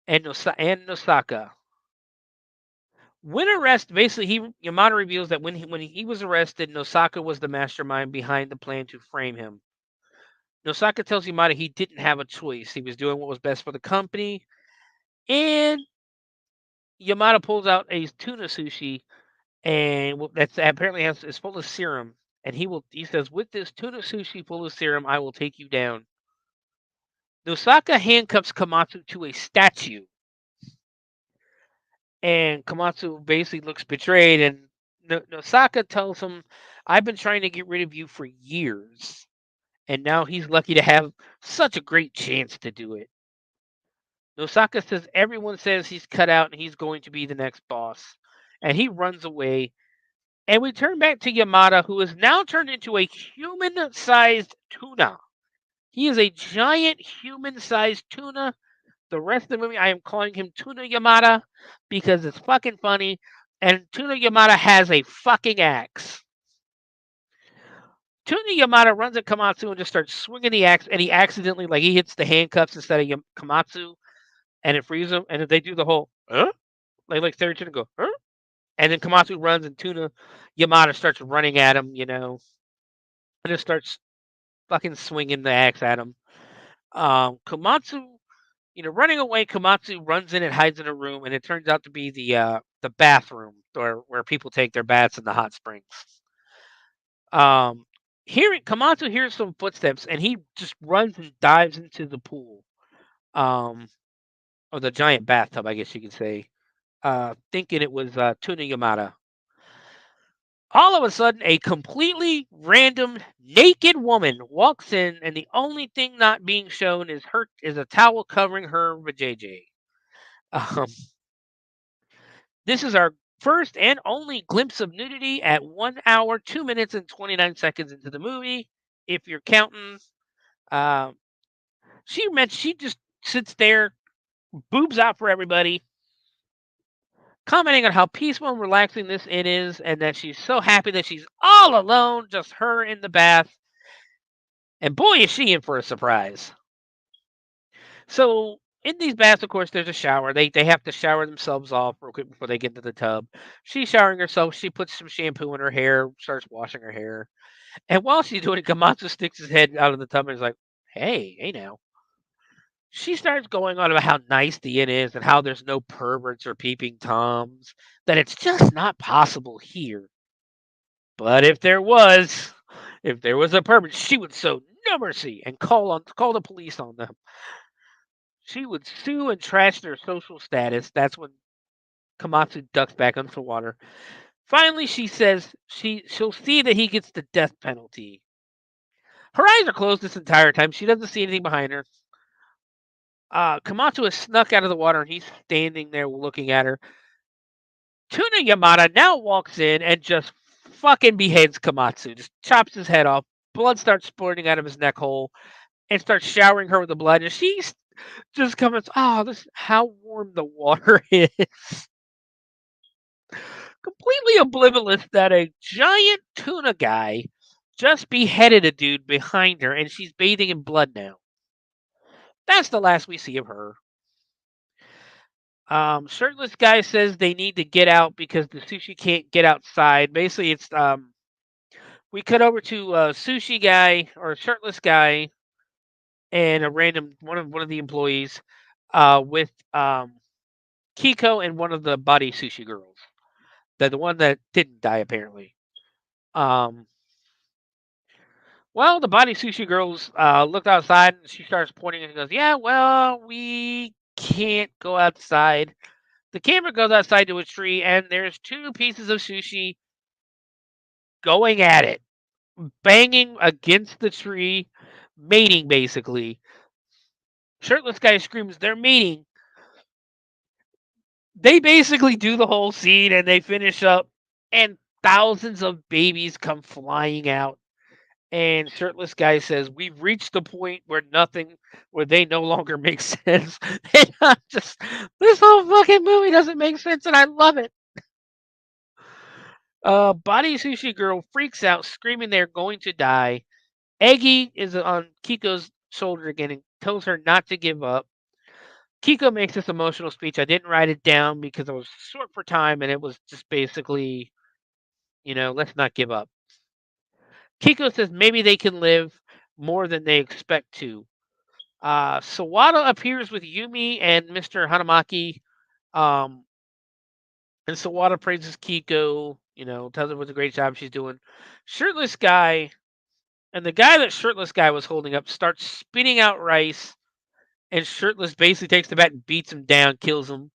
And Nosaka. When arrested, basically Yamada reveals that when he was arrested, Nosaka was the mastermind behind the plan to frame him. Nosaka tells Yamada he didn't have a choice. He was doing what was best for the company. And Yamada pulls out a tuna sushi, and that's apparently is full of serum. And he says, with this tuna sushi full of serum, I will take you down. Nosaka handcuffs Komatsu to a statue. And Komatsu basically looks betrayed. And Nosaka tells him, I've been trying to get rid of you for years. And now he's lucky to have such a great chance to do it. Nosaka says everyone says he's cut out and he's going to be the next boss. And he runs away. And we turn back to Yamada, who is now turned into a human-sized tuna. He is a giant human-sized tuna. The rest of the movie, I am calling him Tuna Yamada because it's fucking funny. And Tuna Yamada has a fucking axe. Tuna Yamada runs at Komatsu and just starts swinging the axe, and he accidentally, he hits the handcuffs instead of Komatsu, and it frees him. And if they do the whole, huh? Like stare at you and go, huh? And then Komatsu runs, and Tuna Yamada starts running at him, and just starts fucking swinging the axe at him. Komatsu, running away, Komatsu runs in and hides in a room, and it turns out to be the bathroom where people take their baths in the hot springs. Komatsu hears some footsteps, and he just runs and dives into the pool, or the giant bathtub, I guess you could say, thinking it was Tuna Yamada. All of a sudden, a completely random naked woman walks in, and the only thing not being shown is a towel covering her vajayjay. This is our first and only glimpse of nudity at 1 hour, 2 minutes, and 29 seconds into the movie. If you're counting, she just sits there, boobs out for everybody, commenting on how peaceful and relaxing this it is, and that she's so happy that she's all alone, just her in the bath. And boy, is she in for a surprise. So in these baths, of course, there's a shower. They have to shower themselves off real quick before they get into the tub. She's showering herself. She puts some shampoo in her hair, starts washing her hair. And while she's doing it, Gamatsu sticks his head out of the tub and is like, hey now. She starts going on about how nice the inn is and how there's no perverts or peeping toms, that it's just not possible here. But if there was a pervert, she would show no mercy and call the police on them. She would sue and trash their social status. That's when Komatsu ducks back under the water. Finally, she says she'll see that he gets the death penalty. Her eyes are closed this entire time. She doesn't see anything behind her. Komatsu has snuck out of the water, and he's standing there looking at her. Tuna Yamada now walks in and just fucking beheads Komatsu. Just chops his head off. Blood starts spurting out of his neck hole, and starts showering her with the blood. And she's just comments, this how warm the water is. Completely oblivious that a giant tuna guy just beheaded a dude behind her, and she's bathing in blood now. That's the last we see of her. Shirtless guy says they need to get out because the sushi can't get outside. Basically, it's we cut over to sushi guy or shirtless guy and a random one of the employees with Kiko and one of the body sushi girls. The one that didn't die apparently. Well, the body sushi girls looked outside and she starts pointing and goes, yeah, well, we can't go outside. The camera goes outside to a tree and there's two pieces of sushi going at it, banging against the tree, mating basically. Shirtless guy screams, they're mating. They basically do the whole scene and they finish up and thousands of babies come flying out. And shirtless guy says, "We've reached the point where they no longer make sense." And I'm just, this whole fucking movie doesn't make sense, and I love it. Body Sushi Girl freaks out, screaming they're going to die. Eggy is on Kiko's shoulder again and tells her not to give up. Kiko makes this emotional speech. I didn't write it down because I was short for time, and it was just basically, let's not give up. Kiko says maybe they can live more than they expect to. Sawada appears with Yumi and Mr. Hanamaki. Um, and Sawada praises Kiko, tells her what a great job she's doing. Shirtless guy, and the guy that shirtless guy was holding up starts spitting out rice, and shirtless basically takes the bat and beats him down, kills him.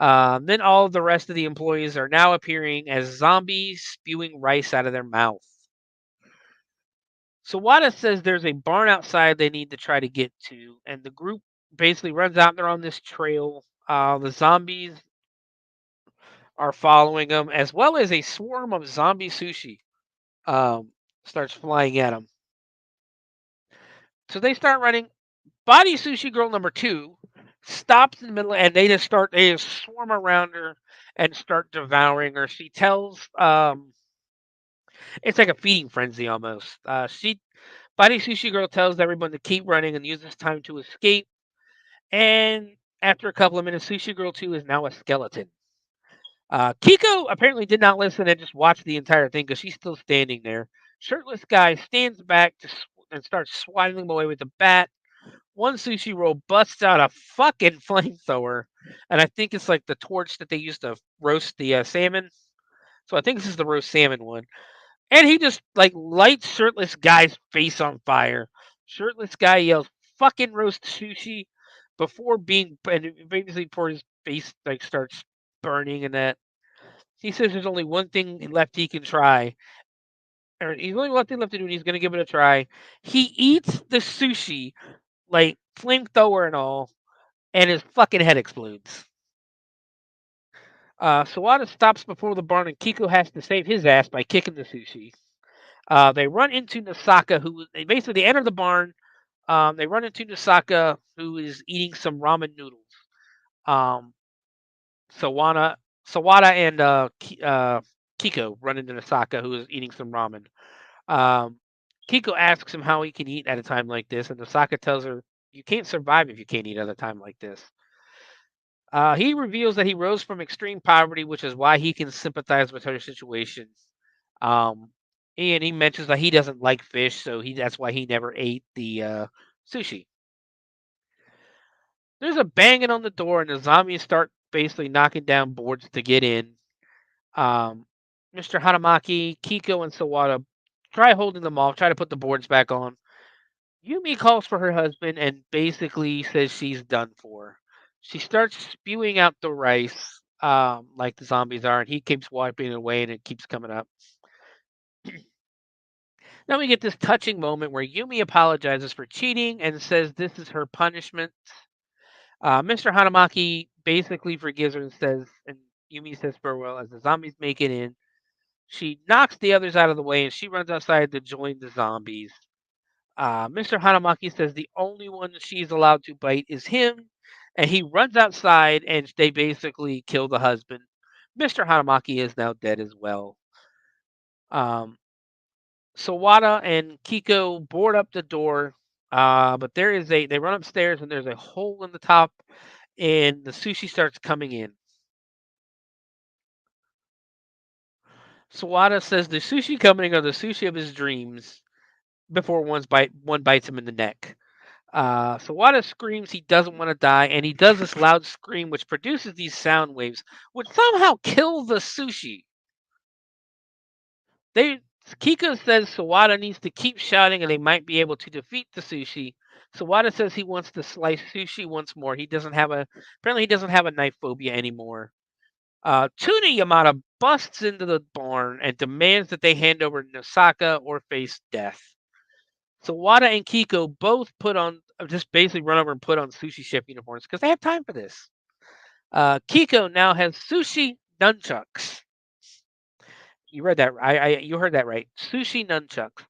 Then all of the rest of the employees are now appearing as zombies spewing rice out of their mouth. Sawada says there's a barn outside they need to try to get to, and the group basically runs out. They're on this trail. The zombies are following them, as well as a swarm of zombie sushi starts flying at them. So they start running. Body Sushi Girl number 2 stops in the middle, and they just swarm around her and start devouring her. She tells, it's like a feeding frenzy almost. Body Sushi Girl tells everyone to keep running and use this time to escape. And after a couple of minutes, Sushi Girl 2 is now a skeleton. Kiko apparently did not listen and just watched the entire thing because she's still standing there. Shirtless guy stands back and starts swatting them away with a bat. One sushi roll busts out a fucking flamethrower, and I think it's like the torch that they used to roast the salmon. So I think this is the roast salmon one. And he just like lights shirtless guy's face on fire. Shirtless guy yells "fucking roast sushi" and basically before his face like starts burning and that. He says there's only one thing left he can try. Or he's only one thing left to do and he's gonna give it a try. He eats the sushi, like flamethrower and all, and his fucking head explodes. Sawada stops before the barn and Kiko has to save his ass by kicking the sushi. They run into Nasaka, basically they enter the barn. They run into Nasaka, who is eating some ramen noodles. Um, Sawana, Sawada and Kiko run into Nasaka, who is eating some ramen. Um, Kiko asks him how he can eat at a time like this, and Nasaka tells her, "You can't survive if you can't eat at a time like this." He reveals that he rose from extreme poverty, which is why he can sympathize with her situation. Um, and he mentions that he doesn't like fish, so that's why he never ate the sushi. There's a banging on the door, and the zombies start basically knocking down boards to get in. Mr. Hanamaki, Kiko, and Sawada try holding them off, try to put the boards back on. Yumi calls for her husband and basically says she's done for. She starts spewing out the rice like the zombies are, and he keeps wiping it away, and it keeps coming up. Now we get this touching moment where Yumi apologizes for cheating and says this is her punishment. Mr. Hanamaki basically forgives her and Yumi says farewell as the zombies make it in. She knocks the others out of the way and she runs outside to join the zombies. Mr. Hanamaki says the only one she's allowed to bite is him, and he runs outside and they basically kill the husband. Mr. Hanamaki is now dead as well. Um, Sawada and Kiko board up the door, but they run upstairs and there's a hole in the top, and the sushi starts coming in. Sawada says the sushi coming are the sushi of his dreams before one bites him in the neck. Sawada screams he doesn't want to die, and he does this loud scream which produces these sound waves, which somehow kill the sushi. Kiko says Sawada needs to keep shouting, and they might be able to defeat the sushi. Sawada says he wants to slice sushi once more. He doesn't have a knife phobia anymore. Tuna Yamada busts into the barn and demands that they hand over Nosaka or face death. Sawada and Kiko both just basically run over and put on sushi chef uniforms because they have time for this. Kiko now has sushi nunchucks. You read that? You heard that right. Sushi nunchucks,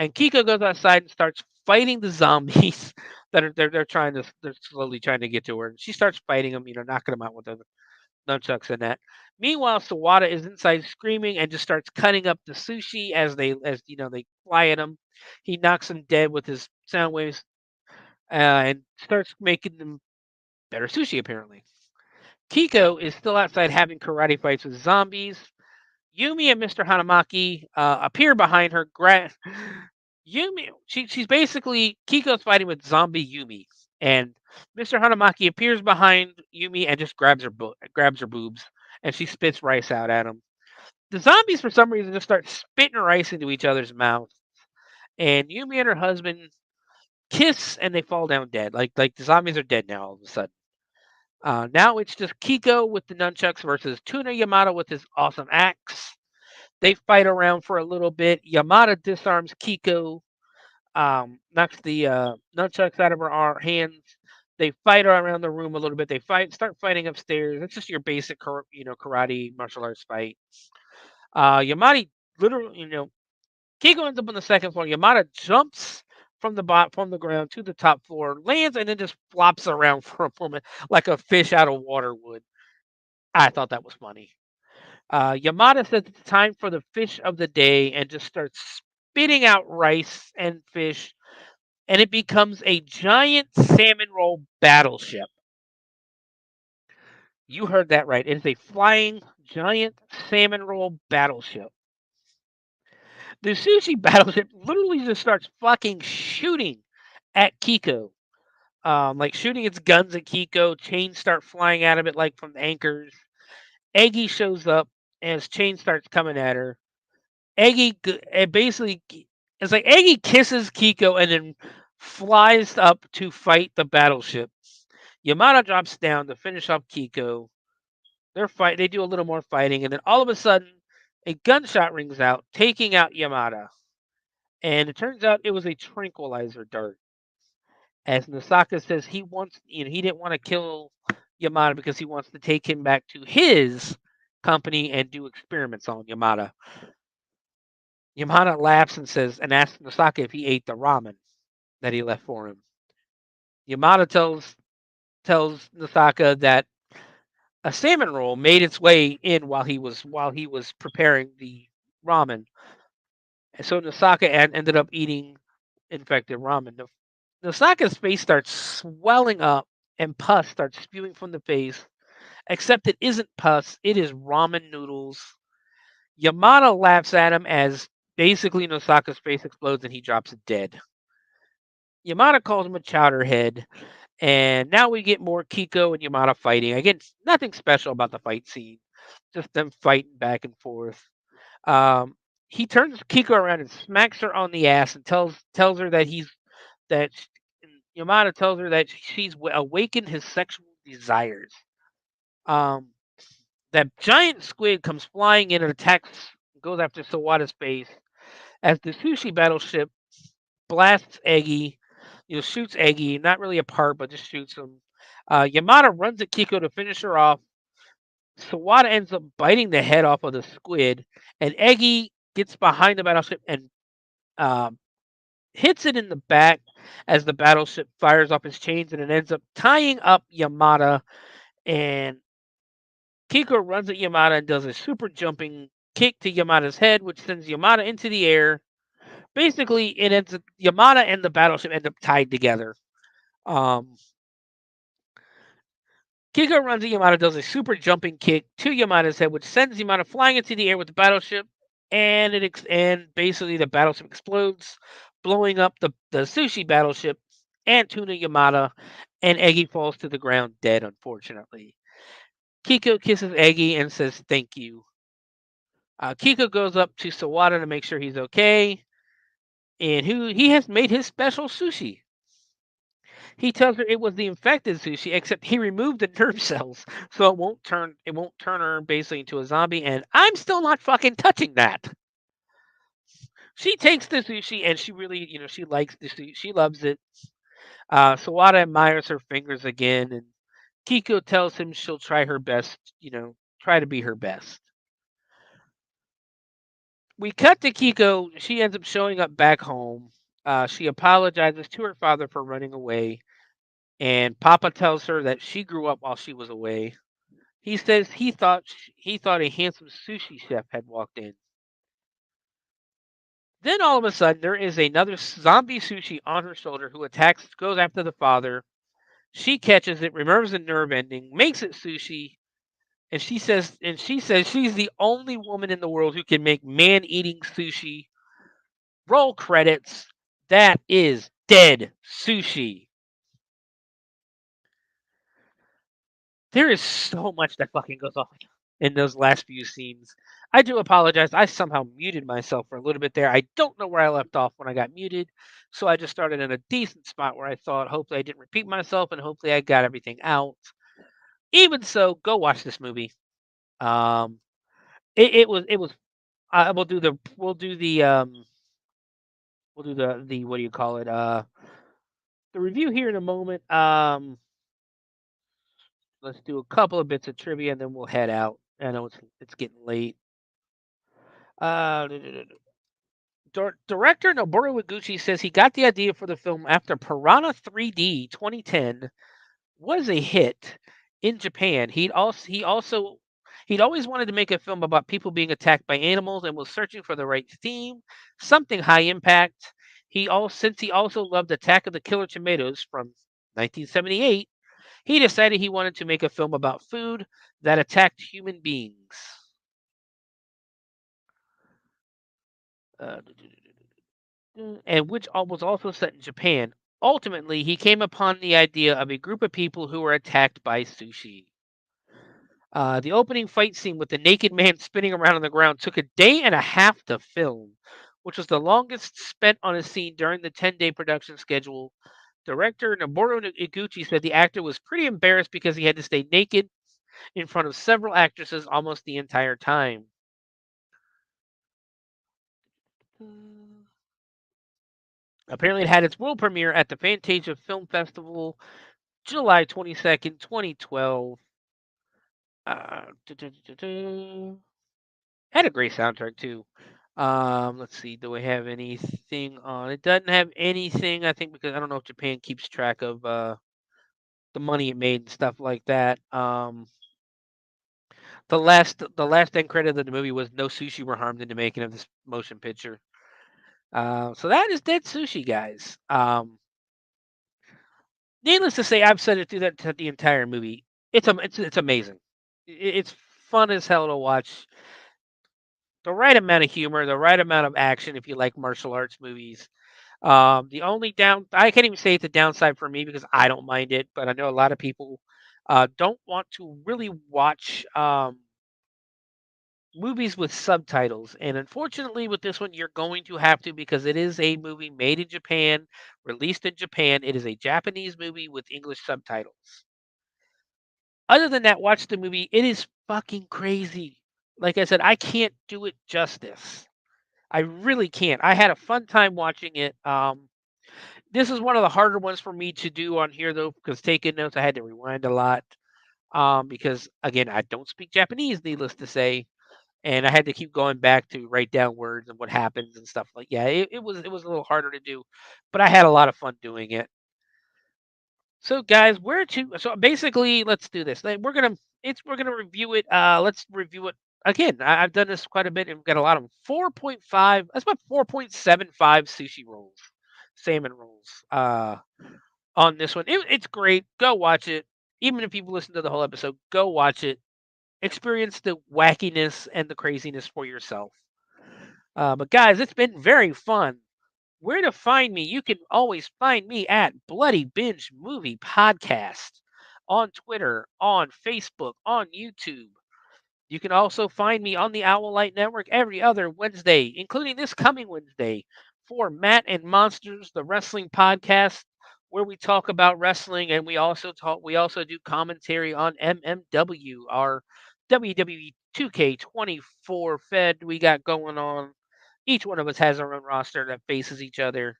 And Kiko goes outside and starts fighting the zombies that are they're slowly trying to get to her. And she starts fighting them, knocking them out with the nunchucks and that. Meanwhile, Sawada is inside screaming and just starts cutting up the sushi as they fly at him. He knocks them dead with his sound waves and starts making them better sushi apparently. Kiko is still outside having karate fights with zombies. Yumi and Mr. Hanamaki appear behind her. Yumi, she's basically Kiko's fighting with zombie Yumi, and Mr. Hanamaki appears behind Yumi and just grabs her boobs, and she spits rice out at him. The zombies, for some reason, just start spitting rice into each other's mouths, and Yumi and her husband kiss, and they fall down dead. Like the zombies are dead now all of a sudden. Now it's just Kiko with the nunchucks versus Tuna Yamada with his awesome axe. They fight around for a little bit. Yamada disarms Kiko, knocks the nunchucks out of her hands. They fight around the room a little bit. They start fighting upstairs. It's just your basic, karate martial arts fight. Yamada literally, Kiko ends up on the second floor. Yamada jumps from the ground to the top floor, lands, and then just flops around for a moment like a fish out of water would. I thought that was funny. Yamada says it's time for the fish of the day and just starts spitting out rice and fish, and it becomes a giant salmon roll battleship. You heard that right. It is a flying giant salmon roll battleship. The sushi battleship literally just starts fucking shooting at Kiko. Like shooting its guns at Kiko. Chains start flying out of it like from anchors. Eggy shows up as chain starts coming at her. Eggy basically it's like Eggy kisses Kiko and then flies up to fight the battleship. Yamada drops down to finish off Kiko. They do a little more fighting, and then all of a sudden, a gunshot rings out, taking out Yamada. And it turns out it was a tranquilizer dart. As Nasaka says, he didn't want to kill Yamada because he wants to take him back to his company and do experiments on Yamada. Yamada laughs and asks Nasaka if he ate the ramen that he left for him. Yamada tells Nasaka that a salmon roll made its way in while he was preparing the ramen. And so Nasaka ended up eating infected ramen. Nasaka's face starts swelling up and pus starts spewing from the face, except it isn't pus, it is ramen noodles. Yamada laughs at him as basically Nasaka's face explodes and he drops dead. Yamada calls him a chowderhead, and now we get more Kiko and Yamada fighting. Again, nothing special about the fight scene, just them fighting back and forth. He turns Kiko around and smacks her on the ass and tells her that Yamada tells her that she's awakened his sexual desires. That giant squid comes flying in and goes after Sawada's face as the sushi battleship blasts Eggy, shoots Eggy, not really apart, but just shoots him. Yamada runs at Kiko to finish her off. Sawada ends up biting the head off of the squid, and Eggy gets behind the battleship and hits it in the back as the battleship fires off its chains, and it ends up tying up Yamada. And Kiko runs at Yamada and does a super jumping kick to Yamada's head, which sends Yamada into the air. Basically, it ends up Yamada and the battleship end up tied together. Kiko runs at Yamada, does a super jumping kick to Yamada's head, which sends Yamada flying into the air with the battleship, and basically the battleship explodes, blowing up the sushi battleship and Tuna Yamada, and Eggy falls to the ground dead, unfortunately. Kiko kisses Eggy and says thank you. Kiko goes up to Sawada to make sure he's okay, and he has made his special sushi. He tells her it was the infected sushi, except he removed the nerve cells, so it won't turn her basically into a zombie. And I'm still not fucking touching that. She takes the sushi and she really, she likes the sushi. She loves it. Sawada admires her fingers again, and Kiko tells him she'll try her best, try to be her best. We cut to Kiko. She ends up showing up back home. She apologizes to her father for running away, and Papa tells her that she grew up while she was away. He says he thought a handsome sushi chef had walked in. Then all of a sudden, there is another zombie sushi on her shoulder who goes after the father. She catches it, remembers the nerve ending, makes it sushi, and she says she's the only woman in the world who can make man-eating sushi. Roll credits. That is dead sushi. There is so much that fucking goes on in those last few scenes. I do apologize. I somehow muted myself for a little bit there. I don't know where I left off when I got muted. So I just started in a decent spot where I thought hopefully I didn't repeat myself and hopefully I got everything out. Even so, go watch this movie. Um, it was. We'll do the what do you call it? The review here in a moment. Let's do a couple of bits of trivia and then we'll head out. I know it's getting late. Uh, Director Noboru Iguchi says he got the idea for the film after Piranha 3D 2010 was a hit in Japan. He'd always wanted to make a film about people being attacked by animals and was searching for the right theme, something high impact. Since he also loved Attack of the Killer Tomatoes from 1978, he decided he wanted to make a film about food that attacked human beings. And which was also set in Japan. Ultimately, he came upon the idea of a group of people who were attacked by sushi. The opening fight scene with the naked man spinning around on the ground took a day and a half to film, which was the longest spent on a scene during the 10-day production schedule. Director Noboru Iguchi said the actor was pretty embarrassed because he had to stay naked in front of several actresses almost the entire time. Apparently, it had its world premiere at the Fantasia Film Festival, July 22nd, 2012. Had a great soundtrack too. Let's see. Do we have anything on? It doesn't have anything. I think because I don't know if Japan keeps track of the money it made and stuff like that. The last end credit of the movie was no sushi were harmed in the making of this motion picture. So that is Dead Sushi, guys. Needless to say, I've said it through the entire movie. It's amazing. It's fun as hell to watch. The right amount of humor, the right amount of action if you like martial arts movies. The only I can't even say it's a downside for me because I don't mind it, but I know a lot of people don't want to really watch movies with subtitles. And unfortunately, with this one, you're going to have to because it is a movie made in Japan, released in Japan. It is a Japanese movie with English subtitles. Other than that, watch the movie. It is fucking crazy. Like I said, I can't do it justice. I really can't. I had a fun time watching it. This is one of the harder ones for me to do on here though, because taking notes I had to rewind a lot. Because again, I don't speak Japanese, needless to say, and I had to keep going back to write down words and what happens and stuff like. Yeah, it was a little harder to do, but I had a lot of fun doing it. So guys, so basically let's do this. We're gonna review it. Let's review it again. I've done this quite a bit and we've got a lot of them. 4.5. That's about 4.75 sushi rolls, salmon rolls. On this one, it's great. Go watch it. Even if you've listened to the whole episode, go watch it. Experience the wackiness and the craziness for yourself. But guys, it's been very fun. Where to find me? You can always find me at Bloody Binge Movie Podcast on Twitter, on Facebook, on YouTube. You can also find me on the Owl Light Network every other Wednesday, including this coming Wednesday, for Matt and Monsters, the wrestling podcast, where we talk about wrestling and we also do commentary on MMW, our WWE 2K24 Fed we got going on. Each one of us has our own roster that faces each other,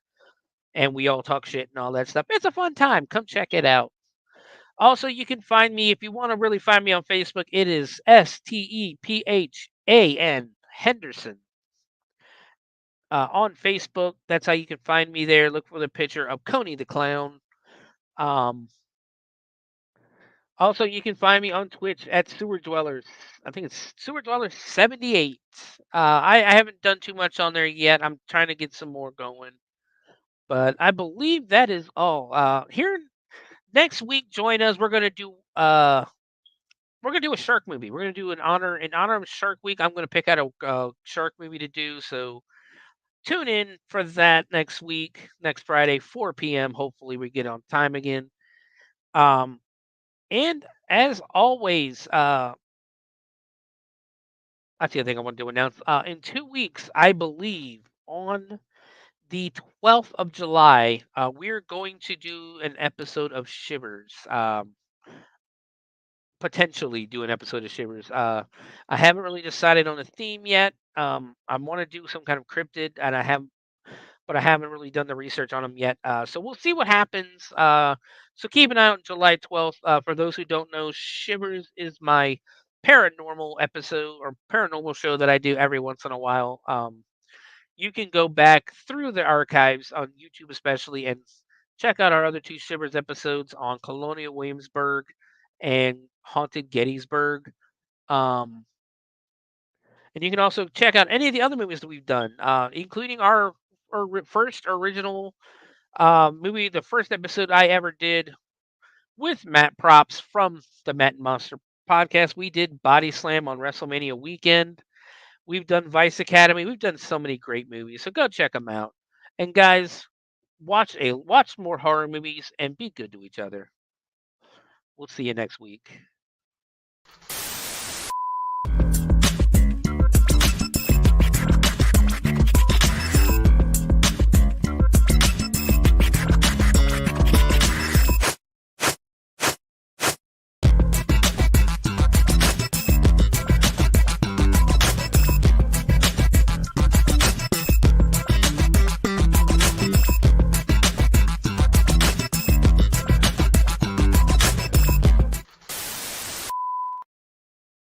and we all talk shit and all that stuff. It's a fun time. Come check it out. Also, you can find me if you want to really find me on Facebook. It is STEPHAN Henderson. on Facebook. That's how you can find me there. Look for the picture of Coney the Clown. Um, Also, you can find me on Twitch at Sewer Dwellers. I think it's Sewer Dwellers 78. I haven't done too much on there yet. I'm trying to get some more going. But I believe that is all. Here next week, join us. We're gonna do a shark movie. We're gonna do in honor of Shark Week. I'm gonna pick out a shark movie to do. So tune in for that next week, next Friday, 4 p.m. Hopefully we get on time again. Um, and as always, that's the other thing I wanted to announce. In 2 weeks, I believe on the 12th of July, we're going to do an episode of Shivers. Potentially do an episode of Shivers. I haven't really decided on a theme yet. I want to do some kind of cryptid, but I haven't really done the research on them yet. So we'll see what happens. So keep an eye out on July 12th. For those who don't know, Shivers is my paranormal episode or paranormal show that I do every once in a while. You can go back through the archives on YouTube, especially, and check out our other two Shivers episodes on Colonial Williamsburg and Haunted Gettysburg. Um, and you can also check out any of the other movies that we've done, including our first original movie, the first episode I ever did with Matt Props from the Matt and Monster podcast. We did Body Slam on WrestleMania weekend. We've done Vice Academy. We've done so many great movies. So go check them out. And guys, watch more horror movies and be good to each other. We'll see you next week.